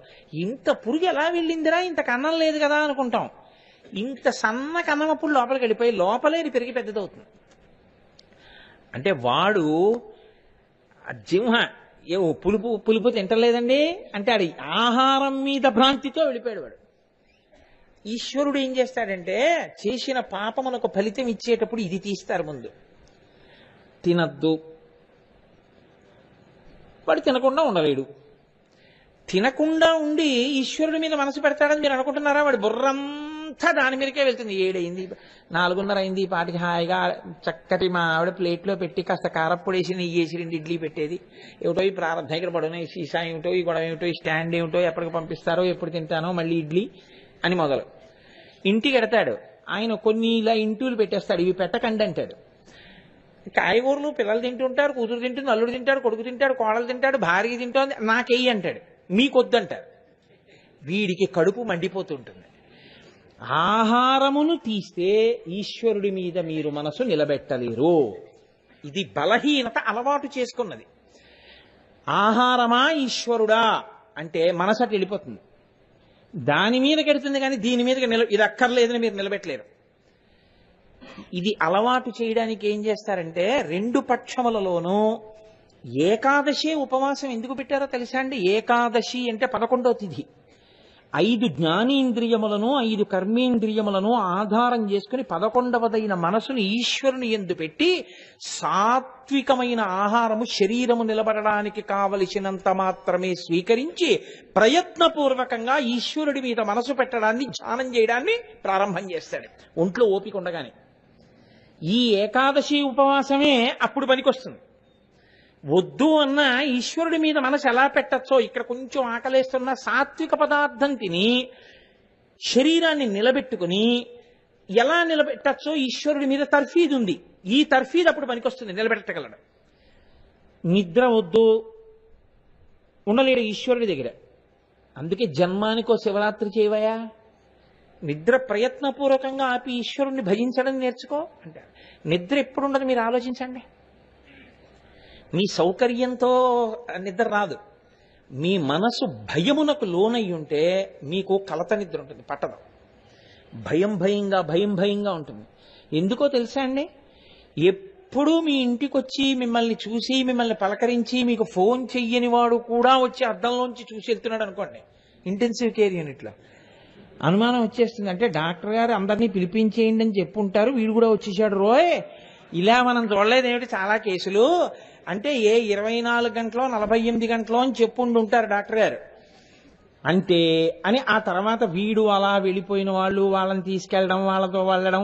ఇంత పురుగు ఎలా వెళ్ళిందిరా, ఇంత కన్నం లేదు కదా అనుకుంటాం. ఇంత సన్న కన్నం అప్పుడు లోపలికి వెళ్ళిపోయి లోపలే పెరిగి పెద్దదవుతుంది. అంటే వాడు జింహ పులుపు పులుపు తింటలేదండి అంటే అది ఆహారం మీద భ్రాంతితో వెళ్ళిపోయాడు వాడు. ఈశ్వరుడు ఏం చేస్తాడంటే చేసిన పాపమునకు ఫలితం ఇచ్చేటప్పుడు ఇది తీస్తారు ముందు. తినద్దు, వాడు తినకుండా ఉండలేడు. తినకుండా ఉండి ఈశ్వరుడి మీద మనసు పెడతాడని మీరు అనుకుంటున్నారా? వాడి బుర్రంతా దాని మీదకే వెళ్తుంది. 7 అయింది, 4:30 అయింది, పాటికి హాయిగా చక్కటి మా ఆవిడ ప్లేట్లో పెట్టి కాస్త కారప్పొడి వేసి నెయ్యి వేసి 2 ఇడ్లీ పెట్టేది. ఏమిటో ఈ ప్రారంభం ఇక్కడ పడున్నాయి, సీసా ఏమిటో, ఈ గొడవ ఏమిటో, ఈ స్టాండ్ ఏమిటో, ఎప్పటికి పంపిస్తారో, ఎప్పుడు తింటానో, మళ్ళీ ఇడ్లీ అని మొదలు. ఇంటికి ఎడతాడు ఆయన, కొన్ని ఇలా ఇంటూలు పెట్టేస్తాడు, ఇవి పెట్టకండి అంటాడు. కాయగూరలు పిల్లలు తింటుంటారు, కూతురు తింటుంది, అల్లుడు తింటాడు, కొడుకు తింటాడు, కోడలు తింటాడు, భార్య తింటోంది, నాకెయ్యి అంటాడు. మీకొద్దంటారు. వీడికి కడుపు మండిపోతుంటుంది. ఆహారమును తీస్తే ఈశ్వరుడి మీద మీరు మనసు నిలబెట్టలేరు. ఇది బలహీనత, అలవాటు చేసుకున్నది. ఆహారమా ఈశ్వరుడా అంటే మనసటి వెళ్ళిపోతుంది, దాని మీద కెడుతుంది, కానీ దీని మీద ఇది అక్కర్లేదని మీరు నిలబెట్టలేరు. ఇది అలవాటు చేయడానికి ఏం చేస్తారంటే 2 పక్షములలోనూ ఏకాదశి ఉపవాసం ఎందుకు పెట్టారో తెలుసా అండి? ఏకాదశి అంటే 11వ తిథి. 5 జ్ఞానేంద్రియములను 5 కర్మేంద్రియములను ఆధారం చేసుకుని 11వదైన మనసుని ఈశ్వరుని యందు పెట్టి సాత్వికమైన ఆహారము శరీరము నిలబడడానికి కావలసినంత మాత్రమే స్వీకరించి ప్రయత్నపూర్వకంగా ఈశ్వరుడి మీద మనసు పెట్టడాన్ని, ధ్యానం చేయడాన్ని ప్రారంభం చేస్తాడు ఒంట్లో ఓపిక ఉండగానే. ఈ ఏకాదశి ఉపవాసమే అప్పుడు పనికొస్తుంది. వద్దు అన్న ఈశ్వరుడి మీద మనసు ఎలా పెట్టచ్చో, ఇక్కడ కొంచెం ఆకలేస్తున్న సాత్విక పదార్థం తిని శరీరాన్ని నిలబెట్టుకుని ఎలా నిలబెట్టచ్చో ఈశ్వరుడి మీద తర్ఫీదు ఉంది. ఈ తర్ఫీదు అప్పుడు పనికొస్తుంది, నిలబెట్టగలడు. నిద్ర వద్దు, ఉండలేడు ఈశ్వరుడి దగ్గర. అందుకే జన్మానికో శివరాత్రి చేయవయా, నిద్ర ప్రయత్నపూర్వకంగా ఆపి ఈశ్వరుణ్ణి భజించడం నేర్చుకో అంటారు. నిద్ర ఎప్పుడు ఉండదు మీరు ఆలోచించండి. మీ సౌకర్యంతో నిద్ర రాదు. మీ మనసు భయమునకు లోనై ఉంటే మీకు కలత నిద్ర ఉంటుంది, పట్టదు. భయం భయంగా ఉంటుంది. ఎందుకో తెలుసా అండి? ఎప్పుడూ మీ ఇంటికి వచ్చి మిమ్మల్ని చూసి, మిమ్మల్ని పలకరించి, మీకు ఫోన్ చెయ్యని వాడు కూడా వచ్చి అద్దంలోంచి చూసి వెళ్తున్నాడు అనుకోండి, ఇంటెన్సివ్ కేర్ యూనిట్లో, అనుమానం వచ్చేస్తుంది. అంటే డాక్టర్ గారు అందరినీ పిలిపించేయండి అని చెప్పుంటారు, వీడు కూడా వచ్చేసాడు రోయ్, ఇలా మనం చూడలేదేమిటి చాలా కేసులు అంటే, ఏ 24 గంటలో 48 గంటలో అని చెప్పుంటుంటారు డాక్టర్ గారు అంటే అని. ఆ తర్వాత వీడు అలా వెళ్ళిపోయిన వాళ్ళు, వాళ్ళని తీసుకెళ్ళడం, వాళ్ళతో వెళ్ళడం,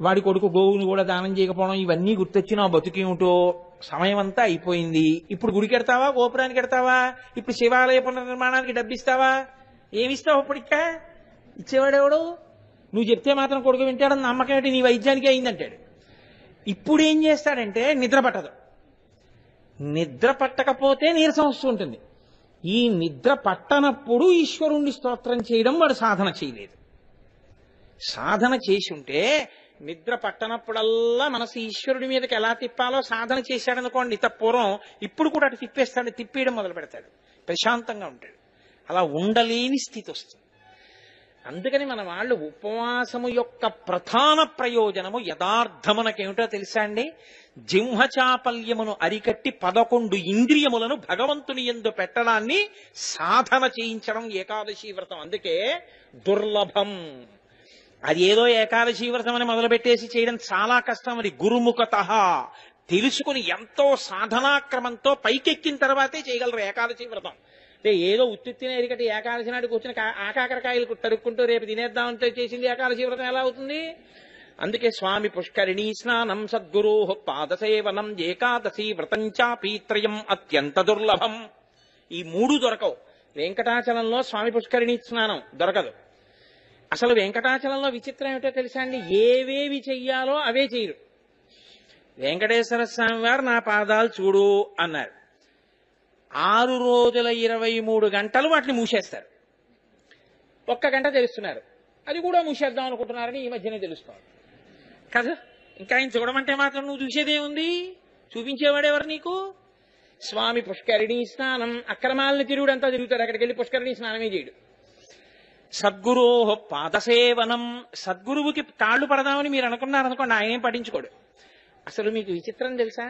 వాడి కొడుకు గోవును కూడా దానం చేయకపోవడం, ఇవన్నీ గుర్తొచ్చి నా బతుకేమిటో, సమయం అంతా అయిపోయింది. ఇప్పుడు గుడికి ఎడతావా, గోపురానికి ఎడతావా, ఇప్పుడు శివాలయ పునర్నిర్మాణానికి డబ్బిస్తావా, ఏమిస్తావు? అప్పుడు ఇచ్చేవాడెవడు? నువ్వు చెప్తే మాత్రం కొడుకు వింటాడని నమ్మకం ఏంటి? నీ వైద్యానికి అయిందంటాడు. ఇప్పుడు ఏం చేస్తాడంటే నిద్ర పట్టదు. నిద్ర పట్టకపోతే నీరసం వస్తుంటుంది. ఈ నిద్ర పట్టనప్పుడు ఈశ్వరుణ్ణి స్తోత్రం చేయడం వాడు సాధన చేయలేదు. సాధన చేసి ఉంటే నిద్ర పట్టనప్పుడల్లా మనసు ఈశ్వరుడి మీదకి ఎలా తిప్పాలో సాధన చేశాడనుకోండి పూర్వం, ఇప్పుడు కూడా అటు తిప్పేస్తాడు, తిప్పేయడం మొదలు పెడతాడు, ప్రశాంతంగా ఉంటాడు. అలా ఉండలేని స్థితి వస్తుంది. అందుకని మన వాళ్ళు ఉపవాసము యొక్క ప్రధాన ప్రయోజనము యథార్థమునకేమిటో తెలుసా అండి? జింహచాపల్యమును అరికట్టి 11 ఇంద్రియములను భగవంతుని యందు పెట్టడాన్ని సాధన చేయించడం ఏకాదశి వ్రతం. అందుకే దుర్లభం. అది ఏదో ఏకాదశి వ్రతం అని మొదలుపెట్టేసి చేయడం చాలా కష్టం. అది గురుముఖత తెలుసుకుని ఎంతో సాధనాక్రమంతో పైకెక్కిన తర్వాతే చేయగలరు ఏకాదశి వ్రతం. అంటే ఏదో ఉత్తిన ఎరికటి ఏకాదశి నాడు కూర్చొని ఆకాకరకాయలు తరుక్కుంటూ రేపు తినేద్దామంటే చేసింది ఏకాదశి వ్రతం ఎలా అవుతుంది? అందుకే స్వామి పుష్కరిణీ స్నానం సద్గురో పాదసేవనం ఏకాదశి వ్రతం చాపీత్రయం అత్యంత దుర్లభం. ఈ 3 దొరకవు. వెంకటాచలంలో స్వామి పుష్కరిణీ స్నానం దొరకదు. అసలు వెంకటాచలంలో విచిత్రం ఏమిటో తెలుసా అండి? ఏవేవి చెయ్యాలో అవే చేయరు. వెంకటేశ్వర స్వామి వారు నా పాదాలు చూడు అన్నారు. 6 రోజుల 23 గంటలు వాటిని మూసేస్తారు. 1 గంట తెలుస్తున్నారు. అది కూడా మూసేద్దాం అనుకుంటున్నారని ఈ మధ్యనే తెలుస్తోంది కదా. ఇంకా ఆయన చూడమంటే మాత్రం నువ్వు చూసేదేముంది? చూపించేవాడెవరు నీకు? స్వామి పుష్కరిణీ స్నానం. అక్రమాలని తిరుగుడంతా తిరుగుతాడు, అక్కడికి వెళ్ళి పుష్కరిణీ స్నానమే చేయడు. సద్గురో పాదసేవనం. సద్గురువుకి కాళ్ళు పడదామని మీరు అనుకున్నారనుకోండి, ఆయనేం పట్టించుకోడు. అసలు మీకు విచిత్రం తెలుసా?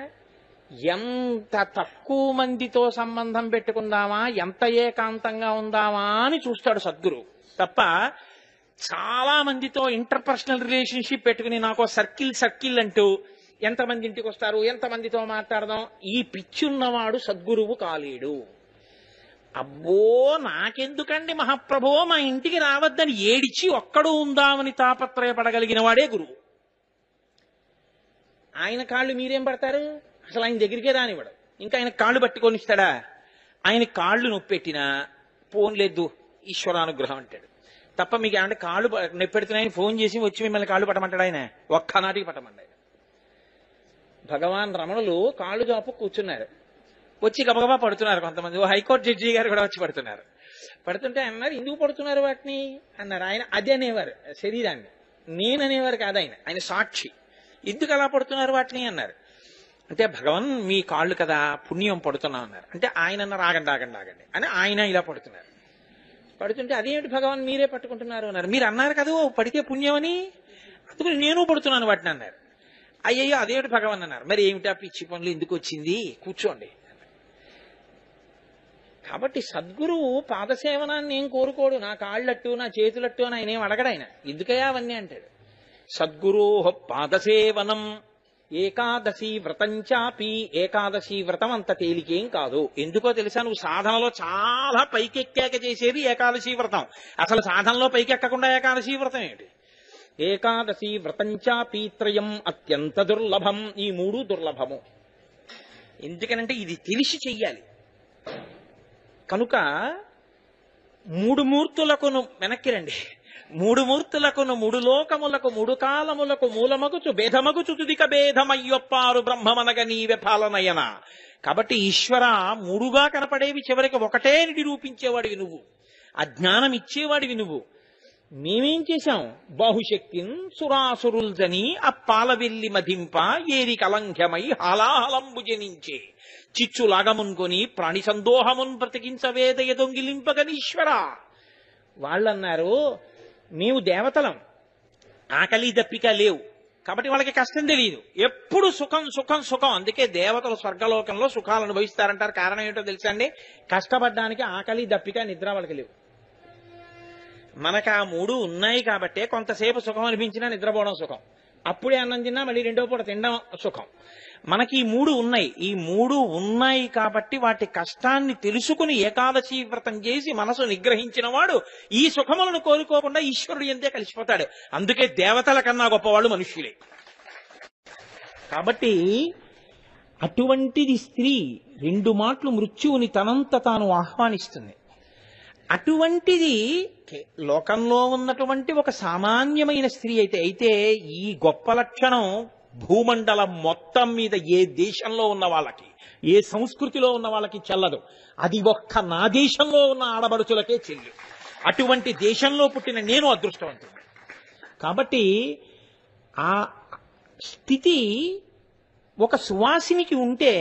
ఎంత తక్కువ మందితో సంబంధం పెట్టుకుందామా, ఎంత ఏకాంతంగా ఉందామా అని చూస్తాడు సద్గురు తప్ప, చాలా మందితో ఇంటర్పర్సనల్ రిలేషన్షిప్ పెట్టుకుని నాకు సర్కిల్ అంటూ ఎంతమంది ఇంటికి వస్తారు, ఎంతమందితో మాట్లాడదాం, ఈ పిచ్చున్నవాడు సద్గురువు కాలేడు. అబ్బో నాకెందుకండి మహాప్రభో, మా ఇంటికి రావద్దని ఏడిచి ఒక్కడు ఉందామని తాపత్రయపడగలిగిన వాడే గురువు. ఆయన కాళ్ళు మీరేం పడతారు? అసలు ఆయన దగ్గరికే రానివ్వడు. ఇంకా ఆయన కాళ్ళు పట్టుకొనిస్తాడా? ఆయన కాళ్ళు నొప్పెట్టినా పోన్లేదు ఈశ్వరానుగ్రహం అంటాడు తప్ప, మీకు ఏమంటే కాళ్ళు నొప్పెడుతున్నాయని ఫోన్ చేసి వచ్చి మిమ్మల్ని కాళ్ళు పట్టమంటాడు ఆయన? ఒక్కనాటికి పట్టమంటాడు. భగవాన్ రమణులు కాళ్ళు చాపు కూర్చున్నారు, వచ్చి గబగబా పడుతున్నారు కొంతమంది. ఓ హైకోర్టు జడ్జి గారు కూడా వచ్చి పడుతున్నారు. పడుతుంటే అన్నారు, ఎందుకు పడుతున్నారు వాటిని అన్నారు. ఆయన అది అనేవారు శరీరాన్ని, నేననేవారు కాదు ఆయన, ఆయన సాక్షి. ఎందుకు అలా పడుతున్నారు వాటిని అన్నారు. అంటే భగవాన్ మీ కాళ్ళు కదా పుణ్యం పడుతున్నా అన్నారు. అంటే ఆయన అన్నారు ఆగండి అని ఆయన ఇలా పడుతున్నారు. పడుతుంటే అదేమిటి భగవాన్ మీరే పట్టుకుంటున్నారు అన్నారు. మీరు అన్నారు కదా పడితే పుణ్యం అని, అందుకని నేను పడుతున్నాను వాటిని అన్నారు. అయ్యయ్యో అదేమిటి భగవాన్ అన్నారు. మరి ఏమిటా పిచ్చి పనులు ఎందుకు వచ్చింది, కూర్చోండి. కాబట్టి సద్గురువు పాదసేవనాన్ని ఏం కోరుకోడు. నా కాళ్ళట్టు నా చేతులట్టు అని ఆయన ఏం అడగడు. ఆయన ఎందుకయ్యా అవన్నీ అంటాడు. సద్గురో పాదసేవనం ఏకాదశి వ్రతం చాపి. ఏకాదశి వ్రతం అంత తేలికేం కాదు. ఎందుకో తెలుసా? నువ్వు సాధనలో చాలా పైకెక్కాక చేసేది ఏకాదశి వ్రతం. అసలు సాధనలో పైకెక్కకుండా ఏకాదశి వ్రతం ఏంటి? ఏకాదశి వ్రతం చాపీత్రయం అత్యంత దుర్లభం. ఈ 3 దుర్లభము. ఎందుకనంటే ఇది తెలిసి చెయ్యాలి. కనుక 3 మూర్తులకును వెనక్కి రండి. 3 మూర్తులకును 3 లోకములకు 3 కాలములకు మూలమగుచు భేదమగుచు తుదిక భేదమయ్యొప్పారు బ్రహ్మమనగ నీవె పాలనయన. కాబట్టి ఈశ్వర 3గా కనపడేవి చివరికి ఒకటే నిరూపించేవాడివి నువ్వు, అజ్ఞానం ఇచ్చేవాడివి నువ్వు. మేమేం చేశాం? బాహుశక్తిన్ సురాసురుల్జని అప్పాలవెల్లి మధింప ఏరి కలంఘ్యమై హాలాహలంబు జనించే చిచ్చులాగమున్కొని ప్రాణి సందోహమున్ బ్రతికించవేద ఎదొంగిలింపగనీశ్వర. వాళ్ళన్నారు మేము దేవతలం, ఆకలి దప్పిక లేవు, కాబట్టి వాళ్ళకి కష్టం తెలియదు, ఎప్పుడు సుఖం సుఖం సుఖం. అందుకే దేవతలు స్వర్గలోకంలో సుఖాలు అనుభవిస్తారంటారు. కారణం ఏంటో తెలుసా అండి? కష్టపడ్డానికి ఆకలి దప్పిక నిద్ర వాళ్ళకి లేవు. మనకు ఆ 3 ఉన్నాయి కాబట్టే కొంతసేపు సుఖం అనిపించినా నిద్రపోవడం సుఖం, అప్పుడే అన్నం తిన్నా మళ్ళీ 2వ పూట తినడం సుఖం. మనకి ఈ 3 ఉన్నాయి. ఈ 3 ఉన్నాయి కాబట్టి వాటి కష్టాన్ని తెలుసుకుని ఏకాదశి వ్రతం చేసి మనసు నిగ్రహించిన వాడు ఈ సుఖములను కోరుకోకుండా ఈశ్వరుడు ఎంతే కలిసిపోతాడు. అందుకే దేవతల కన్నా గొప్పవాళ్ళు మనుష్యులే. కాబట్టి అటువంటిది స్త్రీ 2 మాటలు మృత్యువుని తనంత తాను ఆహ్వానిస్తుంది. అటువంటిది లోకంలో ఉన్నటువంటి ఒక సామాన్యమైన స్త్రీ అయితే ఈ గొప్ప లక్షణం భూమండలం మొత్తం మీద ఏ దేశంలో ఉన్న వాళ్ళకి, ఏ సంస్కృతిలో ఉన్న వాళ్ళకి చెల్లదు. అది ఒక్క నా దేశంలో ఉన్న ఆడబడుచులకే చెల్లి. అటువంటి దేశంలో పుట్టిన నేను అదృష్టవంతుడు. కాబట్టి ఆ స్థితి ఒక సువాసినికి ఉంటే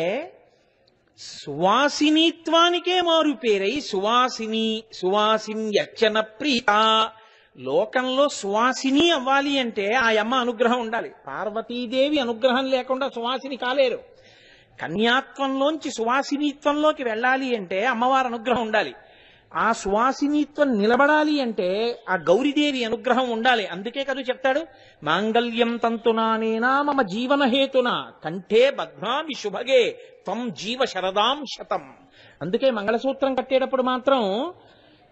సువాసినిత్వానికే మారు పేరై సువాసిన్యర్చన ప్రీత. లోకంలో సువాసిని అవ్వాలి అంటే ఆ అమ్మ అనుగ్రహం ఉండాలి. పార్వతీదేవి అనుగ్రహం లేకుండా సువాసిని కాలేరు. కన్యాత్వంలోంచి సువాసినిత్వంలోకి వెళ్ళాలి అంటే అమ్మవారి అనుగ్రహం ఉండాలి. ఆ సువాసినిత్వం నిలబడాలి అంటే ఆ గౌరీదేవి అనుగ్రహం ఉండాలి. అందుకే కదా చెప్తాడు, మాంగళ్యం తంతునానేనా మమ జీవన హేతున కంఠే బధ్నామి శుభగే త్వం జీవ శరదాం శతం. అందుకే మంగళసూత్రం కట్టేటప్పుడు మాత్రం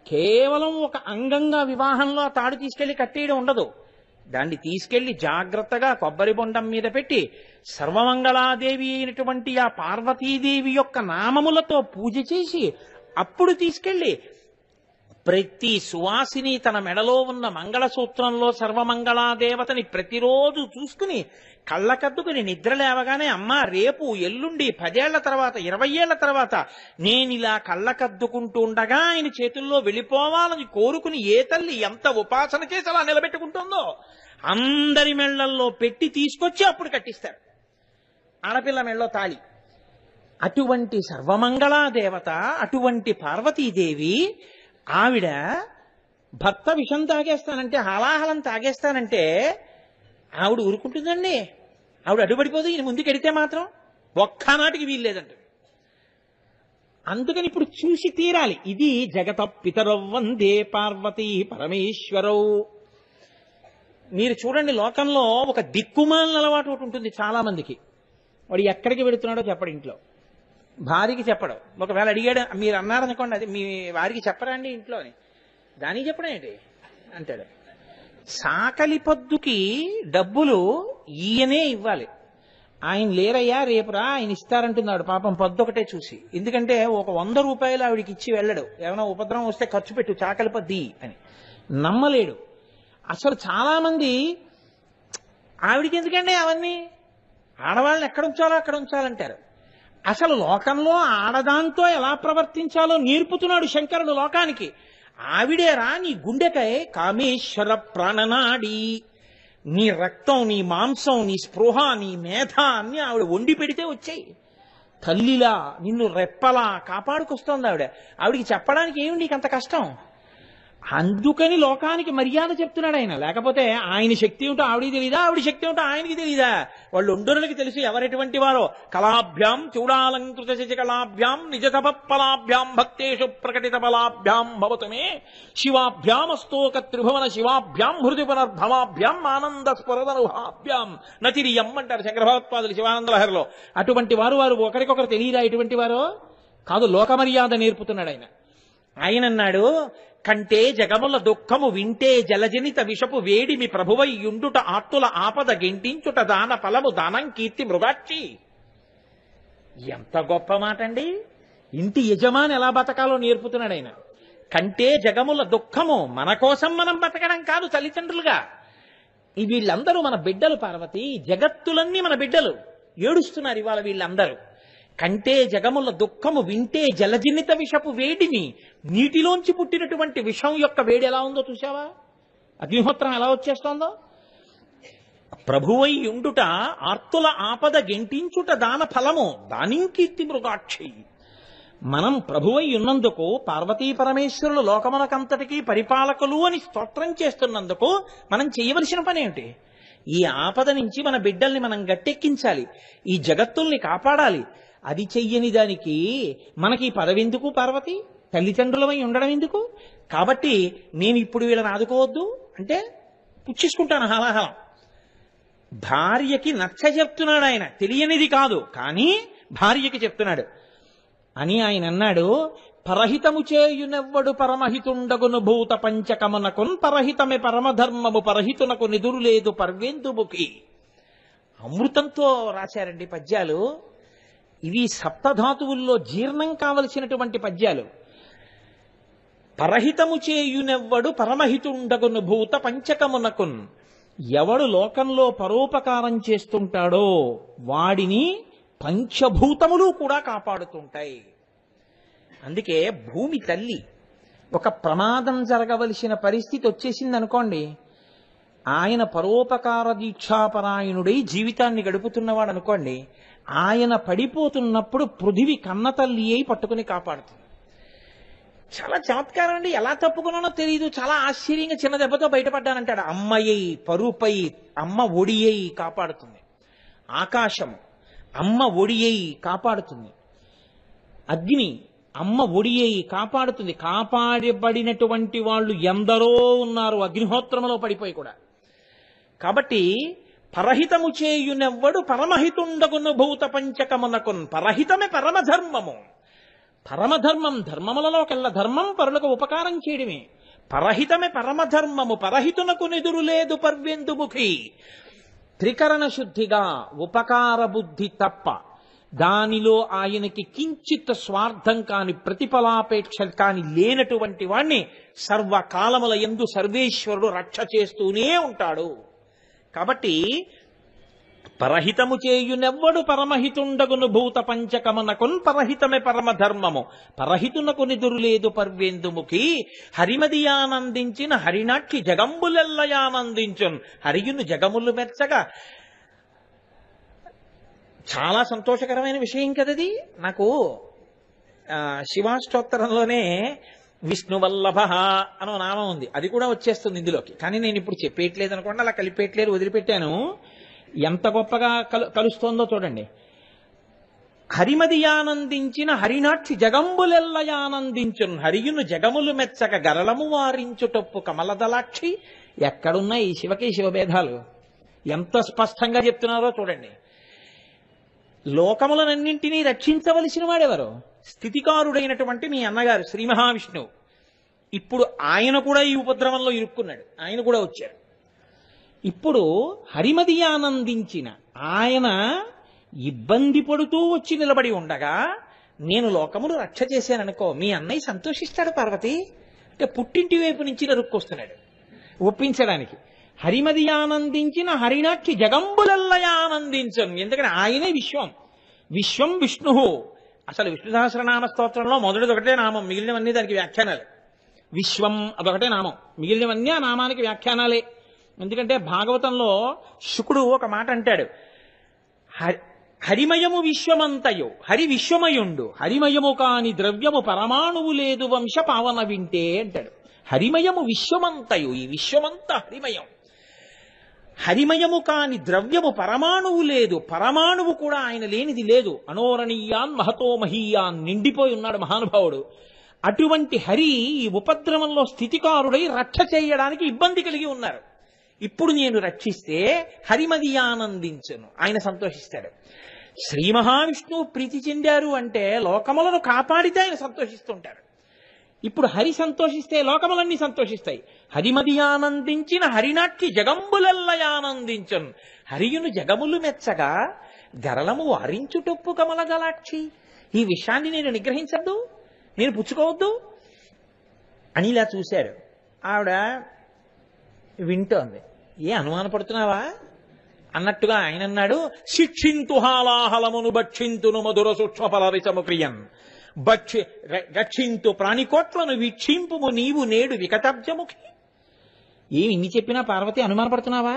కేవలం ఒక అంగంగా వివాహంలో ఆ తాడు తీసుకెళ్లి కట్టేయడం ఉండదు. దాన్ని తీసుకెళ్లి జాగ్రత్తగా కొబ్బరి బొండం మీద పెట్టి సర్వమంగళాదేవి అయినటువంటి ఆ పార్వతీదేవి యొక్క నామములతో పూజ చేసి అప్పుడు తీసుకెళ్లి ప్రతి సువాసిని తన మెడలో ఉన్న మంగళసూత్రంలో సర్వమంగళాదేవతని ప్రతిరోజు చూసుకుని కళ్ళకద్దుకుని నిద్ర లేవగానే అమ్మా రేపు ఎల్లుండి 10 ఏళ్ల తర్వాత 20 ఏళ్ల తర్వాత నేనిలా కళ్ళకద్దుకుంటూ ఉండగా ఆయన చేతుల్లో వెళ్ళిపోవాలని కోరుకుని ఏ తల్లి ఎంత ఉపాసన చేసి అలా నిలబెట్టుకుంటుందో అందరి మెళ్లల్లో పెట్టి తీసుకొచ్చి అప్పుడు కట్టిస్తారు ఆడపిల్ల మెళ్ళలో తాళి. అటువంటి సర్వమంగళాదేవత, అటువంటి పార్వతీదేవి ఆవిడ భర్త విషం తాగేస్తానంటే, హాలాహలం తాగేస్తానంటే ఆవిడ ఊరుకుంటుందండి. ఆవిడ అడ్డుపడిపోదు. ఈయన ముందుకెడితే మాత్రం ఒక్కనాటికి వీల్లేదంట. అందుకని ఇప్పుడు చూసి తీరాలి. ఇది జగత పితరౌ వందే పార్వతీ పరమేశ్వరౌ. మీరు చూడండి, లోకంలో ఒక దిక్కుమాలిన అలవాటు ఒకటి ఉంటుంది చాలా మందికి. వాడు ఎక్కడికి వెళుతున్నాడో చెప్పడు, ఇంట్లో భార్యకి చెప్పడం. ఒకవేళ అడిగాడు, మీరు అన్నారనుకోండి, అది మీ వారికి చెప్పరా అండి ఇంట్లో అని, దానికి చెప్పడం ఏంటి అంటాడు. సాకలి పొద్దుకి డబ్బులు ఈయనే ఇవ్వాలి. ఆయన లేరయ్యా రేపురా ఆయన ఇస్తారంటున్నాడు పాపం పొద్దొకటే చూసి. ఎందుకంటే ఒక 100 రూపాయలు ఆవిడికి ఇచ్చి వెళ్ళడు. ఏమైనా ఉపద్రవం వస్తే ఖర్చు పెట్టు చాకలి పొద్ది అని నమ్మలేడు. అసలు చాలా మంది ఆవిడికి ఎందుకండి అవన్నీ, ఆడవాళ్ళని ఎక్కడ ఉంచాలో అక్కడ ఉంచాలంటారు. అసలు లోకంలో ఆడదాంతో ఎలా ప్రవర్తించాలో నేర్పుతున్నాడు శంకరుడు లోకానికి. ఆవిడేరా నీ గుండెకై కామేశ్వర ప్రాణనాడి, నీ రక్తం, నీ మాంసం, నీ స్పృహ, నీ మేధ అన్ని ఆవిడ వండి పెడితే వచ్చాయి. తల్లిలా నిన్ను రెప్పలా కాపాడుకొస్తోంది ఆవిడ. ఆవిడికి చెప్పడానికి ఏమి నీకు అంత కష్టం? అందుకని లోకానికి మర్యాద చెప్తున్నాడు ఆయన. లేకపోతే ఆయన శక్తి ఏమిటో ఆవిడికి తెలీదా, ఆవిడ శక్తి ఏమిటో ఆయనకి తెలీదా? వాళ్ళు ఒండరులకి తెలుసు ఎవరెటువంటి వారో. కళాభ్యాం చూడాలంకృత శశికళాభ్యాం నిజతపలాభ్యాం భక్తేషు ప్రకటిత బలాభ్యాం భవతుమే శివాభ్యామస్తోక త్రిభువన శివాభ్యాం హృది పునర్భవాభ్యాం ఆనంద స్ఫురదనుభాభ్యాం నతిరియం అంటారు శంకరభగవత్పాదులు శివానందలహరిలో. అటువంటి వారు ఒకరికొకరు తెలియరా ఎటువంటి వారో? కాదు, లోకమర్యాద నేర్పుతున్నాడు ఆయన. ఆయన అన్నాడు, కంటే జగముల దుఃఖము వింటే జలజనిత విషపు వేడిమి ప్రభువై యుండుట ఆత్తుల ఆపద గెంటించుట దాన ఫలము దానం కీర్తి మృగాక్షి. ఎంత గొప్ప మాట అండి! ఇంటి యజమాని ఎలా బతకాలో నేర్పుతున్నాడు ఆయన. కంటే జగముల దుఃఖము, మన కోసం మనం బతకడం కాదు తల్లిదండ్రులుగా. వీళ్ళందరూ మన బిడ్డలు పార్వతి, జగత్తులన్నీ మన బిడ్డలు. ఏడుస్తున్నారు ఇవాళ వీళ్ళందరూ. కంటే జగముల దుఃఖము వింటే జలజనిత విషపు వేడిని, నీటిలోంచి పుట్టినటువంటి విషం యొక్క వేడి ఎలా ఉందో చూసావా? అగ్నిహోత్రం ఎలా వచ్చేస్తోందో. ప్రభువై ఉండుట ఆర్తుల ఆపద గెంటించుట దాన ఫలము దానిం కీర్తి మృగాక్షి. మనం ప్రభువై ఉన్నందుకు, పార్వతీ పరమేశ్వరులు లోకమునకంతటికీ పరిపాలకులు అని స్తోత్రం చేస్తున్నందుకు మనం చేయవలసిన పని ఏమిటి? ఈ ఆపద నుంచి మన బిడ్డల్ని మనం గట్టెక్కించాలి, ఈ జగత్తుల్ని కాపాడాలి. అది చెయ్యని దానికి మనకి పదవి ఎందుకు పార్వతి? తల్లిదండ్రులమై ఉండడం ఎందుకు? కాబట్టి నేను ఇప్పుడు వీళ్ళని ఆదుకోవద్దు అంటే పుచ్చేసుకుంటాను హాలాహలం. భార్యకి నచ్చ చెప్తున్నాడు ఆయన, తెలియనిది కాదు కానీ భార్యకి చెప్తున్నాడు అని ఆయన అన్నాడు. పరహితము చేయునెవ్వడు పరమహితుండగును భూత పంచకమునకున్ పరహితమే పరమధర్మము పరహితునకు నిదురు లేదు పర్వేందుముఖి. అమృతంతో రాశారండి పద్యాలు. ఇవి సప్తధాతువుల్లో జీర్ణం కావలసినటువంటి పద్యాలు. పరహితము చేయునెవ్వడు పరమహితుండగును భూత పంచకమునకున్. ఎవడు లోకంలో పరోపకారం చేస్తుంటాడో వాడిని పంచభూతములు కూడా కాపాడుతుంటాయి. అందుకే భూమి తల్లి. ఒక ప్రమాదం జరగవలసిన పరిస్థితి వచ్చేసింది అనుకోండి, ఆయన పరోపకార దీక్షాపరాయణుడై జీవితాన్ని గడుపుతున్నవాడు అనుకోండి, ఆయన పడిపోతున్నప్పుడు పృథివి కన్న తల్లి అయి పట్టుకుని కాపాడుతుంది. చాలా చమత్కారం అండి. ఎలా తప్పుకున్నానో తెలియదు, చాలా ఆశ్చర్యంగా చిన్న దెబ్బతో బయటపడ్డానంటాడు. అమ్మయ్యి పరుపై అమ్మ ఒడియై కాపాడుతుంది. ఆకాశం అమ్మ ఒడియై కాపాడుతుంది. అగ్ని అమ్మ ఒడియై కాపాడుతుంది. కాపాడబడినటువంటి వాళ్ళు ఎందరో ఉన్నారు అగ్నిహోత్రములో పడిపోయి కూడా. కాబట్టి పరహితము చేయునెవ్వడు పరమహితుండగును భూత పంచకమునకున్. పరహితమే పరమధర్మము. పరమధర్మం, ధర్మములలోకెల్లా ధర్మం పరులకు ఉపకారం చేయడమే. పరహితమే పరమధర్మము. పరహితునకు నిదురు లేదు పర్వెందుముఖి. త్రికరణ శుద్ధిగా ఉపకార బుద్ధి తప్ప దానిలో ఆయనకి కించిత్ స్వార్థం కాని ప్రతిఫలాపేక్ష కాని లేనటువంటి వాణ్ణి సర్వకాలముల యందు సర్వేశ్వరుడు రక్ష చేస్తూనే ఉంటాడు. కాబట్టి పరహితము చేయునెవ్వడు పరమహితుండగును భూత పంచకమునకున్. పరహితమే పరమధర్మము. పరహితునకు నిదురు లేదు పర్వేందుముఖి. హరిమదియానందించిన హరినాక్షి జగంబులెల్లయానందించున్. హరియును జగములు మెచ్చగా. చాలా సంతోషకరమైన విషయం కదది. నాకు శివాష్టోత్తరంలోనే విష్ణువల్లభ అనో నామం ఉంది, అది కూడా వచ్చేస్తుంది ఇందులోకి. కానీ నేను ఇప్పుడు చెప్పేయట్లేదు అనుకోండి, అలా కలిపేయట్లేదు, వదిలిపెట్టాను. ఎంత గొప్పగా కలుస్తోందో చూడండి. హరిమదియానందించిన హరినాక్షి జగంబులెల్లయానందించున్. హరియును జగములు మెచ్చక గరళము వారించుటొప్పు కమలదలాక్షి. ఎక్కడున్నాయి ఈ శివకి శివభేదాలు? ఎంత స్పష్టంగా చెప్తున్నారో చూడండి. లోకములనన్నింటినీ రక్షించవలసిన వాడెవరు? స్థితికారుడైనటువంటి మీ అన్నగారు శ్రీ మహావిష్ణువు. ఇప్పుడు ఆయన కూడా ఈ ఉపద్రవంలో ఇరుక్కున్నాడు, ఆయన కూడా వచ్చారు. ఇప్పుడు హరిమదియానందించిన ఆయన ఇబ్బంది పడుతూ వచ్చి నిలబడి ఉండగా నేను లోకములు రక్ష చేశాననుకో, మీ అన్నయ్య సంతోషిస్తాడు పార్వతి. అంటే పుట్టింటి వైపు నుంచి నరుక్కొస్తున్నాడు ఒప్పించడానికి. హరిమదియానందించిన హరినాక్షి జగంబులెల్లయానందించను. ఎందుకంటే ఆయనే విశ్వం. విశ్వం విష్ణు. అసలు విష్ణు సహస్రనామ స్తోత్రంలో మొదటిది ఒకటే నామం, మిగిలినవన్నీ దానికి వ్యాఖ్యానాలు. విశ్వం అదొకటే నామం, మిగిలినవన్నీ ఆ నామానికి వ్యాఖ్యానాలే. ఎందుకంటే భాగవతంలో శుకుడు ఒక మాట అంటాడు, హరిమయము విశ్వమంతయు హరి విశ్వమయుండు. హరిమయము కాని ద్రవ్యము పరమాణువు లేదు వంశ పావన వింటే అంటాడు. హరిమయము విశ్వమంతయు, ఈ విశ్వమంతా హరిమయం. హరిమయము కాని ద్రవ్యము పరమాణువు లేదు, పరమాణువు కూడా ఆయన లేనిది లేదు. అనోరణీయాన్ మహతో మహీయాన్ నిండిపోయి ఉన్నాడు మహానుభావుడు. అటువంటి హరి ఈ ఉపద్రవంలో స్థితికారుడై రక్ష చేయడానికి ఇబ్బంది కలిగి ఉన్నారు. ఇప్పుడు నేను రక్షిస్తే హరిమదియానందించను, ఆయన సంతోషిస్తాడు. శ్రీ మహావిష్ణువు ప్రీతి చెందారు అంటే లోకములను కాపాడితే ఆయన సంతోషిస్తుంటారు. ఇప్పుడు హరి సంతోషిస్తే లోకములన్నీ సంతోషిస్తాయి. హరిమదియానందించిన హరినాక్షి జగంబులెల్లయానందించను. హరియును జగములు మెచ్చగా గరళము వారించుటొప్పు కమలదలాక్షి. ఈ విషయాన్ని నేను నిగ్రహించద్దు, నేను పుచ్చుకోవద్దు అని ఇలా చూశాడు. ఆవిడ వింటోంది. ఏ అనుమానపడుతున్నావా అన్నట్టుగా ఆయన అన్నాడు, శిక్షింతు హాలాహలమును భక్షింతును మధుర సూక్ష్మ ఫలరిచము క్రియన్. రక్షింతు ప్రాణికోట్లను వీక్షింపుము నీవు నేడు వికటబ్జముఖి. ఏమి ఇన్ని చెప్పినా పార్వతి అనుమానపడుతున్నావా?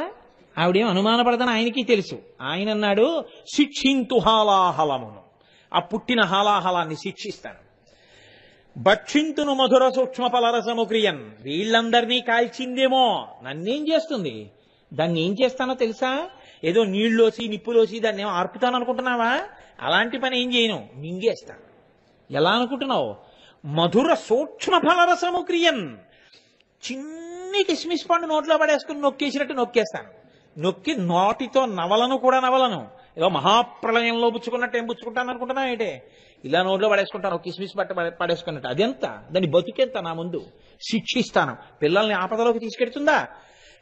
ఆవిడేం అనుమానపడదని ఆయనకి తెలుసు. ఆయన అన్నాడు, శిక్షింతు హాలాహలమును, ఆ పుట్టిన హాలాహలాన్ని శిక్షిస్తాను. భక్షింతును మధుర సూక్ష్మ ఫలరసము క్రియన్. వీళ్ళందరినీ కాల్చిందేమో, నన్నేం చేస్తుంది? దాన్ని ఏం చేస్తానో తెలుసా? ఏదో నీళ్లోసి నిప్పులోసి దాన్ని ఏమో ఆర్పుతాను అనుకుంటున్నావా? అలాంటి పని ఏం చేయను, మింగేస్తాను. ఎలా అనుకుంటున్నావు? మధుర సూక్ష్మ ఫలరసము క్రియన్. చిన్ని కిస్మిస్ పండు నోట్లో పడేసుకుని నొక్కేసినట్టు నొక్కేస్తాను. నొక్కి నోటితో నవలను కూడా నవలను. ఏదో మహాప్రళయంలో పుచ్చుకున్నట్టు ఏం పుచ్చుకుంటాను అనుకుంటున్నా ఏంటే? ఇలా నోట్లో పడేసుకుంటాను, కిస్మిస్ బట్ట పడేసుకున్నట్టు. అదెంత, దాన్ని బతికెంత నా ముందు శిక్షిస్తాను. పిల్లల్ని ఆపదలోకి తీసుకెడుతుందా?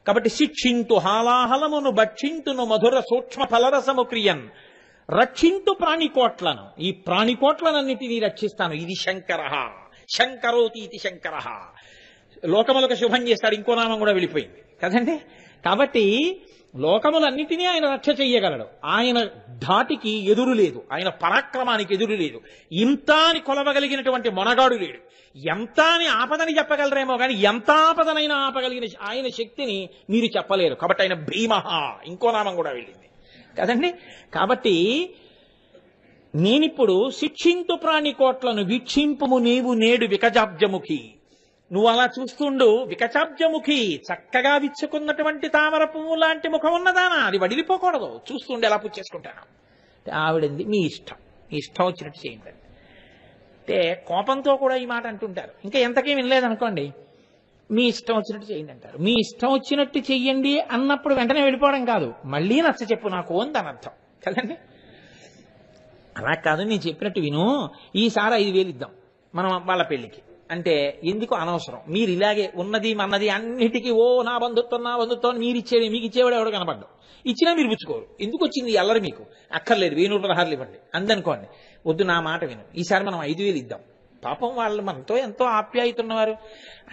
కాబట్టి శిక్షింతు హాలాహలమును భక్షింతును మధుర సూక్ష్మ ఫలరసము క్రియన్. రక్షింతు ప్రాణికోట్లను, ఈ ప్రాణికోట్లనన్నిటినీ రక్షిస్తాను. ఇది శంకర, శంకరోతీతి శంకర, లోకములకు శుభం చేస్తాడు, ఇంకో నామం కూడా వెళ్ళిపోయింది కదండి. కాబట్టి లోకములన్నిటినీ ఆయన రక్ష చెయ్యగలడు. ఆయన ధాటికి ఎదురు లేదు, ఆయన పరాక్రమానికి ఎదురు లేదు. ఇంత అని కొలవగలిగినటువంటి మొనగాడు లేడు. ఎంత అని ఆపదని చెప్పగలరేమో కానీ ఎంత ఆపదనైనా ఆపగలిగిన ఆయన శక్తిని మీరు చెప్పలేరు. కాబట్టి ఆయన భీమహ, ఇంకో నామం కూడా వెళ్ళింది కదండి. కాబట్టి నేనిప్పుడు శిక్షింతు ప్రాణికోట్లను వీక్షింపుము నీవు నేడు వికజాబ్జముఖి. నువ్వు అలా చూస్తుండు, వికచాబ్జముఖి, చక్కగా విచ్చుకున్నటువంటి తామర పువ్వు లాంటి ముఖం ఉన్నదానా, అది వడిలిపోకూడదు, చూస్తుండే ఎలా పుచ్చేసుకుంటాను. ఆవిడంది మీ ఇష్టం, మీ ఇష్టం వచ్చినట్టు చేయండి అంటే కోపంతో కూడా ఈ మాట అంటుంటారు. ఇంకా ఎంతకీ వినలేదనుకోండి, మీ ఇష్టం వచ్చినట్టు చేయండి అంటారు. మీ ఇష్టం వచ్చినట్టు చెయ్యండి అన్నప్పుడు వెంటనే వెళ్ళిపోవడం కాదు, మళ్ళీ నచ్చ చెప్పు నాకు అని దాని అర్థం కదండి. అలా కాదు, నేను చెప్పినట్టు విను, ఈసారి 5,000 ఇద్దాం మనం వాళ్ళ పెళ్లికి అంటే ఎందుకు అనవసరం, మీరు ఇలాగే ఉన్నది మన్నది అన్నిటికీ ఓ నా బంధుత్వం మీరు ఇచ్చేది, మీకు ఇచ్చేవాడు ఎవడో కనపడ్డాం, ఇచ్చినా మీరు పుచ్చుకోరు, ఎందుకు వచ్చింది అల్లరి మీకు అక్కర్లేదు, 1000 పదహారులు ఇవ్వండి అందనుకోండి. వద్దు, నా మాట విను, ఈసారి మనం 5,000 ఇద్దాం, పాపం వాళ్ళు మనతో ఎంతో ఆప్యాయతున్నవారు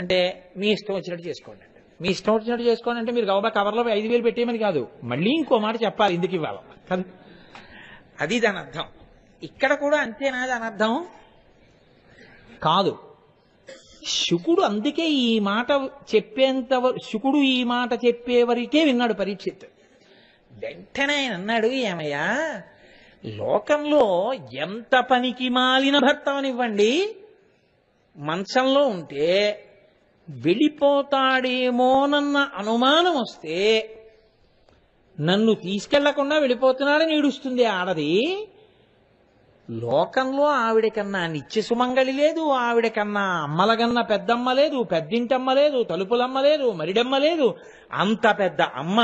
అంటే మీ ఇష్టం వచ్చినట్టు చేసుకోండి అంటే, మీ ఇష్టం వచ్చినట్టు చేసుకోండి అంటే మీరు గౌబా కవర్లో 5,000 పెట్టేయమని కాదు, మళ్ళీ ఇంకో మాట చెప్పాలి ఎందుకు ఇవ్వాలి కదా, అది దాని అర్థం. ఇక్కడ కూడా అంతేనా దాని అర్థం కాదు. శుకుడు అందుకే ఈ మాట శుకుడు ఈ మాట చెప్పేవరకే విన్నాడు పరీక్షిత్. వెంటనే ఆయన అన్నాడు, ఏమయ్యా లోకంలో ఎంత పనికి మాలిన భర్తవనివ్వండి, మంచంలో ఉంటే వెళ్ళిపోతాడేమోనన్న అనుమానం వస్తే నన్ను తీసుకెళ్లకుండా వెళ్ళిపోతున్నాడని ఏడుస్తుంది ఆడది. లోకంలో ఆవిడకన్నా నిత్య సుమంగళి లేదు, ఆవిడకన్నా అమ్మలగన్న పెద్దమ్మ లేదు, పెద్దింటమ్మ లేదు, తలుపులమ్మ లేదు, మరిడమ్మ లేదు. అంత పెద్ద అమ్మ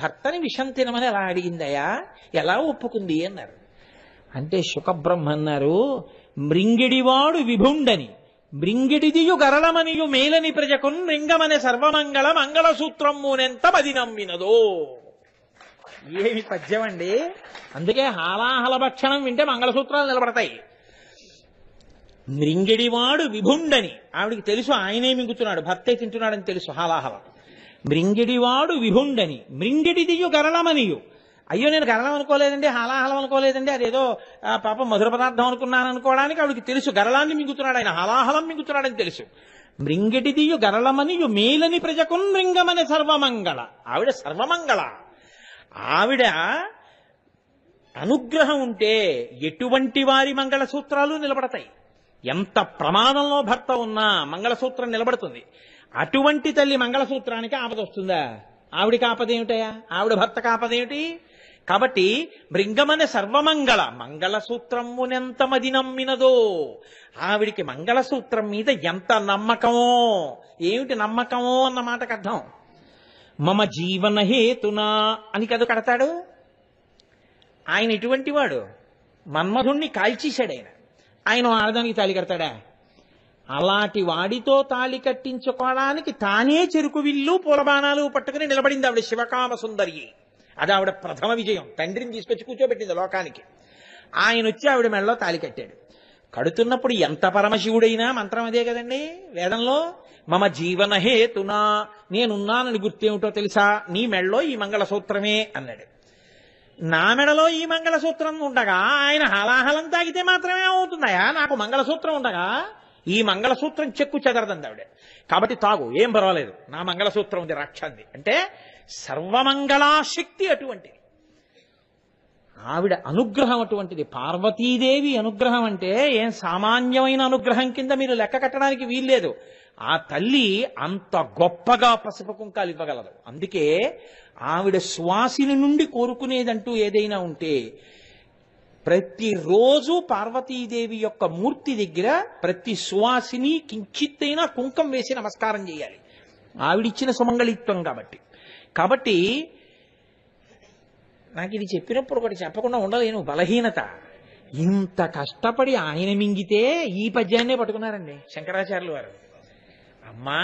భర్తని విషం తినమని ఎలా అడిగిందయా, ఎలా ఒప్పుకుంది అన్నారు. అంటే శుకబ్రహ్మ అన్నారు, మృంగిడివాడు విభుండని మృంగిడిదియు గరళమనియు మేలని ప్రజకున్ రింగమనే సర్వమంగళ మంగళసూత్రమ్మునెంత మది నమ్మినదో. ఏమి పద్యం అండి. అందుకే హాలాహల భక్షణం వింటే మంగళసూత్రాలు నిలబడతాయి. మృంగిడివాడు విభుండని, ఆవిడికి తెలుసు ఆయనే మింగుతున్నాడు, భర్తే తింటున్నాడని తెలుసు హాలాహల. మృంగిడివాడు విభుండని మృంగిడిదియు గరళమనియు, అయ్యో నేను గరళం అనుకోలేదండి, హాలాహలం అనుకోలేదండి, అదేదో పాపం మధుర పదార్థం అనుకున్నాను అనుకోవడానికి ఆవిడికి తెలుసు, గరళాన్ని మింగుతున్నాడు ఆయన, హాలాహలం మింగుతున్నాడని తెలుసు. మృంగిడిదియు గరళమనియు మేలని ప్రజకున్ రింగమనే సర్వమంగళ, ఆవిడ సర్వమంగళ. ఆవిడ అనుగ్రహం ఉంటే ఎటువంటి వారి మంగళసూత్రాలు నిలబడతాయి. ఎంత ప్రమాదంలో భర్త ఉన్నా మంగళసూత్రం నిలబడుతుంది. అటువంటి తల్లి మంగళసూత్రానికి ఆపద వస్తుందా? ఆవిడికి ఆపదేమిటయా, ఆవిడ భర్తకు ఆపదేమిటి? కాబట్టి మృంగమనే సర్వమంగళ మంగళసూత్రమునెంత మది నమ్మినదో, ఆవిడికి మంగళసూత్రం మీద ఎంత నమ్మకమో. ఏమిటి నమ్మకమో అన్న మాటకు అర్థం, మమ జీవన హేతునా అని కదా కడతాడు ఆయన. ఎటువంటి వాడు, మన్మధుణ్ణి కాల్చేశాడు ఆయన, ఆయన ఆడదానికి తాళి కడతాడా? అలాంటి వాడితో తాళి కట్టించుకోవడానికి తానే చెరుకు విల్లు పూలబాణాలు పట్టుకుని నిలబడింది ఆవిడ శివకామ సుందరి. అది ఆవిడ ప్రథమ విజయం. తండ్రిని తీసుకొచ్చి కూర్చోబెట్టింది లోకానికి. ఆయన వచ్చి ఆవిడ మెడలో తాళి కట్టాడు. కడుతున్నప్పుడు ఎంత పరమశివుడైనా మంత్రం అదే కదండి వేదంలో. మమ జీవన హేతునా, నేనున్నానని గుర్తేమిటో తెలుసా, నీ మెడలో ఈ మంగళసూత్రమే అన్నాడు. నా మెడలో ఈ మంగళసూత్రం ఉండగా ఆయన హలాహలం తాగితే మాత్రమే అవుతుందయా, నాకు మంగళసూత్రం ఉండగా ఈ మంగళసూత్రం చెక్కు చెదరదంది ఆవిడ. కాబట్టి తాగు, ఏం పర్వాలేదు, నా మంగళసూత్రం ఉంది రక్షంది అంటే. సర్వమంగళాశక్తి అటువంటిది, ఆవిడ అనుగ్రహం అటువంటిది. పార్వతీదేవి అనుగ్రహం అంటే ఏం సామాన్యమైన అనుగ్రహం కింద మీరు లెక్క కట్టడానికి వీల్లేదు. ఆ తల్లి అంత గొప్పగా పసుపు కుంకాలు ఇవ్వగలదు. అందుకే ఆవిడ సువాసిని నుండి కోరుకునేదంటూ ఏదైనా ఉంటే ప్రతిరోజు పార్వతీదేవి యొక్క మూర్తి దగ్గర ప్రతి సువాసిని కించిత్తైనా కుంకం వేసి నమస్కారం చేయాలి, ఆవిడిచ్చిన సుమంగళిత్వం కాబట్టి. కాబట్టి నాకు ఇది చెప్పినప్పుడు ఒకటి చెప్పకుండా ఉండలేను, బలహీనత. ఇంత కష్టపడి ఆయన మింగితే ఈ పద్యాన్నే పట్టుకున్నారండి శంకరాచార్యులు వారు. అమ్మా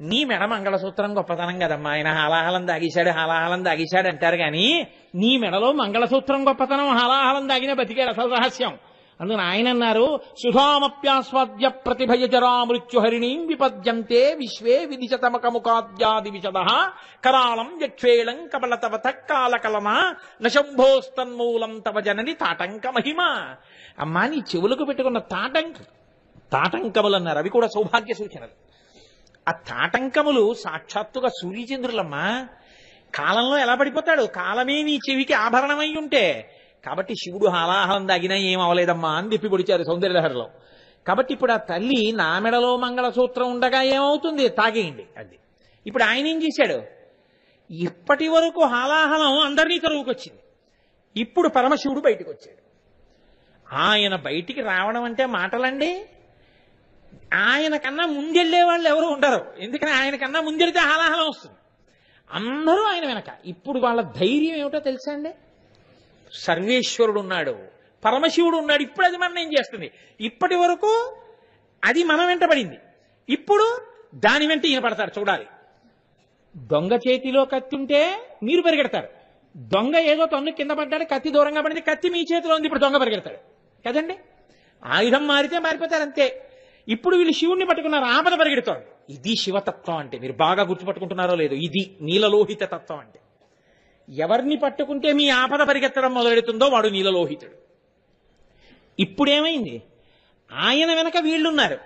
నీ మెడ మంగళసూత్రం గొప్పతనం కదమ్మా, ఆయన హాలాహలం దాగేశాడు అంటారు కానీ నీ మెడలో మంగళసూత్రం గొప్పతనం, హాలాహలం దాగిన బతికే రస రహస్యం. అందుకని ఆయన అన్నారు, సుధామప్యాస్వాద్య ప్రతిభయజరా మృత్యుహరిణీం విపద్యంతే విశ్వే విదిశతమకముఖాద్యాది విశద కరాళం యక్షేళం కబలతవత కాలకలన నశంభోస్తన్మూలం తవ జనని తాటంక మహిమ. అమ్మా, నీ చెవులకు పెట్టుకున్న తాటంకములు అన్నారు, అవి కూడా సౌభాగ్య సూచనలు. ఆ తాటంకములు సాక్షాత్తుగా సూర్యచంద్రులమ్మా. కాలంలో ఎలా పడిపోతాడు? కాలమే నీ చెవికి ఆభరణమై ఉంటే. కాబట్టి శివుడు హాలాహలం దాగినా ఏం అవలేదమ్మా అని తిప్పి పొడిచారు సౌందర్యలహరిలో. కాబట్టి ఇప్పుడు ఆ తల్లి నా మెడలో మంగళసూత్రం ఉండగా ఏమవుతుంది? తాగేయండి అది. ఇప్పుడు ఆయన ఏం చేశాడు? ఇప్పటి వరకు హాలాహలం అందరినీ తరువుకొచ్చింది. ఇప్పుడు పరమశివుడు బయటికి వచ్చాడు. ఆయన బయటికి రావడం అంటే మాటలండి. ఆయన కన్నా ముందెళ్లే వాళ్ళు ఎవరు ఉండరు. ఎందుకని ఆయన కన్నా ముందెడితే హాలాహలం వస్తుంది. అందరూ ఆయన వెనక. ఇప్పుడు వాళ్ళ ధైర్యం ఏమిటో తెలుసా అండి? సర్వేశ్వరుడు ఉన్నాడు, పరమశివుడు ఉన్నాడు. ఇప్పుడు అది మనం ఏం చేస్తుంది? ఇప్పటి వరకు అది మన వెంట పడింది, ఇప్పుడు దాని వెంట ఈయన పడతాడు. చూడాలి. దొంగ చేతిలో కత్తి ఉంటే మీరు పరిగెడతారు. దొంగ ఏదో తన్ను కింద పడ్డాడు, కత్తి దూరంగా పడింది, కత్తి మీ చేతిలో ఉంది, ఇప్పుడు దొంగ పరిగెడతాడు కదండి. ఆయుధం మారితే మారిపోతారు అంతే. ఇప్పుడు వీళ్ళు శివుణ్ణి పట్టుకున్నారు, ఆపద పరిగెడుతాడు. ఇది శివతత్వం అంటే. మీరు బాగా గుర్తుపట్టుకుంటున్నారో లేదు, ఇది నీలలోహిత తత్వం అంటే. ఎవరిని పట్టుకుంటే మీ ఆపద పరిగెత్తడం మొదలెడుతుందో వాడు నీలలోహితుడు. ఇప్పుడేమైంది? ఆయన వెనక వీళ్ళున్నారు.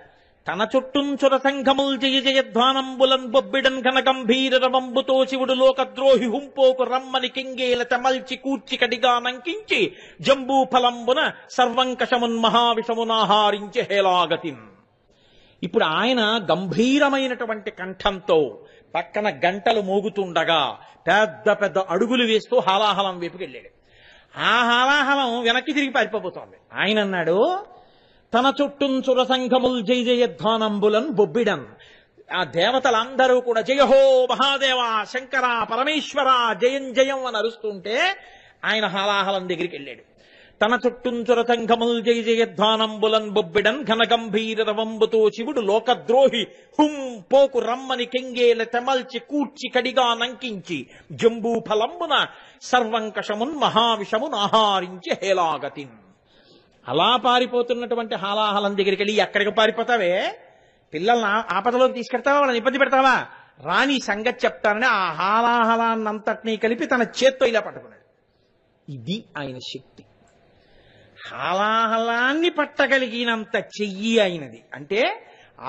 తన చుట్టూంచుర సంఘముల్ జయ జయధ్వానంబులన్ బొబ్బిడన్ ఘనగంభీర రవంబుతో శివుడు లోకద్రోహి హుంపోకు రమ్మని కింగేల తమల్చి కూర్చి కడిగా నంకించి జంబూ ఫలంబున సర్వంకషమున్ మహావిషమునాహారించి హేలాగతిన్. ఇప్పుడు ఆయన గంభీరమైనటువంటి కంఠంతో పక్కన గంటలు మోగుతుండగా పెద్ద పెద్ద అడుగులు వేస్తూ హాలాహలం వైపుకి వెళ్ళాడు. ఆ హాలాహలం వెనక్కి తిరిగి పారిపోబోతోంది. ఆయన అన్నాడు, తన చుట్టూంచుర సంఘముల్ జయ జయధ్వానంబులన్ బొబ్బిడన్. ఆ దేవతలందరూ కూడా జయహో మహాదేవ శంకర పరమేశ్వర జయం జయం అని అరుస్తుంటే ఆయన హాలాహలం దగ్గరికి వెళ్ళాడు. తన చుట్టూంచుర సంఘముల్ జయ జయధ్వానంబులన్ బొబ్బిడన్ ఘనగంభీర రవంబుతో శివుడు లోకద్రోహి హుం పోకు రమ్మని కెంగేల తెమల్చి కూర్చి కడిగా నంకించి జంబూ ఫలంబున సర్వంకషమున్ మహావిషమున్ ఆహారించి హేలాగతిన్. అలా పారిపోతున్నటువంటి హాలాహలం దగ్గరికి వెళ్ళి, ఎక్కడికి పారిపోతావే? పిల్లల్ని ఆపదలోకి తీసుకెడతావా? వాళ్ళని ఇబ్బంది పెడతావా? రాని సంగతి చెప్తానని ఆ హాలాహలాన్నంతటినీ కలిపి తన చేత్తో ఇలా పట్టుకున్నాడు. ఇది ఆయన శక్తి. హాలాహలాన్ని పట్టగలిగినంత చెయ్యి ఆయనది. అంటే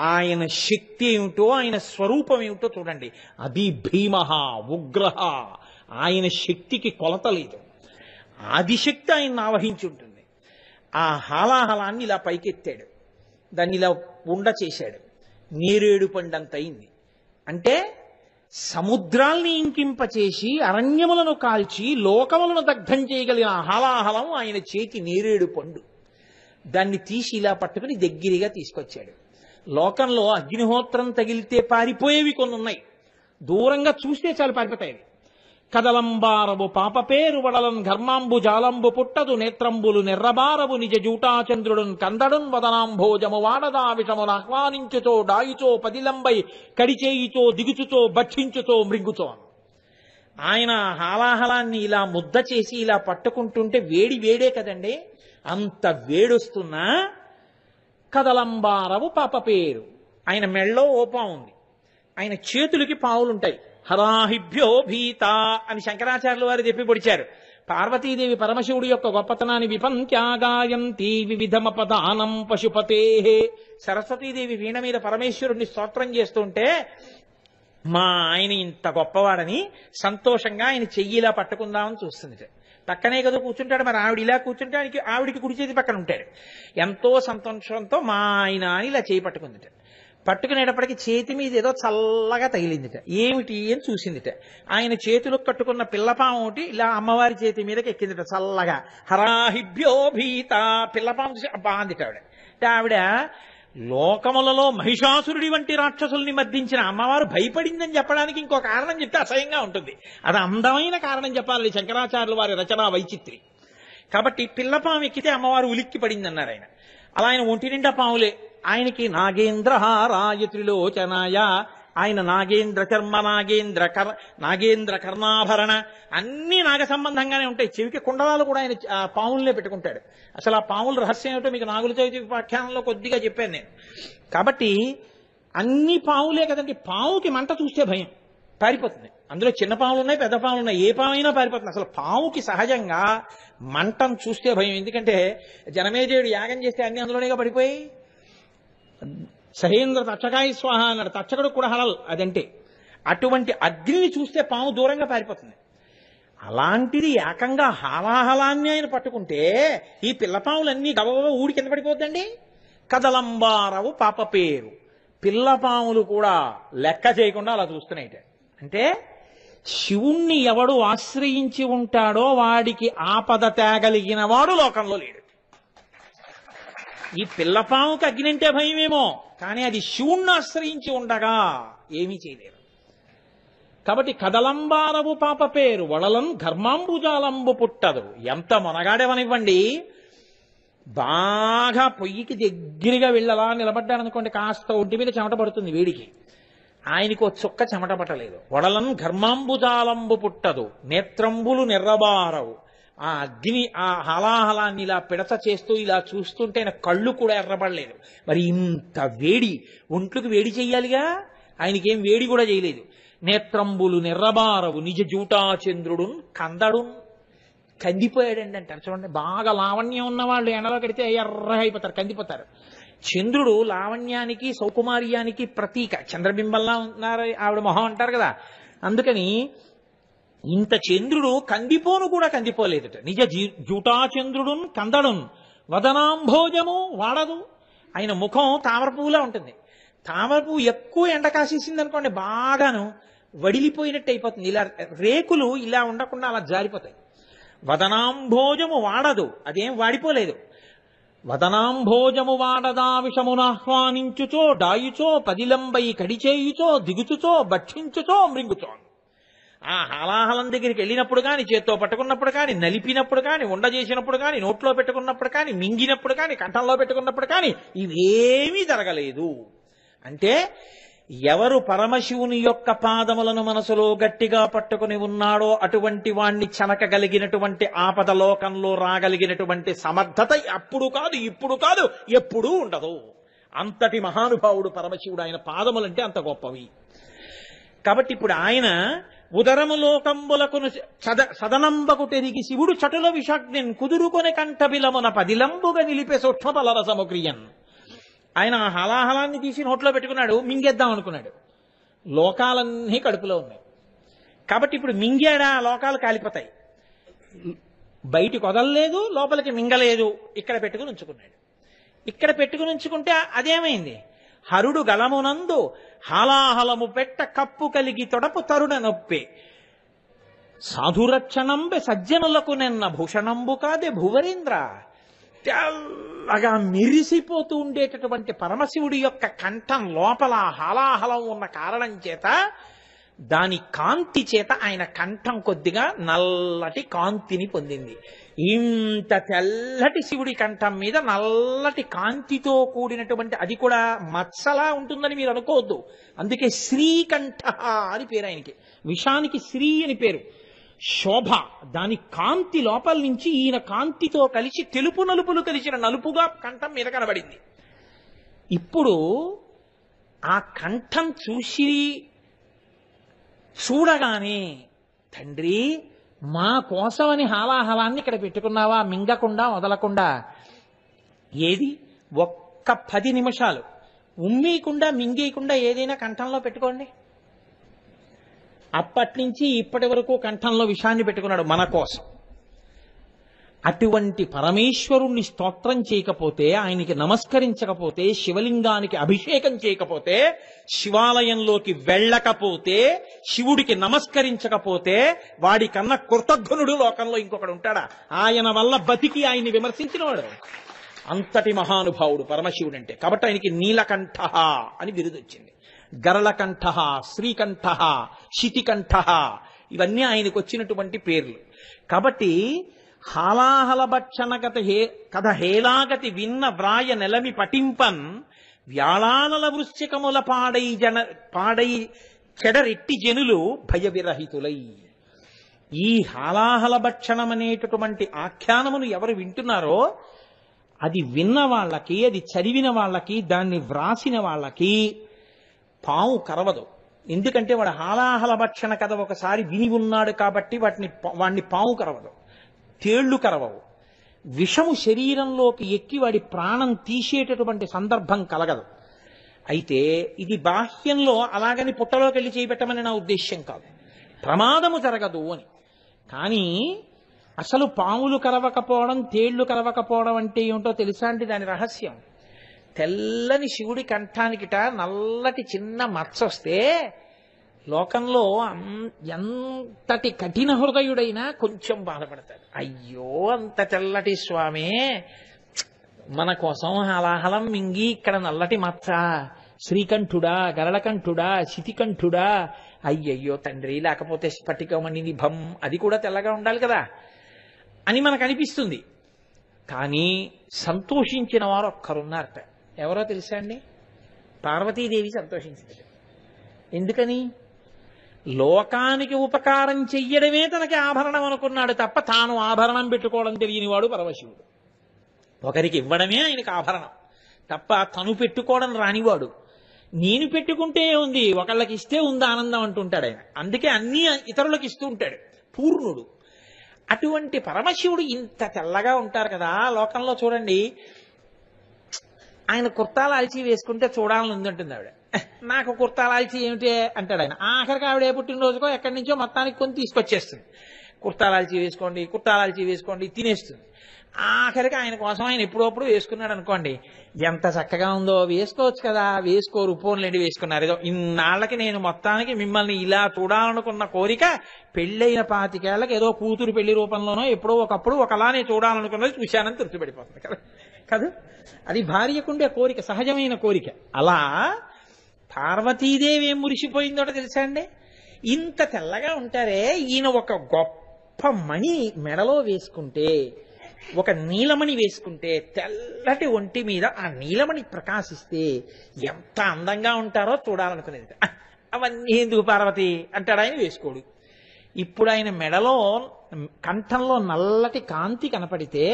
ఆయన శక్తి ఏమిటో, ఆయన స్వరూపం ఏమిటో చూడండి. అది భీమః ఉగ్రహ. ఆయన శక్తికి కొలత లేదు. ఆదిశక్తి ఆయన ఆవహించి ఉంటుంది. ఆ హాలాహలాన్ని ఇలా పైకెత్తాడు, దాన్ని ఇలా ఉండ చేశాడు. నేరేడు పండంత అయింది. అంటే సముద్రాల్ని ఇంకింపచేసి అరణ్యములను కాల్చి లోకములను దగ్ధం చేయగలిగిన హాలాహలం ఆయన చేతి నేరేడు పండు. దాన్ని తీసి ఇలా పట్టుకుని దగ్గరగా తీసుకొచ్చాడు. లోకంలో అగ్నిహోత్రం తగిలితే పారిపోయేవి కొన్ని ఉన్నాయి, దూరంగా చూస్తే చాలు పారిపోతాయి. కదలంబారవు పాప పేరు వడలన్ ఘర్మాంబు జాలంబు పుట్టదు నేత్రంబులు నెర్రబారవు నిజ జూటాచంద్రుడున్ కందడున్ వదనాంభోజము వాడదా విషమును ఆహ్వానించుతో డాయిచో పదిలంబై కడిచేయిచో దిగుచుతో భక్షించుతో మృంగుచో. ఆయన హాలాహలాన్ని ఇలా ముద్ద చేసి ఇలా పట్టుకుంటుంటే వేడి వేడే కదండి. అంత వేడొస్తున్నా కదలంబారవు పాప పేరు. ఆయన మెళ్ళో ఓపం ఉంది, ఆయన చేతులకి పావులుంటాయి. హరాహిభ్యో భీత అని శంకరాచార్యుల వారు చెప్పి పొడిచారు. పార్వతీదేవి పరమశివుడి యొక్క గొప్పతనాన్ని విపంత్యాగాయంతి వివిధమపదానం పశుపతే. సరస్వతీదేవి వీణ మీద పరమేశ్వరుణ్ణి స్తోత్రం చేస్తుంటే మా ఆయన ఇంత గొప్పవాడని సంతోషంగా ఆయన చెయ్యిలా పట్టుకుందామని చూస్తుంది. పక్కనే కదా కూర్చుంటాడు, మరి ఆవిడ ఇలా కూర్చుంటే ఆవిడికి కుడి చేతి పక్కన ఉంటాడు. ఎంతో సంతోషంతో మా ఆయన అని ఇలా చేయి పట్టుకుందిట. పట్టుకునేటప్పటికి చేతి మీద ఏదో చల్లగా తగిలిందిట. ఏమిటి అని చూసిందిట. ఆయన చేతులకు కట్టుకున్న పిల్లపాము ఒకటి ఇలా అమ్మవారి చేతి మీదకి ఎక్కిందిట చల్లగా. హరాహిభ్యో భీత. పిల్లపాము చూసి బాందిట ఆవిడ. ఆవిడ లోకములలో మహిషాసురుడి వంటి రాక్షసుల్ని మర్దించిన అమ్మవారు భయపడిందని చెప్పడానికి ఇంకో కారణం చెప్తే అసహ్యంగా ఉంటుంది. అది అందమైన కారణం చెప్పాలి శంకరాచార్యుల వారి రచనా వైచిత్రి. కాబట్టి పిల్లపాము ఎక్కితే అమ్మవారు ఉలిక్కి పడింది అన్నారు ఆయన. అలా ఆయన ఒంటి నిండా పాములే. ఆయనకి నాగేంద్రహారాయ త్రిలోచనాయ ఆయన నాగేంద్ర చర్మ నాగేంద్ర కర్ణాభరణ అన్ని నాగ సంబంధంగానే ఉంటాయి. చెవికి కుండలాలు కూడా ఆయన పాములనే పెట్టుకుంటాడు. అసలు ఆ పాముల రహస్యం ఏమిటో మీకు నాగుల చవితి వ్యాఖ్యానంలో కొద్దిగా చెప్పాను నేను. కాబట్టి అన్ని పాములే కదండి. పాముకి మంట చూస్తే భయం, పారిపోతుంది. అందులో చిన్న పాములు ఉన్నాయి, పెద్ద పాములు ఉన్నాయి, ఏ పాము అయినా పారిపోతుంది. అసలు పాముకి సహజంగా మంటను చూస్తే భయం. ఎందుకంటే జనమేజయుడు యాగం చేస్తే అన్ని అందులోనేగా పడిపోయి. సహేంద్ర తచ్చకాయ స్వాహ అన్నాడు, తచ్చకుడు కూడా హలల్ అదంటే. అటువంటి అగ్నిని చూస్తే పాము దూరంగా పారిపోతుంది. అలాంటిది ఏకంగా హాలాహలాన్ని ఆయన పట్టుకుంటే ఈ పిల్లపాములన్నీ గబగబ ఊడి కింద పడిపోద్దండి. కదలంబారవు పాప పేరు. పిల్లపాములు కూడా లెక్క చేయకుండా అలా చూస్తున్నాయి. అంటే శివుణ్ణి ఎవడు ఆశ్రయించి ఉంటాడో వాడికి ఆపద తేగలిగిన వాడు లోకంలో లేడు. ఈ పిల్లపాముకి అగ్నింటే భయమేమో, కానీ అది శివుణ్ణి ఆశ్రయించి ఉండగా ఏమీ చేయలేరు. కాబట్టి కదలంబారవు పాప పేరు వడలం ఘర్మాంబుజాలంబు పుట్టదు. ఎంత మొనగాడేవనివ్వండి, బాగా పొయ్యికి దగ్గరగా వెళ్ళలా నిలబడ్డాడనుకోండి, కాస్త ఒంటి మీద చెమట పడుతుంది వేడికి. ఆయనకు చుక్క చెమట పట్టలేదు. వడలం ఘర్మాంబుజాలంబు పుట్టదు, నేత్రంబులు నెర్రబారవు. ఆ అగ్ని ఆ హలాహలాన్ని ఇలా పిడచ చేస్తూ ఇలా చూస్తుంటే ఆయన కళ్ళు కూడా ఎర్రబడలేదు. మరి ఇంత వేడి, ఒంట్లకు వేడి చెయ్యాలిగా, ఆయనకేం వేడి కూడా చేయలేదు. నేత్రంబులు నెర్రబారవు నిజ జూటాచంద్రుడు కందడు. కందిపోయాడండి అంటారు చూడండి. బాగా లావణ్యం ఉన్న వాళ్ళు ఎండలో కడితే ఎర్రగా అయిపోతారు, కందిపోతారు. చంద్రుడు లావణ్యానికి సౌకుమార్యానికి ప్రతీక. చంద్రబింబంలా ఉన్నారు ఆవిడ మొహం అంటారు కదా. అందుకని ఇంత చంద్రుడు కందిపోను కూడా కందిపోలేదుట. నిజ జూటాచంద్రుడు కందడున్ వదనాంభోజము వాడదు. ఆయన ముఖం తామర పువ్వులా ఉంటుంది. తామర పువ్వు ఎక్కువ ఎండ కాసేసింది అనుకోండి, బాగాను వడిలిపోయినట్టు అయిపోతుంది. ఇలా రేకులు ఇలా ఉండకుండా అలా జారిపోతాయి. వదనాంభోజము వాడదు, అదేం వాడిపోలేదు. వదనాంభోజము వాడదా విషమునాహ్వానించుచో డాయుచో పదిలంబై కడిచేయుచో దిగుచుచో భక్షించుచో మృంగుచో. ఆ హలాహలం దగ్గరికి వెళ్ళినప్పుడు కానీ, చేత్తో పట్టుకున్నప్పుడు కానీ, నలిపినప్పుడు కానీ, ఉండ చేసినప్పుడు కానీ, నోట్లో పెట్టుకున్నప్పుడు కానీ, మింగినప్పుడు కానీ, కంఠంలో పెట్టుకున్నప్పుడు కానీ ఇవేమీ జరగలేదు. అంటే ఎవరు పరమశివుని యొక్క పాదములను మనసులో గట్టిగా పట్టుకుని ఉన్నాడో అటువంటి వాణ్ణి చనకగలిగినటువంటి ఆపద లోకంలో రాగలిగినటువంటి సమర్థత అప్పుడు కాదు, ఇప్పుడు కాదు, ఎప్పుడూ ఉండదు. అంతటి మహానుభావుడు పరమశివుడు. ఆయన పాదములంటే అంత గొప్పవి. కాబట్టి ఇప్పుడు ఆయన ఉదరములోకంబులకును సదనంబకు తెరిగి శివుడు చటుల విషాగ్నిన్ కుదురుకొని కంఠబిలమున పదిలంబుగా నిలిపే సూక్ష్మ బలరసముక్రియన్. ఆయన ఆ హలాహలాన్ని తీసి నోట్లో పెట్టుకున్నాడు, మింగేద్దాం అనుకున్నాడు. లోకాలన్నీ కడుపులో ఉన్నాయి కాబట్టి ఇప్పుడు మింగాడా లోకాలు కాలిపోతాయి. బయటికి వదలలేదు, లోపలికి మింగలేదు, ఇక్కడ పెట్టుకుని ఉంచుకున్నాడు. ఇక్కడ పెట్టుకుని ఉంచుకుంటే అదేమైంది? హరుడు గలమునందు హాలాహలము పెట్ట కప్పు కలిగి తొడపు తరుణ నొప్పే సాధురక్షణంబె సజ్జనులకు నిన్న భూషణంబు కాదే భువరేంద్ర. తెల్లగా మెరిసిపోతూ ఉండేటటువంటి పరమశివుడి యొక్క కంఠం లోపల హాలాహలం ఉన్న కారణం చేత, దాని కాంతి చేత ఆయన కంఠం కొద్దిగా నల్లటి కాంతిని పొందింది. ఇంత తెల్లటి శివుడి కంఠం మీద నల్లటి కాంతితో కూడినటువంటి, అది కూడా మత్సలా ఉంటుందని మీరు అనుకోవద్దు. అందుకే శ్రీకంఠ అని పేరు ఆయనకి. విషానికి శ్రీ అని పేరు. శోభ, దాని కాంతి లోపల నుంచి ఈయన కాంతితో కలిసి తెలుపు నలుపులు కలిసిన నలుపుగా కంఠం మీద కనబడింది. ఇప్పుడు ఆ కంఠం చూడగానే, తండ్రి మా కోసమని హాలాహలాన్ని ఇక్కడ పెట్టుకున్నావా, మింగకుండా వదలకుండా? ఏది ఒక్క 10 నిమిషాలు ఉమ్మీయకుండా మింగేయకుండా ఏదైనా కంఠంలో పెట్టుకోండి. అప్పటి నుంచి ఇప్పటి వరకు కంఠంలో విషాన్ని పెట్టుకున్నాడు మన కోసం. అటువంటి పరమేశ్వరుణ్ణి స్తోత్రం చేయకపోతే, ఆయనకి నమస్కరించకపోతే, శివలింగానికి అభిషేకం చేయకపోతే, శివాలయంలోకి వెళ్ళకపోతే, శివుడికి నమస్కరించకపోతే, వాడి కన్నా కృతజ్ఞనుడు లోకంలో ఇంకొకడు ఉంటాడా? ఆయన వల్ల బతికి ఆయన్ని విమర్శించినవాడు. అంతటి మహానుభావుడు పరమశివుడు అంటే. కాబట్టి ఆయనకి నీలకంఠ అని బిరుదు వచ్చింది. గరళకంఠ, శ్రీకంఠ, శితికంఠ, ఇవన్నీ ఆయనకు వచ్చినటువంటి పేర్లు. కాబట్టి హాలాహల భక్షణ కథ హేలాగతి విన్న వ్రాయ నెలమి పటింపన్ వ్యాళానల వృశ్చికముల పాడై చెడరెట్టి జనులు భయవిరహితులై. ఈ హాలాహల భక్షణం అనేటటువంటి ఆఖ్యానమును ఎవరు వింటున్నారో అది విన్న వాళ్ళకి, అది చదివిన వాళ్ళకి, దాన్ని వ్రాసిన వాళ్ళకి పాము కరవదు. ఎందుకంటే వాడు హాలాహల భక్షణ కథ ఒకసారి విని ఉన్నాడు కాబట్టి వాడిని పాము కరవదు, తేళ్లు కరవవు. విషము శరీరంలోకి ఎక్కి వాడి ప్రాణం తీసేటటువంటి సందర్భం కలగదు. అయితే ఇది బాహ్యంలో అలాగని పుట్టలోకి వెళ్ళి చేయబెట్టమని నా ఉద్దేశ్యం కాదు, ప్రమాదము జరగదు అని. కానీ అసలు పాములు కరవకపోవడం, తేళ్లు కరవకపోవడం అంటే ఏమిటో తెలుసా అండి? దాని రహస్యం తెల్లని శివుడి కంఠానికిట నల్లటి చిన్న మచ్చ వస్తే లోకంలో ఎంతటి కఠిన హృదయుడైనా కొంచెం బాధపడతాడు. అయ్యో అంత తెల్లటి స్వామి మన కోసం హలాహలం మింగి ఇక్కడ నల్లటి మచ్చ, శ్రీకంఠుడా, గరళకంఠుడా, శితికంఠుడా, అయ్యయ్యో తండ్రి, లేకపోతే స్ఫటికమణి నిభం అది కూడా తెల్లగా ఉండాలి కదా అని మనకు అనిపిస్తుంది. కానీ సంతోషించిన వారు ఒక్కరున్నారట. ఎవరో తెలుసా అండి? పార్వతీదేవి సంతోషించింది. ఎందుకని? లోకానికి ఉపకారం చెయ్యడమే తనకి ఆభరణం అనుకున్నాడు తప్ప తాను ఆభరణం పెట్టుకోవడం తెలియనివాడు పరమశివుడు. ఒకరికి ఇవ్వడమే ఆయనకు ఆభరణం తప్ప తను పెట్టుకోవడం రానివాడు. నేను పెట్టుకుంటే ఉంది, ఒకళ్ళకి ఇస్తే ఉంది ఆనందం అంటుంటాడు ఆయన. అందుకే అన్ని ఇతరులకు ఇస్తూ ఉంటాడు, పూర్ణుడు. అటువంటి పరమశివుడు ఇంత తెల్లగా ఉంటారు కదా లోకంలో. చూడండి, ఆయన కుర్తాలాల్చి వేసుకుంటే చూడాలని ఉందంటుంది ఆవిడ. నాకు కుర్తాలాల్చి ఏమిటి అంటాడు ఆయన. ఆఖరికి ఆవిడ ఏ పుట్టినరోజుకో ఎక్కడి నుంచో మొత్తానికి కొని తీసుకొచ్చేస్తుంది. కుర్తాలాల్చి వేసుకోండి, కుర్తాలాల్చి వేసుకోండి తినేస్తుంది. ఆఖరికి ఆయన కోసం ఆయన ఎప్పుడప్పుడు వేసుకున్నాడు అనుకోండి, ఎంత చక్కగా ఉందో, వేసుకోవచ్చు కదా, వేసుకోరు, పోన్లేండి వేసుకున్నారు. ఏదో ఇన్నాళ్ళకి నేను మొత్తానికి మిమ్మల్ని ఇలా చూడాలనుకున్న కోరిక పెళ్ళైన 25 ఏళ్ళకి ఏదో కూతురు పెళ్లి రూపంలోనో ఎప్పుడో ఒకప్పుడు ఒకలానే చూడాలనుకున్నది చూశానని తృప్తిపడిపోతుంది కదా కాదు. అది భార్యకుండే కోరిక, సహజమైన కోరిక. అలా పార్వతీదేవి ఏం మురిసిపోయిందో తెలుసా అండి? ఇంత తెల్లగా ఉంటారే, ఈయన ఒక గొప్ప మణి మెడలో వేసుకుంటే, ఒక నీలమణి వేసుకుంటే, తెల్లటి ఒంటి మీద ఆ నీలమణి ప్రకాశిస్తే ఎంత అందంగా ఉంటారో చూడాలనుకునేది. అవన్నీ ఎందుకు పార్వతి అంటాడు ఆయన, వేసుకోడు. ఇప్పుడు ఆయన మెడలో కంఠంలో నల్లటి కాంతి కనపడితే,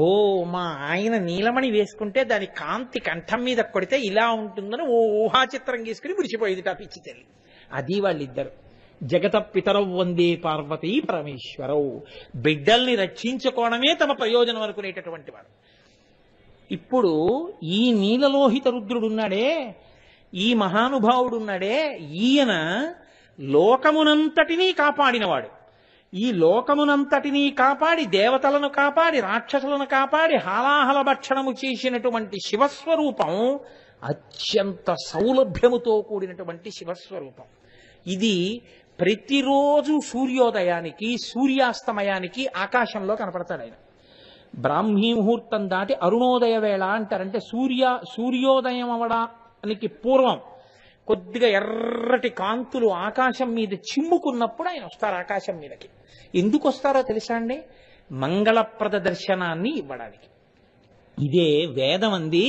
ఓ మా ఆయన నీలమణి వేసుకుంటే దాని కాంతి కంఠం మీద కొడితే ఇలా ఉంటుందని ఓ ఊహాచిత్రం గీసుకుని మురిసిపోయింది ఆ పిచ్చి తల్లి. అది వాళ్ళిద్దరు. జగత పితరౌ వందే పార్వతీ పరమేశ్వరౌ. బిడ్డల్ని రక్షించుకోవడమే తమ ప్రయోజనం అనుకునేటటువంటి వాడు. ఇప్పుడు ఈ నీలలోహిత రుద్రుడున్నాడే, ఈ మహానుభావుడున్నాడే, ఈయన లోకమునంతటినీ కాపాడినవాడు. ఈ లోకమునంతటినీ కాపాడి, దేవతలను కాపాడి, రాక్షసులను కాపాడి, హాలాహల భక్షణము చేసినటువంటి శివస్వరూపం అత్యంత సౌలభ్యముతో కూడినటువంటి శివస్వరూపం. ఇది ప్రతిరోజు సూర్యోదయానికి సూర్యాస్తమయానికి ఆకాశంలో కనపడతాడు ఆయన. బ్రాహ్మీ ముహూర్తం దాటి అరుణోదయ వేళ అంటారంటే సూర్యోదయం అవడానికి పూర్వం కొద్దిగా ఎర్రటి కాంతులు ఆకాశం మీద చిమ్ముకున్నప్పుడు ఆయన వస్తారు ఆకాశం మీదకి. ఎందుకు వస్తారో తెలుసా అండి? మంగళప్రద దర్శనాన్ని ఇవ్వడానికి. ఇదే వేదం అంది,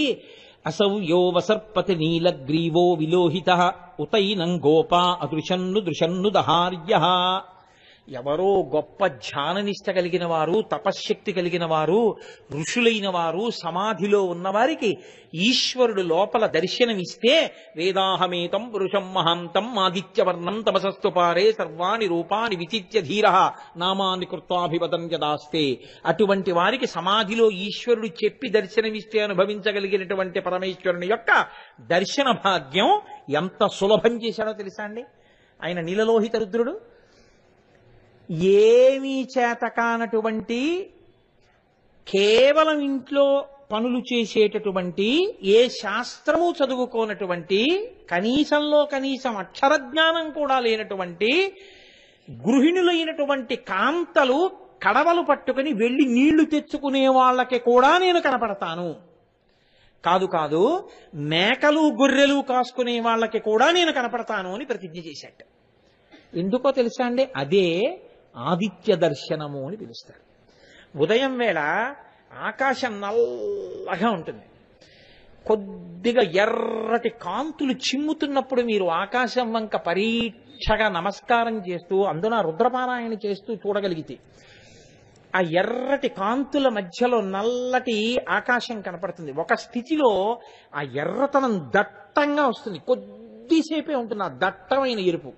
అసౌ యో వసర్పతి నీలగ్రీవో విలోహిత ఉతైనం గోపా అదృశన్ను దృశన్ను దహార్య. ఎవరో గొప్ప ధ్యాననిష్ట కలిగిన వారు, తపశ్శక్తి కలిగిన వారు, ఋషులైన వారు, సమాధిలో ఉన్నవారికి ఈశ్వరుడు లోపల దర్శనమిస్తే, వేదాహమేతం పురుషం మహాంతం ఆదిత్యవర్ణం తమసస్తు పారే సర్వాణి రూపాన్ని విచిత్య ధీర నామాన్ని కృత్వాభివదన్యదాస్తే. అటువంటి వారికి సమాధిలో ఈశ్వరుడు చెప్పి దర్శనమిస్తే అనుభవించగలిగినటువంటి పరమేశ్వరుని యొక్క దర్శన భాగ్యం ఎంత సులభం చేశాడో తెలుసా అండి ఆయన నీలలోహిత రుద్రుడు. ఏమీ చేతకానటువంటి, కేవలం ఇంట్లో పనులు చేసేటటువంటి, ఏ శాస్త్రము చదువుకోనటువంటి, కనీసంలో కనీసం అక్షరజ్ఞానం కూడా లేనటువంటి గృహిణులైనటువంటి కాంతలు కడవలు పట్టుకుని వెళ్లి నీళ్లు తెచ్చుకునే వాళ్ళకి కూడా నేను కనపడతాను. కాదు కాదు, మేకలు గొర్రెలు కాసుకునే వాళ్ళకి కూడా నేను కనపడతాను అని ప్రతిజ్ఞ చేశాట. ఎందుకో తెలుసా అండి? అదే ఆదిత్య దర్శనము అని పిలుస్తారు. ఉదయం వేళ ఆకాశం నల్లగా ఉంటుంది. కొద్దిగా ఎర్రటి కాంతులు చిమ్ముతున్నప్పుడు మీరు ఆకాశం వంక పరీక్షగా నమస్కారం చేస్తూ అందున రుద్రపారాయణ చేస్తూ చూడగలిగితే ఆ ఎర్రటి కాంతుల మధ్యలో నల్లటి ఆకాశం కనపడుతుంది. ఒక స్థితిలో ఆ ఎర్రతనం దట్టంగా వస్తుంది, కొద్దిసేపే ఉంటుంది ఆ దట్టమైన ఎరుపు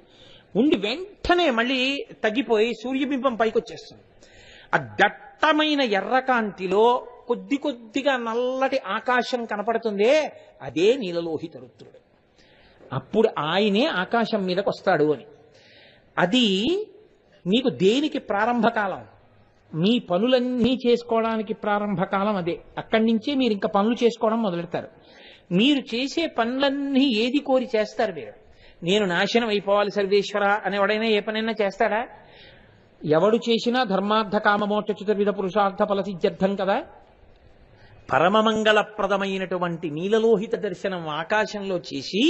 ఉండి వెంటనే మళ్ళీ తగ్గిపోయి సూర్యబింబం పైకి వచ్చేస్తుంది. ఆ దట్టమైన ఎర్రకాంతిలో కొద్ది కొద్దిగా నల్లటి ఆకాశం కనపడుతుందే, అదే నీలలోహిత రుద్రుడు. అప్పుడు ఆయనే ఆకాశం మీదకి వస్తాడు అని. అది మీకు దేనికి ప్రారంభకాలం? మీ పనులన్నీ చేసుకోవడానికి ప్రారంభకాలం అదే. అక్కడి నుంచే మీరు ఇంకా పనులు చేసుకోవడం మొదలెడతారు. మీరు చేసే పనులన్నీ ఏది కోరి చేస్తారు? నేను నాశనం అయిపోవాలి సర్వేశ్వర అనేవాడైనా ఏ పనైనా చేస్తాడా? ఎవడు చేసినా ధర్మార్థ కామమోక్ష చతుర్విధ పురుషార్థ ఫలసిద్ధ్యర్థం కదా. పరమమంగళప్రదమైనటువంటి నీలలోహిత దర్శనం ఆకాశంలో చేసి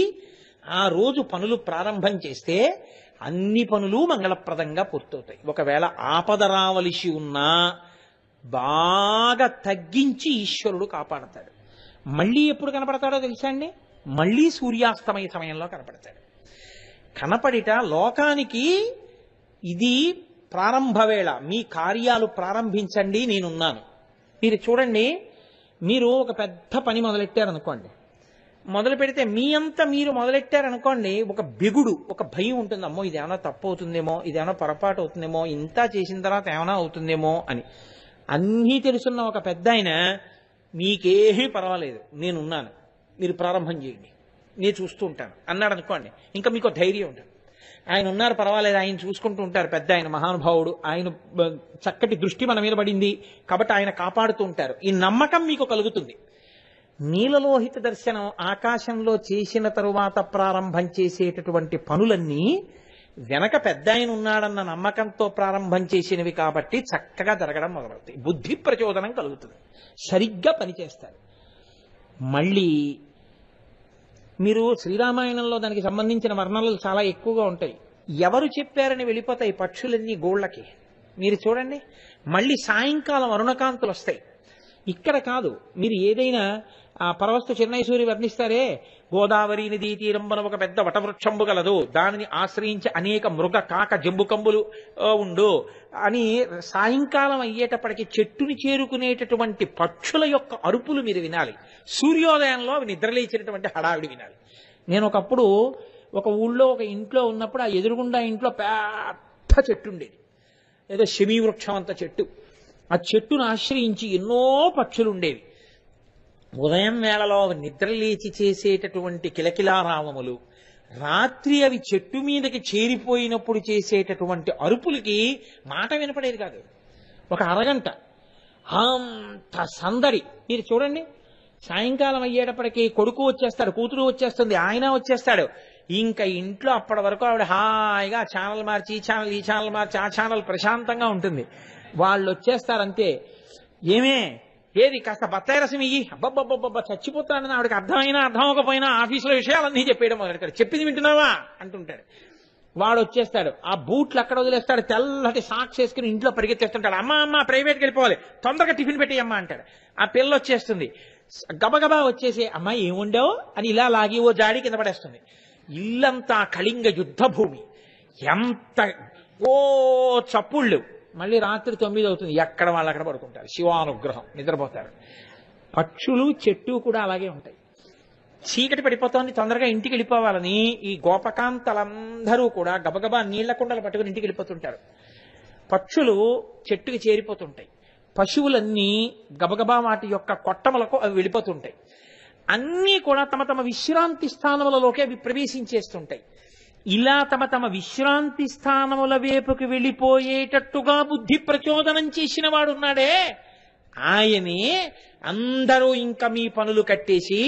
ఆ రోజు పనులు ప్రారంభం చేస్తే అన్ని పనులు మంగళప్రదంగా పూర్తవుతాయి. ఒకవేళ ఆపద రావలసి ఉన్నా బాగా తగ్గించి ఈశ్వరుడు కాపాడతాడు. మళ్ళీ ఎప్పుడు కనపడతాడో తెలుసా అండి? మళ్ళీ సూర్యాస్తమయ సమయంలో కనపడతాడు. కనపడిట లోకానికి ఇది ప్రారంభ వేళ, మీ కార్యాలు ప్రారంభించండి, నేనున్నాను. మీరు చూడండి, మీరు ఒక పెద్ద పని మొదలెట్టారనుకోండి, మొదలు పెడితే మీ అంతా మీరు మొదలెట్టారనుకోండి, ఒక బిగుడు, ఒక భయం ఉంటుంది. అమ్మో ఇది ఏమైనా తప్పు అవుతుందేమో, ఇది ఏమైనా పొరపాటు అవుతుందేమో, ఇంత చేసిన తర్వాత ఏమైనా అవుతుందేమో అని. అన్నీ తెలుసున్న ఒక పెద్ద ఆయన మీకేమీ పర్వాలేదు, నేనున్నాను, మీరు ప్రారంభం చేయండి, నేను చూస్తూ ఉంటాను అన్నాడు అనుకోండి, ఇంకా మీకు ధైర్యం ఉంటుంది. ఆయన ఉన్నారు, పర్వాలేదు, ఆయన చూసుకుంటూ ఉంటారు. పెద్ద ఆయన మహానుభావుడు, ఆయన చక్కటి దృష్టి మన మీద పడింది కాబట్టి ఆయన కాపాడుతూ ఉంటారు. ఈ నమ్మకం మీకు కలుగుతుంది. నీలలోహిత దర్శనం ఆకాశంలో చేసిన తరువాత ప్రారంభం చేసేటటువంటి పనులన్నీ వెనక పెద్ద ఆయన ఉన్నాడన్న నమ్మకంతో ప్రారంభం చేసినవి కాబట్టి చక్కగా జరగడం మొదలవుతాయి. బుద్ధి ప్రచోదనం కలుగుతుంది, సరిగ్గా పనిచేస్తారు. మళ్ళీ మీరు శ్రీరామాయణంలో దానికి సంబంధించిన వర్ణనలు చాలా ఎక్కువగా ఉంటాయి. ఎవరు చెప్పారని వెళ్ళిపోతాయి పక్షులన్నీ గోళ్లకి. మీరు చూడండి, మళ్ళీ సాయంకాలం అరుణకాంతులు వస్తాయి. ఇక్కడ కాదు, మీరు ఏదైనా ఆ పరవస్తు చెన్నై సూరి వర్ణిస్తారే, గోదావరి నదీ తీరంబన ఒక పెద్ద వటవృక్షంబు గలదు, దానిని ఆశ్రయించి అనేక మృగ కాక జంబుకంబులు ఉండు అని సాయంకాలం అయ్యేటప్పటికి చెట్టుని చేరుకునేటటువంటి పక్షుల యొక్క అరుపులు మీరు వినాలి. సూర్యోదయంలో అవి నిద్రలేచినటువంటి హడావిడి వినాలి. నేను ఒకప్పుడు ఒక ఊళ్ళో ఒక ఇంట్లో ఉన్నప్పుడు ఆ ఎదురుగుండా ఇంట్లో పెద్ద చెట్టు ఉండేది, ఏదో శమీ వృక్షం అంత చెట్టు. ఆ చెట్టును ఆశ్రయించి ఎన్నో పక్షులు ఉండేవి. ఉదయం వేళలో నిద్రలేచి చేసేటటువంటి కిలకిలారావములు, రాత్రి అవి చెట్టు మీదకి చేరిపోయినప్పుడు చేసేటటువంటి అరుపులకి మాట వినపడేది కాదు. ఒక అరగంట అంత సందడి. మీరు చూడండి, సాయంకాలం అయ్యేటప్పటికి కొడుకు వచ్చేస్తాడు, కూతురు వచ్చేస్తుంది, ఆయన వచ్చేస్తాడు. ఇంకా ఇంట్లో అప్పటి వరకు ఆవిడ హాయిగా ఛానల్ మార్చి ఈ ఛానల్ ఈ ఛానల్ మార్చి ఆ ఛానల్ ప్రశాంతంగా ఉంటుంది. వాళ్ళు వచ్చేస్తారంతే, ఏమే ఏది కాస్త బత్తాయి రసం ఇయ్యి, అబ్బబ్బబ్బబ్బ చచ్చిపోతాడని ఆవిడకి అర్థమైనా అర్థం అవ్వకపోయినా ఆఫీసులో విషయాలన్నీ చెప్పేయడం మొదలెడతాడు. చెప్పింది వింటున్నావా అంటుంటాడు. వాడు వచ్చేస్తాడు, ఆ బూట్లు అక్కడ వదిలేస్తాడు, తెల్లటి సాక్స్ వేసుకుని ఇంట్లో పరిగెత్తేస్తుంటాడు. అమ్మ అమ్మ ప్రైవేట్కి వెళ్ళిపోవాలి, తొందరగా టిఫిన్ పెట్టి అమ్మ అంటాడు. ఆ పిల్ల వచ్చేస్తుంది, గబగబా వచ్చేసి అమ్మ ఏం వండావు అని ఇలా లాగి ఓ జాడి కింద పడేస్తుంది. ఇల్లంతా కళింగ యుద్ధ భూమి, ఎంత ఓ చప్పుళ్ళు. మళ్ళీ రాత్రి 9 అవుతుంది, ఎక్కడ వాళ్ళు అక్కడ పడుకుంటారు, శివానుగ్రహం, నిద్రపోతారు. పక్షులు చెట్టు కూడా అలాగే ఉంటాయి. చీకటి పడిపోతోంది, తొందరగా ఇంటికి వెళ్ళిపోవాలని ఈ గోపకాంతలందరూ కూడా గబగబా నీళ్ల కుండలు పట్టుకుని ఇంటికి వెళ్ళిపోతుంటారు. పక్షులు చెట్టుకి చేరిపోతుంటాయి, పశువులన్నీ గబగబా వాటి యొక్క కొట్టములకు అవి వెళ్ళిపోతుంటాయి. అన్నీ కూడా తమ తమ విశ్రాంతి స్థానములలోకి అవి ప్రవేశించేస్తుంటాయి. ఇలా తమ తమ విశ్రాంతి స్థానముల వైపుకి వెళ్ళిపోయేటట్టుగా బుద్ధి ప్రచోదనం చేసిన వాడున్నాడే, ఆయనే అందరూ ఇంకా మీ పనులు కట్టేసి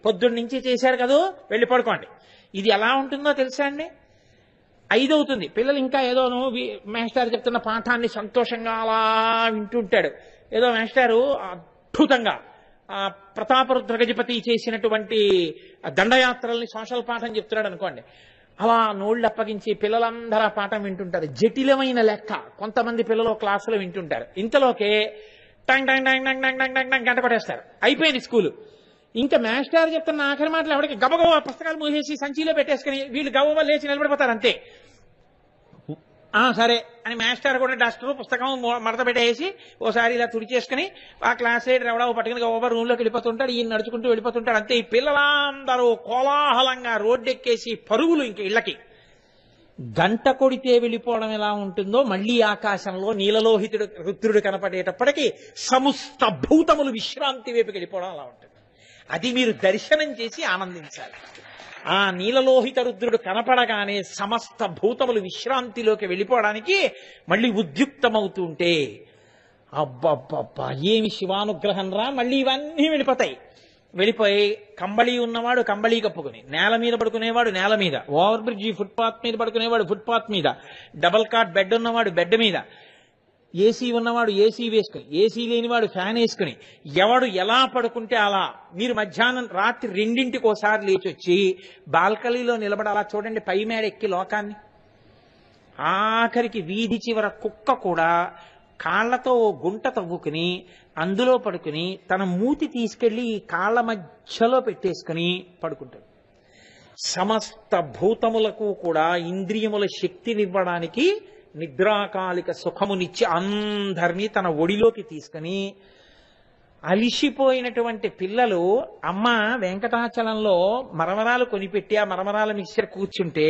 పొద్దున్న నుంచి చేశారు కదా వెళ్ళి పడుకోండి. ఇది ఎలా ఉంటుందో తెలుసా అండి? 5 అవుతుంది, పిల్లలు ఇంకా ఏదోను మాస్టర్ చెప్తున్న పాఠాన్ని సంతోషంగా అలా వింటుంటాడు. ఏదో మాస్టారు అద్భుతంగా ప్రతాపరుద్ర గజపతి చేసినటువంటి దండయాత్రల్ని సోషల్ పాఠం చెప్తున్నాడు అనుకోండి. అలా నోళ్ళు అప్పగించి పిల్లలందరూ ఆ పాఠం వింటుంటారు. జటిలమైన లెక్క కొంతమంది పిల్లలు క్లాసులో వింటుంటారు. ఇంతలోకే టంగ్ టంగ్ టంగ్ టంగ్ టంగ్ టంగ్ టంగ్ గంట కొట్టేస్తారు, అయిపోయింది స్కూలు. ఇంకా మాస్టర్ చెప్తున్న ఆఖరి మాటలు ఎవరికి గబగబ పుస్తకాలు మూసేసి సంచిలో పెట్టేసుకుని వీళ్ళు గబగబా లేచి నిలబడిపోతారు అంతే. సరే అని మాస్టర్ కూడా డస్టర్ పుస్తకం మడత పెట్టేసి ఓసారి ఇలా తుడిచేసుకుని ఆ క్లాస్ లీడర్ ఎవడో పట్టుకుని గబగబా రూమ్లోకి వెళ్ళిపోతుంటాడు, ఈయన నడుచుకుంటూ వెళ్ళిపోతుంటాడు అంతే. ఈ పిల్లలందరూ కోలాహలంగా రోడ్డెక్కేసి పరుగులు ఇంక ఇళ్ళకి. గంట కొడితే వెళ్ళిపోవడం ఎలా ఉంటుందో మళ్లీ ఆకాశంలో నీలలోహితుడు రుద్రుడు కనపడేటప్పటికీ సమస్త భూతములు విశ్రాంతి వైపుకి వెళ్ళిపోవడం అలా ఉంటుంది. అది మీరు దర్శనం చేసి ఆనందించాలి. ఆ నీలలోహిత రుద్రుడు కనపడగానే సమస్త భూతములు విశ్రాంతిలోకి వెళ్ళిపోవడానికి మళ్ళీ ఉద్యుక్తమవుతుంటే అబ్బబ్బబ్బా ఏమి శివానుగ్రహం రా, మళ్ళీ ఇవన్నీ వెళ్ళిపోయి కంబళి ఉన్నవాడు కంబళి కప్పుకుని, నేల మీద పడుకునేవాడు నేల మీద, ఓవర్ బ్రిడ్జి ఫుట్పాత్ మీద పడుకునేవాడు ఫుట్పాత్ మీద, డబల్ కాట్ బెడ్ ఉన్నవాడు బెడ్ మీద, ఏసీ ఉన్నవాడు ఏసీ వేసుకుని, ఏసీ లేనివాడు ఫ్యాన్ వేసుకుని, ఎవడు ఎలా పడుకుంటే అలా. మీరు మధ్యాహ్నం రాత్రి 2ంటికి ఒకసారి లేచి వచ్చి బాల్కనీలో నిలబడి అలా చూడండి, పై మేడ ఎక్కి లోకాన్ని. ఆఖరికి వీధి చివర కుక్క కూడా కాళ్లతో గుంట తవ్వుకుని అందులో పడుకుని తన మూతి తీసుకెళ్లి కాళ్ల మధ్యలో పెట్టేసుకుని పడుకుంటాడు. సమస్త భూతములకు కూడా ఇంద్రియముల శక్తినివ్వడానికి నిద్రాకాలిక సుఖమునిచ్చి అందరినీ తన ఒడిలోకి తీసుకుని, అలిసిపోయినటువంటి పిల్లలు అమ్మ వెంకటాచలంలో మరమరాలు కొనిపెట్టి ఆ మరమరాల మిక్చర్ కూర్చుంటే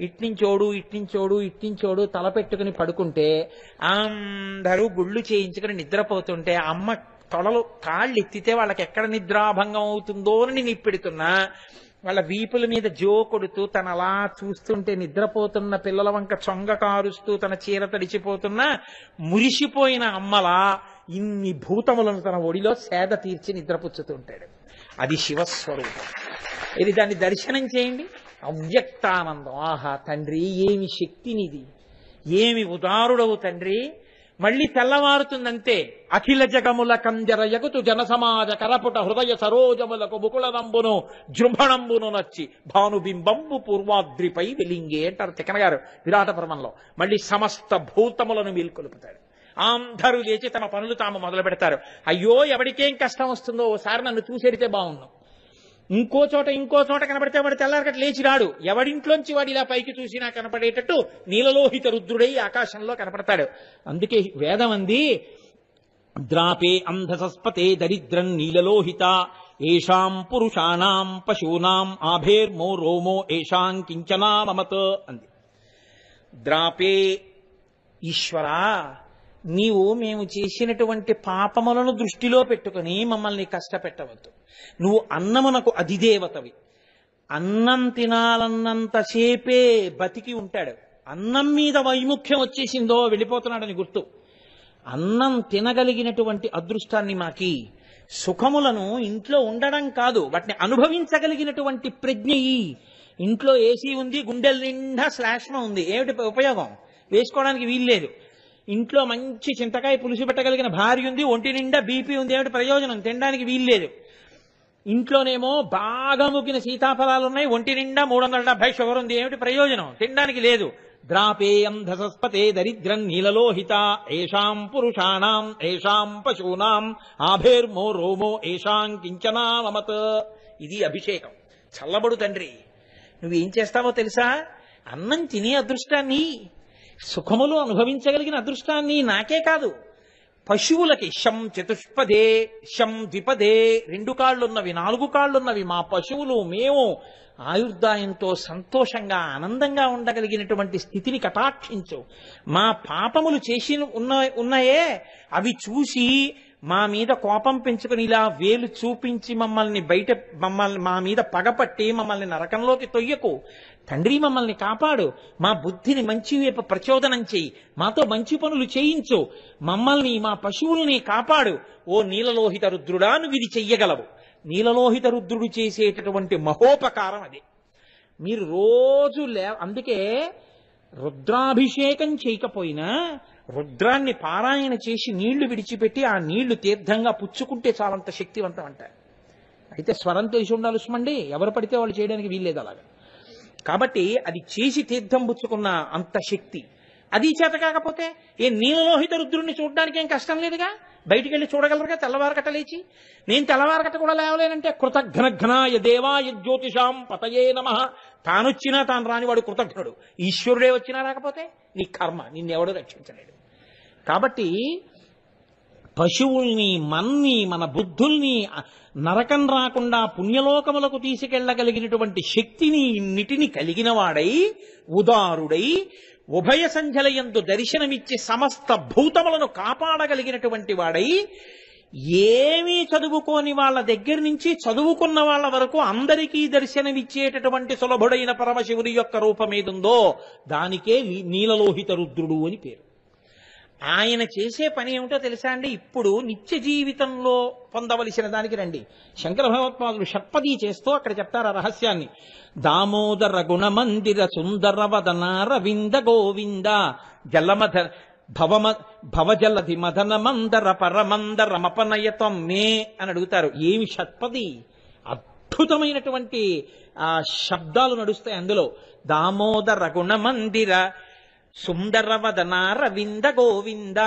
ఇట్నించోడు తల పెట్టుకుని పడుకుంటే అందరూ గుళ్ళు చేయించుకుని నిద్రపోతుంటే అమ్మ తొడలు కాళ్ళు ఎత్తితే వాళ్ళకి ఎక్కడ నిద్రాభంగం అవుతుందో అని నేను పెడుతున్నా, వాళ్ళ వీపుల మీద జో కొడుతూ తన అలా చూస్తుంటే నిద్రపోతున్న పిల్లల వంక చొంగ కారుస్తూ తన చీర తడిచిపోతున్నా మురిసిపోయిన అమ్మలా ఇన్ని భూతములను తన ఒడిలో సేద తీర్చి నిద్రపుచ్చుతుంటాడు. అది శివస్వరూపం. ఇది దాన్ని దర్శనం చేయండి, అవ్యక్తానందం. ఆహా తండ్రి ఏమి శక్తినిది, ఏమి ఉదారుడవు తండ్రి. మళ్ళీ తెల్లవారుతుందంతే. అఖిల జగముల కంజర యగుతు జనసమాజ కరపుట హృదయ సరోజములకు ముకుళనంబును జృంభణంబును నచ్చి భానుబింబంబు పూర్వాద్రిపై వెలింగే అంటారు తిక్కన గారు విరాట పర్వంలో. మళ్ళీ సమస్త భూతములను మేల్కొలుపుతాడు. అందరూ లేచి తమ పనులు తాము మొదలు పెడతారు. అయ్యో ఎవరికేం కష్టం వస్తుందో ఓసారి నన్ను చూసేడితే బాగున్నాం. ఇంకో చోట కనబడితే వాడు తెల్లారకట లేచి రాడు. ఎవడింట్లోంచి వాడు ఇలా పైకి చూసినా కనపడేటట్టు నీలలోహిత రుద్రుడై ఆకాశంలో కనపడతాడు. అందుకే వేదం అంది, ద్రాపే అంధసస్పతే దరిద్రం నీలలోహిత ఏషాం పురుషాణాం పశూనాం ఆభేర్మో రోమో ఏషాం కించనా మమత్ అంది. ద్రాపే ఈశ్వరా, నీవు మేము చేసినటువంటి పాపములను దృష్టిలో పెట్టుకుని మమ్మల్ని కష్టపెట్టవద్దు. నువ్వు అన్నమునకు అధిదేవతవి. అన్నం తినాలన్నంతసేపే బతికి ఉంటాడు. అన్నం మీద వైముఖ్యం వచ్చేసిందో వెళ్ళిపోతున్నాడని గుర్తు. అన్నం తినగలిగినటువంటి అదృష్టాన్ని మాకి, సుఖములను ఇంట్లో ఉండడం కాదు వాటిని అనుభవించగలిగినటువంటి ప్రజ్ఞ. ఇంట్లో ఏసీ ఉంది, గుండెల నిండా శ్లాష్మ ఉంది, ఏమిటి ఉపయోగం? వేసుకోవడానికి వీల్లేదు. ఇంట్లో మంచి చింతకాయ పులుసు పెట్టగలిగిన భార్య ఉంది, ఒంటి నిండా బీపీ ఉంది, ఏమిటి ప్రయోజనం? తినడానికి వీల్లేదు. ఇంట్లోనేమో బాగా ముగ్గిన సీతాఫలాలు ఉన్నాయి, ఒంటి నిండా 370 షుగర్ ఉంది, ఏమిటి ప్రయోజనం? తినడానికి లేదు. ద్రాపేయం ధసస్పతే దరిద్రం నీలలోహిత ఏషాం పురుషాణాం ఏషాం పశూనాం ఆభేర్మో రోమో ఏషాం కించనా మమత్. ఇది అభిషేకం. చల్లబడు తండ్రి, నువ్వేం చేస్తావో తెలుసా? అన్నం తినే అదృష్టాన్ని, సుఖములు అనుభవించగలిగిన అదృష్టాన్ని నాకే కాదు పశువులకి, శం చతుష్పదే శం ద్విపదే 2 కాళ్లున్నవి 4 కాళ్లున్నవి మా పశువులు మేము ఆయుర్దాయంతో సంతోషంగా ఆనందంగా ఉండగలిగినటువంటి స్థితిని కటాక్షించు. మా పాపములు చేసి ఉన్నాయే అవి చూసి మా మీద కోపం పెంచుకుని ఇలా వేలు చూపించి మమ్మల్ని మా మీద పగపట్టి మమ్మల్ని నరకంలోకి తొయ్యకు తండ్రి. మమ్మల్ని కాపాడు, మా బుద్ధిని మంచి వైపు ప్రచోదనం చేయి, మాతో మంచి పనులు చేయించు, మమ్మల్ని మా పశువుల్ని కాపాడు. ఓ నీలలోహిత రుద్రుడా, నువ్వు ఇది చెయ్యగలవు. నీలలోహిత రుద్రుడు చేసేటటువంటి మహోపకారం అది. మీరు రోజు అందుకే రుద్రాభిషేకం చేయకపోయినా రుద్రాన్ని పారాయణ చేసి నీళ్లు విడిచిపెట్టి ఆ నీళ్లు తీర్థంగా పుచ్చుకుంటే చాలంత శక్తివంతం అంటారు. అయితే స్వరం తెలిసి ఉండాలి సుమండి, ఎవరు పడితే వాళ్ళు చేయడానికి వీల్లేదు అలాగా. కాబట్టి అది చేసి తీర్థం పుచ్చుకున్న అంత శక్తి. అది చేత కాకపోతే ఏ నీలలోహిత రుద్రుణ్ణి చూడడానికి ఏం కష్టం లేదుగా. బయటికి వెళ్ళి చూడగలరుగా తెల్లవారకట లేచి? నేను తెల్లవారకట కూడా లేవలేనంటే కృతఘ్నఘ్నాయ దేవాయ జ్యోతిషాం పతయే నమః. తానొచ్చినా తాను రానివాడు కృతజ్ఞుడు. ఈశ్వరుడే వచ్చినా రాకపోతే నీ కర్మ, నిన్నెవడూ రక్షించలేడు. కాబట్టి పశువుల్ని, మన్ని, మన బుద్ధుల్ని నరకం రాకుండా పుణ్యలోకములకు తీసుకెళ్లగలిగినటువంటి శక్తిని ఇన్నిటిని కలిగిన వాడై, ఉదారుడై, ఉభయ సంధ్యలయందు దర్శనమిచ్చి సమస్త భూతములను కాపాడగలిగినటువంటి వాడై, ఏమీ చదువుకోని వాళ్ళ దగ్గర నుంచి చదువుకున్న వాళ్ళ వరకు అందరికీ దర్శనమిచ్చేటటువంటి సులభుడైన పరమశివుని యొక్క రూపమేదుందో దానికే నీలలోహిత రుద్రుడు అని పేరు. ఆయన చేసే పని ఏమిటో తెలుసా అండి? ఇప్పుడు నిత్య జీవితంలో పొందవలసిన దానికి రండి. శంకర భగవత్పాదులు షట్పదీ చేస్తూ అక్కడ చెప్తారు ఆ రహస్యాన్ని. దామోదర గుణమందిర సుందర వదన రవింద గోవింద జలమధ భవజలధి మదన మందర పరమందర మపనయతం మే అని అడుగుతారు. ఏమి షట్పది! అద్భుతమైనటువంటి ఆ శబ్దాలు నడుస్తాయి అందులో. దామోదర గుణమందిర సుందర వదన రవింద గోవింద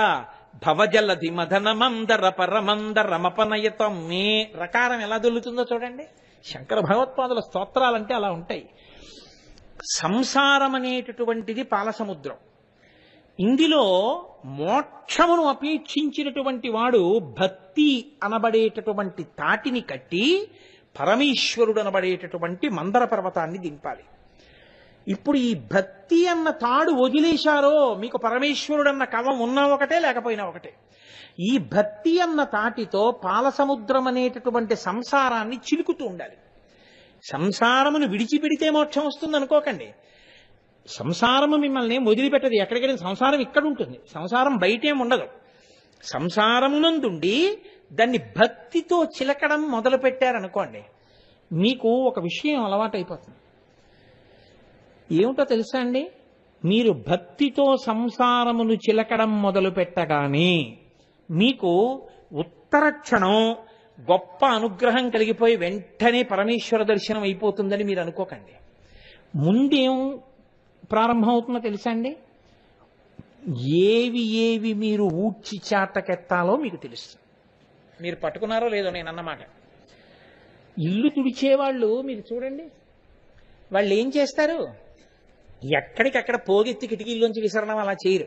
భవజలధి మదన మందర పరమందర మపనయతం మే. రకారం ఎలా దొల్లుతుందో చూడండి. శంకర భగవత్పాదుల స్తోత్రాలంటే అలా ఉంటాయి. సంసారం అనేటటువంటిది పాలసముద్రం. ఇందులో మోక్షమును అపేక్షించినటువంటి వాడు భక్తి అనబడేటటువంటి తాటిని కట్టి పరమేశ్వరుడు అనబడేటటువంటి మందర పర్వతాన్ని దింపాలి. ఇప్పుడు ఈ భక్తి అన్న తాడు వదిలేశారో మీకు పరమేశ్వరుడన్న కవం ఉన్నా ఒకటే, లేకపోయినా ఒకటే. ఈ భక్తి అన్న తాటితో పాలసముద్రం అనేటటువంటి సంసారాన్ని చిలుకుతూ ఉండాలి. సంసారమును విడిచిపెడితే మోక్షం వస్తుంది అనుకోకండి. సంసారము మిమ్మల్ని వదిలిపెట్టదు. ఎక్కడికైనా సంసారం ఇక్కడ ఉంటుంది, సంసారం బయటేం ఉండదు. సంసారమునందుండి దాన్ని భక్తితో చిలకడం మొదలు పెట్టారనుకోండి, మీకు ఒక విషయం అలవాటైపోతుంది. ఏమిటో తెలుసా అండి? మీరు భక్తితో సంసారమును చిలకడం మొదలు పెట్టగానే మీకు ఉత్తర క్షణం గొప్ప అనుగ్రహం కలిగిపోయి వెంటనే పరమేశ్వర దర్శనం అయిపోతుందని మీరు అనుకోకండి. ముందేం ప్రారంభమవుతుందో తెలుసా అండి? ఏవి ఏవి మీరు ఊడ్చి చాటకెత్తాలో మీకు తెలుస్తుంది. మీరు పట్టుకున్నారో లేదో నేను అన్నమాట. ఇల్లు తుడిచేవాళ్ళు మీరు చూడండి, వాళ్ళు ఏం చేస్తారు? ఎక్కడికక్కడ పోగెత్తి కిటికీల్లోంచి విసరడం అలా చేయరు.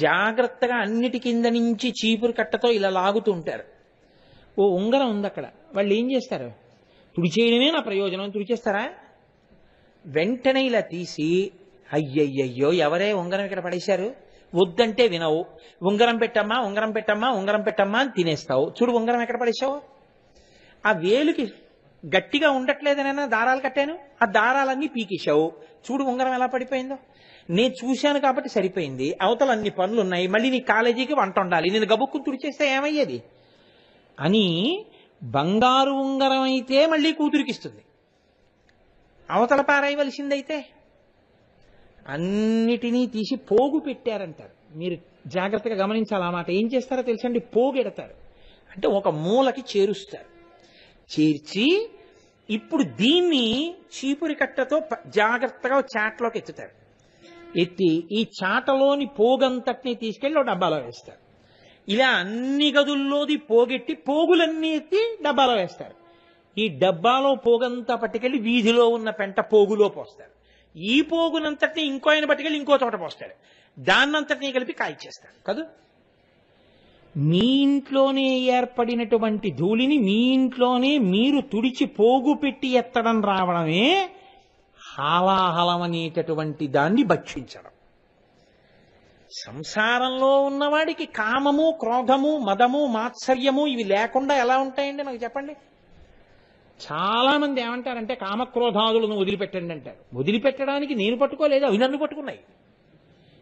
జాగ్రత్తగా అన్నిటి కింద నుంచి చీపురు కట్టతో ఇలా లాగుతూ ఉంటారు. ఓ ఉంగరం ఉంది అక్కడ, వాళ్ళు ఏం చేస్తారు? తుడిచేయడమే నా ప్రయోజనం, తుడిచేస్తారా? వెంటనే ఇలా తీసి, అయ్యయ్యయ్యో ఎవరే ఉంగరం ఇక్కడ పడేశారు, వద్దంటే వినవు, ఉంగరం పెట్టమ్మా ఉంగరం పెట్టమ్మా ఉంగరం పెట్టమ్మా అని తినేస్తావు. చూడు ఉంగరం ఎక్కడ పడేశావు. ఆ వేలుకి గట్టిగా ఉండట్లేదనైనా దారాలు కట్టాను, ఆ దారాలన్నీ పీకేశావు. చూడు ఉంగరం ఎలా పడిపోయిందో. నేను చూశాను కాబట్టి సరిపోయింది, అవతల అన్ని పనులు ఉన్నాయి, మళ్ళీ నీ కాలేజీకి వంట ఉండాలి, నేను గబుక్కుని తుడిచేస్తే ఏమయ్యేది అని. బంగారు ఉంగరం అయితే మళ్ళీ కూతురికిస్తుంది, అవతల పారేయవలసిందైతే అన్నిటినీ తీసి పోగు పెట్టారంటారు. మీరు జాగ్రత్తగా గమనించాలి ఆ మాట. ఏం చేస్తారో తెలుసండి? పోగెడతారు అంటే ఒక మూలకి చేరుస్తారు. చేర్చి ఇప్పుడు దీన్ని చీపురి కట్టతో జాగ్రత్తగా చాటలోకి ఎత్తుతారు. ఎత్తి ఈ చాటలోని పోగంతటిని తీసుకెళ్ళి ఒక డబ్బాలో వేస్తారు. ఇలా అన్ని గదుల్లోది పోగెట్టి పోగులన్నీ ఎత్తి డబ్బాలో వేస్తారు. ఈ డబ్బాలో పోగంతా పట్టుకెళ్ళి వీధిలో ఉన్న పెంట పోగులో పోస్తారు. ఈ పోగునంతటిని ఇంకో ఆయన పట్టుకెళ్ళి ఇంకో చోట పోస్తారు. దాన్నంతటినీ కలిపి కాయిచ్చేస్తారు కదూ. మీ ఇంట్లోనే ఏర్పడినటువంటి ధూళిని మీ ఇంట్లోనే మీరు తుడిచి పోగు పెట్టి ఎత్తడం రావడమే హాలాహలం అనేటటువంటి దాన్ని భక్షించడం. సంసారంలో ఉన్నవాడికి కామము, క్రోధము, మదము, మాత్సర్యము ఇవి లేకుండా ఎలా ఉంటాయండి నాకు చెప్పండి. చాలా మంది ఏమంటారంటే కామక్రోధాదులను వదిలిపెట్టండి అంటారు. వదిలిపెట్టడానికి నేను పట్టుకోలేదు, అవి నన్ను పట్టుకున్నాయి.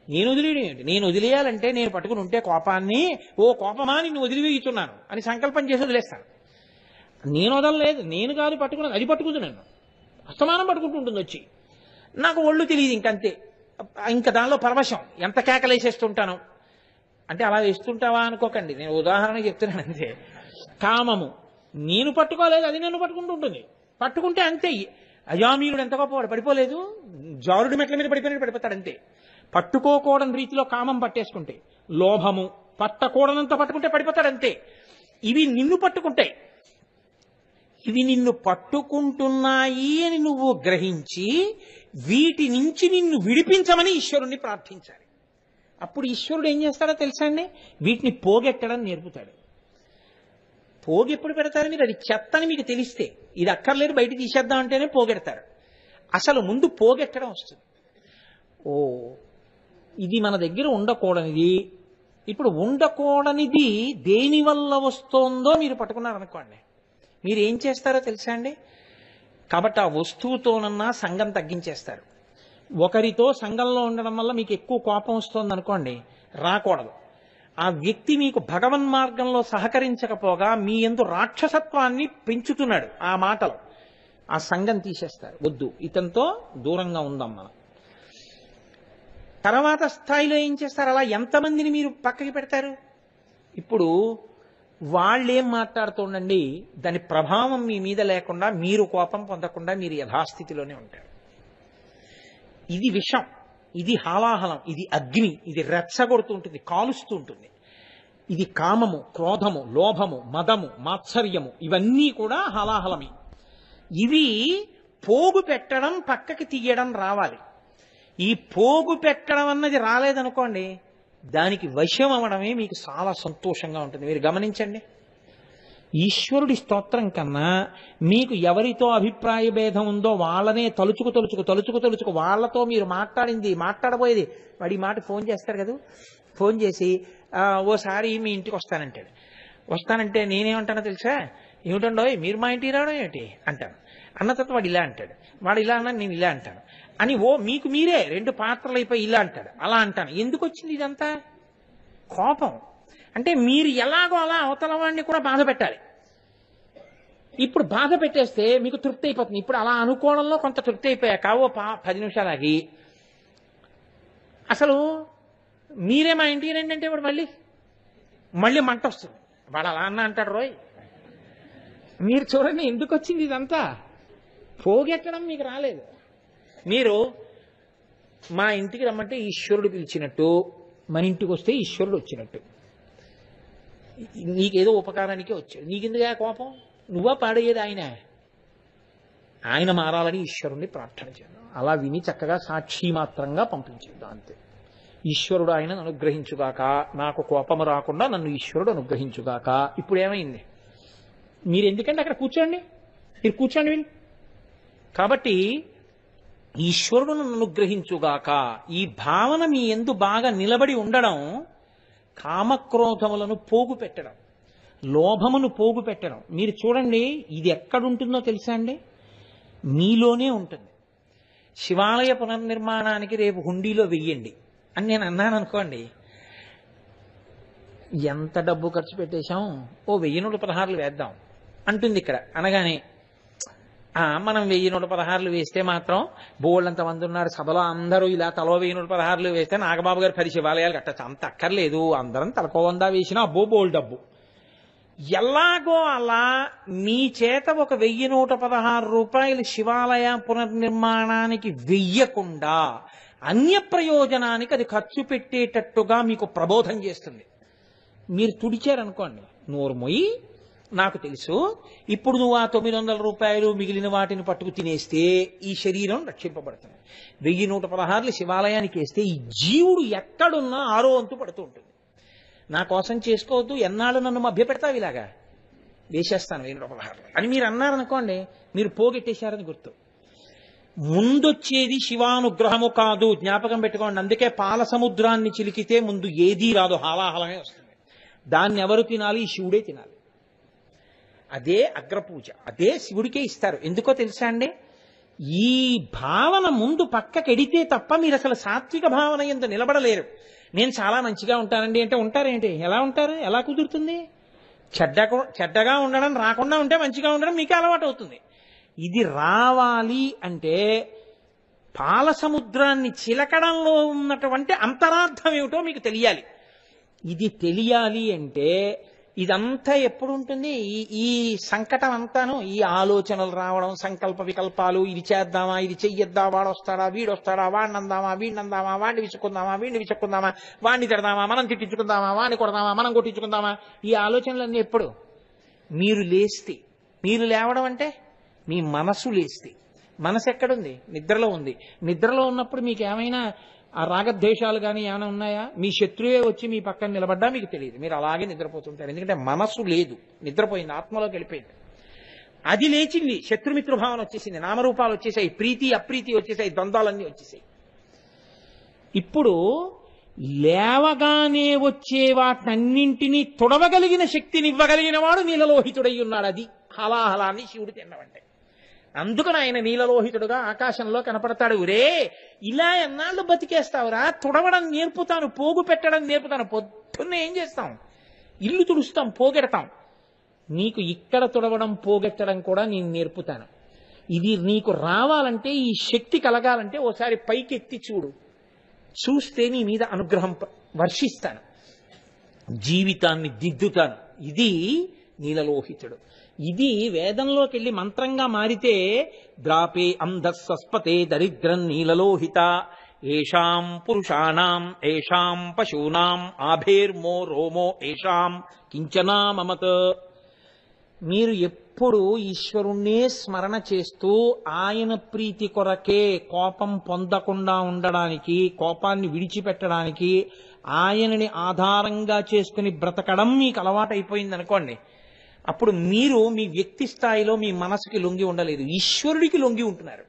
నేను వదిలేయండి. నేను వదిలేయాలంటే నేను పట్టుకుని ఉంటే కోపాన్ని, ఓ కోపమా నిన్ను వదిలివేయుచున్నాను అని సంకల్పం చేసి వదిలేస్తాను. నేను వదలలేదు, నేను కాదు పట్టుకున్నది, అది పట్టుకుంది నన్ను. అస్తమానం పట్టుకుంటుంటుంది వచ్చి. నాకు ఒళ్ళు తెలియదు ఇంకంతే. ఇంకా దానిలో పరవశం, ఎంత కేకలేసేస్తుంటాను అంటే అలా వేస్తుంటావా అనుకోకండి, నేను ఉదాహరణ చెప్తున్నాను అంతే. కామము నేను పట్టుకోలేదు, అది నన్ను పట్టుకుంటూ ఉంటుంది. పట్టుకుంటే అంతే. అజామీయుడు ఎంత గొప్పవాడు, పడిపోలేదు, జారుడి మెట్ల మీద పడిపోయినట్టు పడిపోతాడు అంతే. పట్టుకోకూడని రీతిలో కామం పట్టేసుకుంటే లోభము, పట్టకూడనంత పట్టుకుంటే పడిపోతాడు అంతే. ఇవి నిన్ను పట్టుకుంటాయి. ఇవి నిన్ను పట్టుకుంటున్నాయి అని నువ్వు గ్రహించి వీటి నుంచి నిన్ను విడిపించమని ఈశ్వరుణ్ణి ప్రార్థించాలి. అప్పుడు ఈశ్వరుడు ఏం చేస్తాడో తెలుసా అండి? వీటిని పోగెట్టడం నేర్పుతాడు. పోగు ఎప్పుడు పెడతారు మీరు? అది చెత్తని మీకు తెలిస్తే, ఇది అక్కర్లేదు బయట తీసేద్దాం అంటేనే పోగెడతారు. అసలు ముందు పోగెట్టడం వస్తుంది. ఓ, ఇది మన దగ్గర ఉండకూడనిది. ఇప్పుడు ఉండకూడనిది దేని వల్ల వస్తోందో మీరు పట్టుకున్నారనుకోండి, మీరు ఏం చేస్తారో తెలుసా అండి? కాబట్టి ఆ వస్తువుతోనన్నా సంఘం తగ్గించేస్తారు. ఒకరితో సంఘంలో ఉండడం వల్ల మీకు ఎక్కువ కోపం వస్తుంది అనుకోండి, రాకూడదు. ఆ వ్యక్తి మీకు భగవన్ మార్గంలో సహకరించకపోగా మీ యందు రాక్షసత్వాన్ని పెంచుతున్నాడు ఆ మాటలు, ఆ సంఘం తీసేస్తారు. వద్దు, ఇతనితో దూరంగా ఉందాం మనం. తర్వాత స్థాయిలో ఏం చేస్తారు? అలా ఎంతమందిని మీరు పక్కకి పెడతారు? ఇప్పుడు వాళ్ళేం మాట్లాడుతుండండి, దాని ప్రభావం మీ మీద లేకుండా, మీరు కోపం పొందకుండా మీరు యథాస్థితిలోనే ఉంటారు. ఇది విషం, ఇది హాలాహలం, ఇది అగ్ని, ఇది రెచ్చగొడుతూ ఉంటుంది, కాలుస్తూ ఉంటుంది. ఇది కామము, క్రోధము, లోభము, మదము, మాత్సర్యము, ఇవన్నీ కూడా హాలాహలమే. ఇవి పోగు పెట్టడం, పక్కకి తీయడం రావాలి. ఈ పోగు పెట్టడం అన్నది రాలేదనుకోండి, దానికి వశం అవ్వడమే మీకు చాలా సంతోషంగా ఉంటుంది. మీరు గమనించండి, ఈశ్వరుడి స్తోత్రం కన్నా మీకు ఎవరితో అభిప్రాయ భేదం ఉందో వాళ్ళనే తలుచుకు వాళ్ళతో మీరు మాట్లాడబోయేది వాడి మాట ఫోన్ చేస్తారు కదా, ఫోన్ చేసి ఓసారి మీ ఇంటికి వస్తానంటాడు. వస్తానంటే నేనేమంటానో తెలుసా? ఏమిటండో మీరు మా ఇంటికి రావడం ఏమిటి అంటాను. అన్న తర్వాత వాడు ఇలా అంటాడు, వాడు ఇలా అన్నా నేను ఇలా అంటాను అని, మీకు మీరే రెండు పాత్రలు అయిపోయి ఇలా అంటాడు, అలా అంటాను. ఎందుకు వచ్చింది ఇదంతా? కోపం. అంటే మీరు ఎలాగో అలా అవతల వాడిని కూడా బాధ పెట్టాలి. ఇప్పుడు బాధ పెట్టేస్తే మీకు తృప్తి అయిపోతుంది. ఇప్పుడు అలా అనుకోవడంలో కొంత తృప్తి అయిపోయాక 10 నిమిషాలు ఆగి, అసలు మీరే మా ఇంటికి రండి అంటే వాడు మళ్ళీ మంట వస్తుంది. వాడు అలా అన్న అంటాడు రోయ్. మీరు చూడండి ఎందుకు వచ్చింది ఇదంతా? పోగెట్టడం మీకు రాలేదు. మీరు మా ఇంటికి రమ్మంటే ఈశ్వరుడు పిలిచినట్టు, మన ఇంటికి వస్తే ఈశ్వరుడు వచ్చినట్టు. నీకేదో ఉపకారానికే వచ్చాడు, నీకెందుకు కోపం? నువ్వా పాడేది ఆయన మారాలని ఈశ్వరుణ్ణి ప్రార్థన చేద్దాం. అలా విని చక్కగా సాక్షి మాత్రంగా పంపించేద్దాం అంతే. ఈశ్వరుడు ఆయనను అనుగ్రహించుగాక, నాకు కోపము రాకుండా నన్ను ఈశ్వరుడు అనుగ్రహించుగాక. ఇప్పుడు ఏమైంది? మీరు ఎందుకంటే అక్కడ కూర్చోండి, మీరు కూర్చోండి విని. కాబట్టి ఈశ్వరుడు నన్ను అనుగ్రహించుగాక, ఈ భావన మీ యందు బాగా నిలబడి ఉండడం, కామక్రోధములను పోగు పెట్టడం, లోభమును పోగు పెట్టడం. మీరు చూడండి, ఇది ఎక్కడుంటుందో తెలుసా అండి? మీలోనే ఉంటుంది. శివాలయ పునర్నిర్మాణానికి రేపు హుండీలో వెయ్యండి అని నేను అన్నాను అనుకోండి, ఎంత డబ్బు ఖర్చు పెట్టేశాం, 1016 వేద్దాం అంటుంది ఇక్కడ. అనగానే మనం 1016 వేస్తే మాత్రం బోళ్ళంత మంది ఉన్నారు సభలో, అందరూ ఇలా తలో 1016 వేస్తే నాగబాబు గారు 10 శివాలయాలు కట్టచ్చు. అంత అక్కర్లేదు, అందరం తలకో 100 వేసినా అబ్బో బోల్ డబ్బు. ఎలాగో అలా మీ చేత ఒక 1116 రూపాయలు శివాలయ పునర్నిర్మాణానికి వెయ్యకుండా అన్య ప్రయోజనానికి అది ఖర్చు పెట్టేటట్టుగా మీకు ప్రబోధం చేస్తుంది. మీరు తుడిచారనుకోండి, నోరు మొయ్యి, నాకు తెలుసు, ఇప్పుడు నువ్వు ఆ 900 రూపాయలు మిగిలిన వాటిని పట్టుకు తినేస్తే ఈ శరీరం రక్షింపబడుతుంది. 1116 శివాలయానికి వేస్తే ఈ జీవుడు ఎక్కడున్నా 6వ వంతు పడుతూ ఉంటుంది. నా కోసం చేసుకోవద్దు, ఎన్నాళ్ళు నన్ను మభ్య పెడతావు, ఇలాగా వేసేస్తాను 1116 అని మీరు అన్నారనుకోండి, మీరు పోగెట్టేశారని గుర్తు. ముందొచ్చేది శివానుగ్రహము కాదు, జ్ఞాపకం పెట్టుకోండి. అందుకే పాల సముద్రాన్ని చిలికితే ముందు ఏదీ రాదు, హాలాహలమే వస్తుంది. దాన్ని ఎవరు తినాలి? శివుడే తినాలి. అదే అగ్రపూజ, అదే శివుడికే ఇస్తారు. ఎందుకో తెలుసా అండి? ఈ భావన ముందు పక్కకెడితే తప్ప మీరు అసలు సాత్విక భావన యందు నిలబడలేరు. నేను చాలా మంచిగా ఉంటానండి అంటే ఉంటారేంటి? ఎలా ఉంటారు? ఎలా కుదురుతుంది? చెడ్డగా ఉండడం రాకుండా ఉంటే మంచిగా ఉండడం మీకే అలవాటు అవుతుంది. ఇది రావాలి అంటే పాల సముద్రాన్ని చిలకడంలో ఉన్నటువంటి అంతరార్థం ఏమిటో మీకు తెలియాలి. ఇది తెలియాలి అంటే ఇదంతా ఎప్పుడు ఉంటుంది? ఈ ఈ సంకటం అంతాను ఈ ఆలోచనలు రావడం, సంకల్ప వికల్పాలు, ఇది చేద్దామా, ఇది చెయ్యొద్దా, వాడు వస్తాడా, వీడు వస్తాడా, వాడిని అందామా, వీడిని అందామా, వాడిని విసుక్కుందామా, వీడిని విసుక్కుందామా, వాడిని తిడదామా, మనం తిట్టించుకుందామా, వాడిని కొడదామా, మనం కొట్టించుకుందామా, ఈ ఆలోచనలన్నీ ఎప్పుడు? మీరు లేస్తే. మీరు లేవడం అంటే మీ మనసు లేస్తే. మనసు ఎక్కడుంది? నిద్రలో ఉంది. నిద్రలో ఉన్నప్పుడు మీకు ఏమైనా ఆ రాగద్వేషాలు కానీ ఏమైనా ఉన్నాయా? మీ శత్రువే వచ్చి మీ పక్కన నిలబడ్డా మీకు తెలియదు, మీరు అలాగే నిద్రపోతుంటారు. ఎందుకంటే మనసు లేదు, నిద్రపోయింది, ఆత్మలోకి వెళ్ళిపోయింది. అది లేచింది, శత్రుమిత్రుభావన వచ్చేసింది, నామరూపాలు వచ్చేసాయి, ప్రీతి అప్రీతి వచ్చేసాయి, ద్వంద్వాలన్నీ వచ్చేసాయి. ఇప్పుడు లేవగానే వచ్చే వాటన్నింటినీ తొడవగలిగిన శక్తిని ఇవ్వగలిగిన వాడు నీలలోహితుడై ఉన్నాడు. అది హలాహలాన్ని శివుడు తిన్నవంటే. అందుకని ఆయన నీలలోహితుడుగా ఆకాశంలో కనపడతాడు. రే, ఇలా ఎన్నాళ్ళు బతికేస్తావురా, తుడవడం నేర్పుతాను, పోగు పెట్టడం నేర్పుతాను. పొద్దున్నే ఏం చేస్తాం? ఇల్లు తుడుస్తాం, పోగెడతాం. నీకు ఇక్కడ తుడవడం పోగెట్టడం కూడా నేను నేర్పుతాను. ఇది నీకు రావాలంటే, ఈ శక్తి కలగాలంటే ఓసారి పైకెత్తి చూడు, చూస్తే నీ మీద అనుగ్రహం వర్షిస్తాను, జీవితాన్ని దిద్దుతాను. ఇది నీలలోహితుడు. ఇది వేదంలోకి వెళ్ళి మంత్రంగా మారితే ద్రాపే అంధస్వస్పతే దరిద్రం నీలలోహిత ఏషాం పురుషాణం ఏషాం పశూనాం ఆభేర్మో రోమో ఏషాం కించనా మమత్. మీరు ఎప్పుడు ఈశ్వరుణ్ణే స్మరణ చేస్తూ ఆయన ప్రీతి కొరకే, కోపం పొందకుండా ఉండడానికి, కోపాన్ని విడిచిపెట్టడానికి, ఆయనని ఆధారంగా చేసుకుని బ్రతకడం మీకు అలవాటైపోయింది అనుకోండి. అప్పుడు మీరు మీ వ్యక్తి స్థాయిలో మీ మనసుకి లొంగి ఉండలేదు, ఈశ్వరుడికి లొంగి ఉంటున్నారు.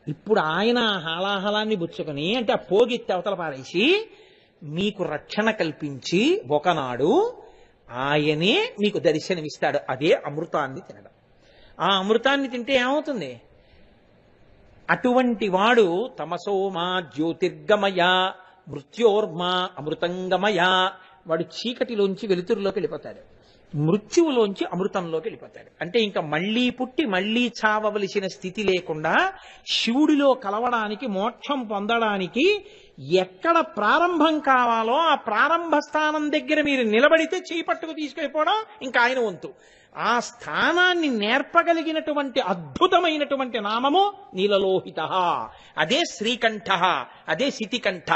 ఇప్పుడు ఆయన హాలాహలాన్ని బుచ్చుకొని, అంటే ఆ పోగెత్తి అవతల పారేసి మీకు రక్షణ కల్పించి ఒకనాడు ఆయనే మీకు దర్శనమిస్తాడు. అదే అమృతాన్ని తినడం. ఆ అమృతాన్ని తింటే ఏమవుతుంది? అటువంటి వాడు తమసోమా జ్యోతిర్గమయ మృత్యోర్మా అమృతంగమయ. వాడు చీకటిలోంచి వెలుతురులోకి వెళ్ళిపోతాడు, మృత్యువులోంచి అమృతంలోకి వెళ్ళిపోతాడు. అంటే ఇంకా మళ్లీ పుట్టి మళ్లీ చావవలసిన స్థితి లేకుండా శివుడిలో కలవడానికి, మోక్షం పొందడానికి ఎక్కడ ప్రారంభం కావాలో ఆ ప్రారంభ స్థానం దగ్గర మీరు నిలబడితే చేయి పట్టుకు తీసుకెళ్ళిపోవడం ఇంకా ఆయన వంతు. ఆ స్థానాన్ని నేర్పగలిగినటువంటి అద్భుతమైనటువంటి నామము నీలలోహిత. అదే శ్రీకంఠ, అదే శితికంఠ,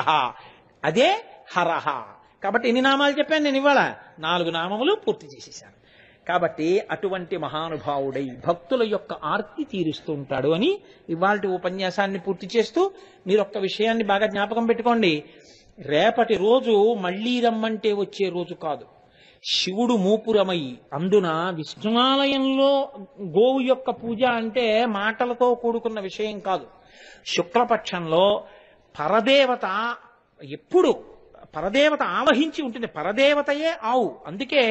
అదే హరహ. కాబట్టి ఎన్ని నామాలు చెప్పాను నేను ఇవాళ? 4 నామములు పూర్తి చేసేశాను. కాబట్టి అటువంటి మహానుభావుడై భక్తుల యొక్క ఆర్తి తీరుస్తూ ఉంటాడు అని ఇవాల్టి ఉపన్యాసాన్ని పూర్తి చేస్తూ మీరు ఒక్క విషయాన్ని బాగా జ్ఞాపకం పెట్టుకోండి. రేపటి రోజు మళ్లీ రమ్మంటే వచ్చే రోజు కాదు. శివుడు మూపురమై, అందున విష్ణునాలయంలో గోవు యొక్క పూజ అంటే మాటలతో కూడుకున్న విషయం కాదు. శుక్లపక్షంలో పరదేవత ఎప్పుడు పరదేవత ఆవహించి ఉంటుంది. పరదేవతయే ఆవు. అందుకే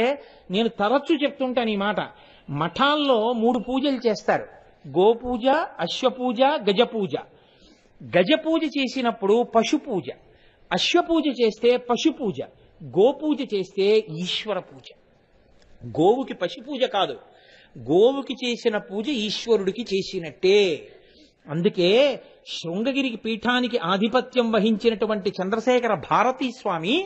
నేను తరచూ చెప్తుంటాను ఈ మాట. మఠాల్లో 3 పూజలు చేస్తారు: గోపూజ, అశ్వపూజ, గజపూజ. గజపూజ చేసినప్పుడు పశుపూజ, అశ్వపూజ చేస్తే పశుపూజ, గోపూజ చేస్తే ఈశ్వర పూజ. గోవుకి పశుపూజ కాదు, గోవుకి చేసిన పూజ ఈశ్వరుడికి చేసినట్టే. అందుకే శృంగగిరికి పీఠానికి ఆధిపత్యం వహించినటువంటి చంద్రశేఖర భారతీ స్వామి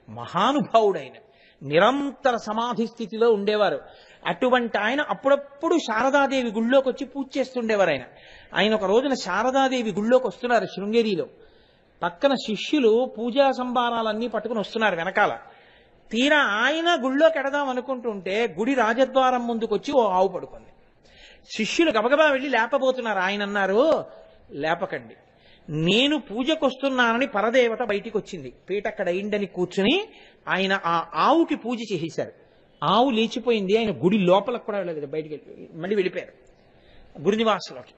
మహానుభావుడైన నిరంతర సమాధి స్థితిలో ఉండేవారు. అటువంటి ఆయన అప్పుడప్పుడు శారదాదేవి గుళ్ళోకి వచ్చి పూజ చేస్తుండేవారు. ఆయన ఒక రోజున శారదాదేవి గుళ్ళోకి వస్తున్నారు శృంగేరిలో. పక్కన శిష్యులు పూజా సంభారాలన్నీ పట్టుకుని వస్తున్నారు వెనకాల. తీరా ఆయన గుళ్ళోకి ఎడదాం అనుకుంటుంటే గుడి రాజద్వారం ముందుకొచ్చి ఓ ఆవు పడుకుంది. శిష్యులు గబగబా వెళ్ళి లేపబోతున్నారు. ఆయన అన్నారు, లేపకండి, నేను పూజకు వస్తున్నానని పరదేవత బయటికి వచ్చింది. పీట అక్కడ అయిందని కూర్చుని ఆయన ఆ ఆవుకి పూజ చేసేశారు. ఆవు లేచిపోయింది. ఆయన గుడి లోపలకు కూడా వెళ్ళలేదు, బయటికి మళ్ళీ వెళ్ళిపోయారు గురి నివాసంలోకి.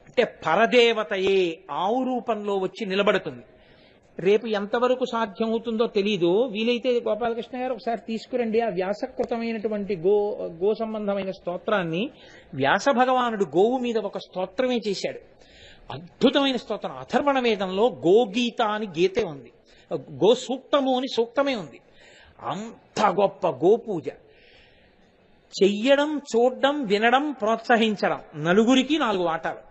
అంటే పరదేవతయే ఆవు రూపంలో వచ్చి నిలబడుతుంది. రేపు ఎంతవరకు సాధ్యమవుతుందో తెలీదు. వీలైతే గోపాలకృష్ణ గారు ఒకసారి తీసుకురండి ఆ వ్యాసకృతమైనటువంటి గో సంబంధమైన స్తోత్రాన్ని. వ్యాస భగవానుడు గోవు మీద ఒక స్తోత్రమే చేశాడు, అద్భుతమైన స్తోత్రం. అథర్వణ వేదంలో గోగీత అని గీతే ఉంది, గో సూక్తము అని సూక్తమే ఉంది. అంత గొప్ప గోపూజ చెయ్యడం, చూడడం, వినడం, ప్రోత్సహించడం, నలుగురికి 4 వాటాలు.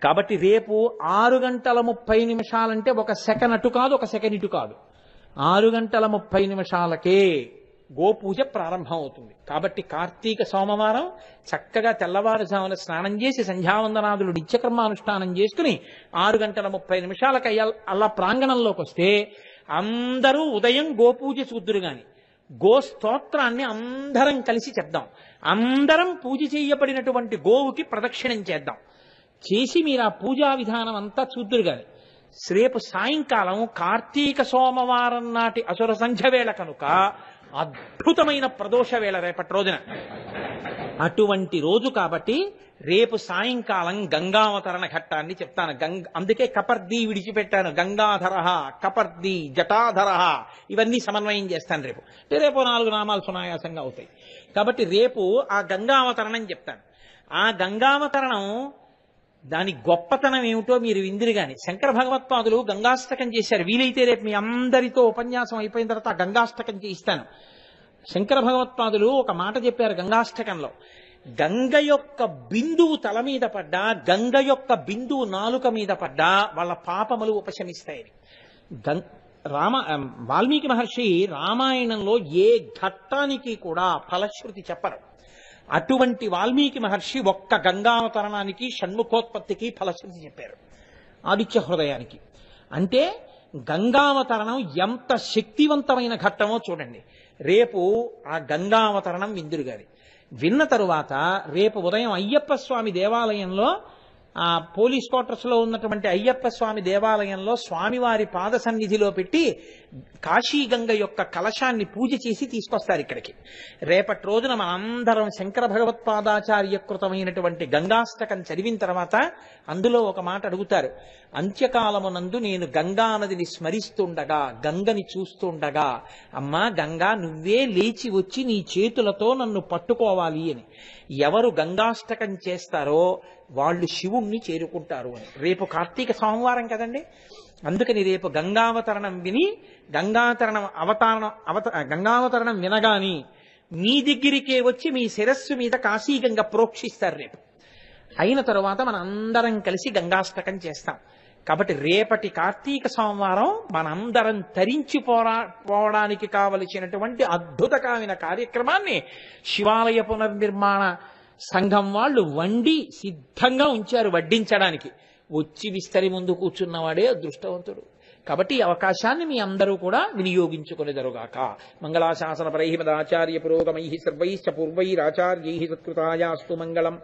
కాబట్టి రేపు 6:30 ఒక సెకన్ అటు కాదు, ఒక సెకన్ ఇటు కాదు, 6:30 గోపూజ ప్రారంభం అవుతుంది. కాబట్టి కార్తీక సోమవారం చక్కగా తెల్లవారుజామున స్నానం చేసి సంధ్యావందనాదులు నిత్యకర్మానుష్ఠానం చేసుకుని 6:30 అలా ప్రాంగణంలోకి వస్తే అందరూ ఉదయం గోపూజ చూద్దురు గాని గోస్తోత్రాన్ని అందరం కలిసి చెప్దాం. అందరం పూజ చేయబడినటువంటి గోవుకి ప్రదక్షిణం చేద్దాం. చేసి మీరు ఆ పూజా విధానం అంతా చూద్దురు గాని రేపు సాయంకాలం కార్తీక సోమవారం నాటి అసుర సంధ్య వేళ కనుక అద్భుతమైన ప్రదోష వేళ రేపటి రోజున. అటువంటి రోజు కాబట్టి రేపు సాయంకాలం గంగావతరణ ఘట్టాన్ని చెప్తాను. అందుకే కపర్ది విడిచిపెట్టాను. గంగాధర, కపర్ది, జటాధర ఇవన్నీ సమన్వయం చేస్తాను రేపు. రేపు 4 నామాలు సునాయాసంగా అవుతాయి. కాబట్టి రేపు ఆ గంగావతరణం చెప్తాను. ఆ గంగావతరణం దాని గొప్పతనం ఏమిటో మీరు విందిరు గాని శంకర భగవత్పాదులు గంగాష్టకం చేశారు. వీలైతే రేపు మీ అందరితో ఉపన్యాసం అయిపోయిన తర్వాత ఆ గంగాష్టకం చేయిస్తాను. శంకర భగవత్పాదులు ఒక మాట చెప్పారు గంగాష్టకంలో. గంగ యొక్క బిందువు తల మీద పడ్డా, గంగ యొక్క బిందువు నాలుక మీద పడ్డా వాళ్ళ పాపములు ఉపశమిస్తాయని. వాల్మీకి మహర్షి రామాయణంలో ఏ ఘట్టానికి కూడా ఫలశ్రుతి చెప్పరు. అటువంటి వాల్మీకి మహర్షి ఒక్క గంగావతరణానికి షణ్ముఖోత్పత్తికి ఫలశ్రుతి చెప్పారు. ఆదిత్య హృదయానికి. అంటే గంగావతరణం ఎంత శక్తివంతమైన ఘట్టమో చూడండి. రేపు ఆ గంగావతరణం విందురు గారి విన్న తరువాత రేపు ఉదయం అయ్యప్ప స్వామి దేవాలయంలో ఆ పోలీస్ క్వార్టర్స్ లో ఉన్నటువంటి అయ్యప్ప స్వామి దేవాలయంలో స్వామివారి పాద సన్నిధిలో పెట్టి కాశీగంగ యొక్క కలశాన్ని పూజ చేసి తీసుకొస్తారు ఇక్కడికి. రేపటి రోజున మనందరం శంకర భగవత్పాదాచార్యకృతమైనటువంటి గంగాష్టకం చదివిన తర్వాత అందులో ఒక మాట అడుగుతారు. అంత్యకాలమునందు నేను గంగా నదిని స్మరిస్తుండగా, గంగని చూస్తుండగా, అమ్మా గంగా నువ్వే లేచి వచ్చి నీ చేతులతో నన్ను పట్టుకోవాలి అని. ఎవరు గంగాష్టకం చేస్తారో వాళ్ళు శివుణ్ణి చేరుకుంటారు అని. రేపు కార్తీక సోమవారం కదండి. అందుకని రేపు గంగావతరణం విని గంగావతరణం వినగాని మీ దగ్గరికే వచ్చి మీ శిరస్సు మీద కాశీగంగ ప్రోక్షిస్తారు రేపు. అయిన తరువాత మన అందరం కలిసి గంగాష్టకం చేస్తాం. కాబట్టి రేపటి కార్తీక సోమవారం మనందరం తరించిపోవడానికి కావలసినటువంటి అద్భుతకరమైన కార్యక్రమాన్ని శివాలయ పునర్నిర్మాణ సంఘం వాళ్ళు వండి సిద్ధంగా ఉంచారు వడ్డించడానికి. వచ్చి విస్తరి ముందు కూర్చున్నవాడే అదృష్టవంతుడు. కాబట్టి ఈ అవకాశాన్ని మీ అందరూ కూడా వినియోగించుకునేదరుగాక. మంగళాశాసన పరైః మదాచార్య పురోగమైః సర్వైశ్చ పూర్వైరాచార్యైః సత్కృతాయాస్తు మంగళం.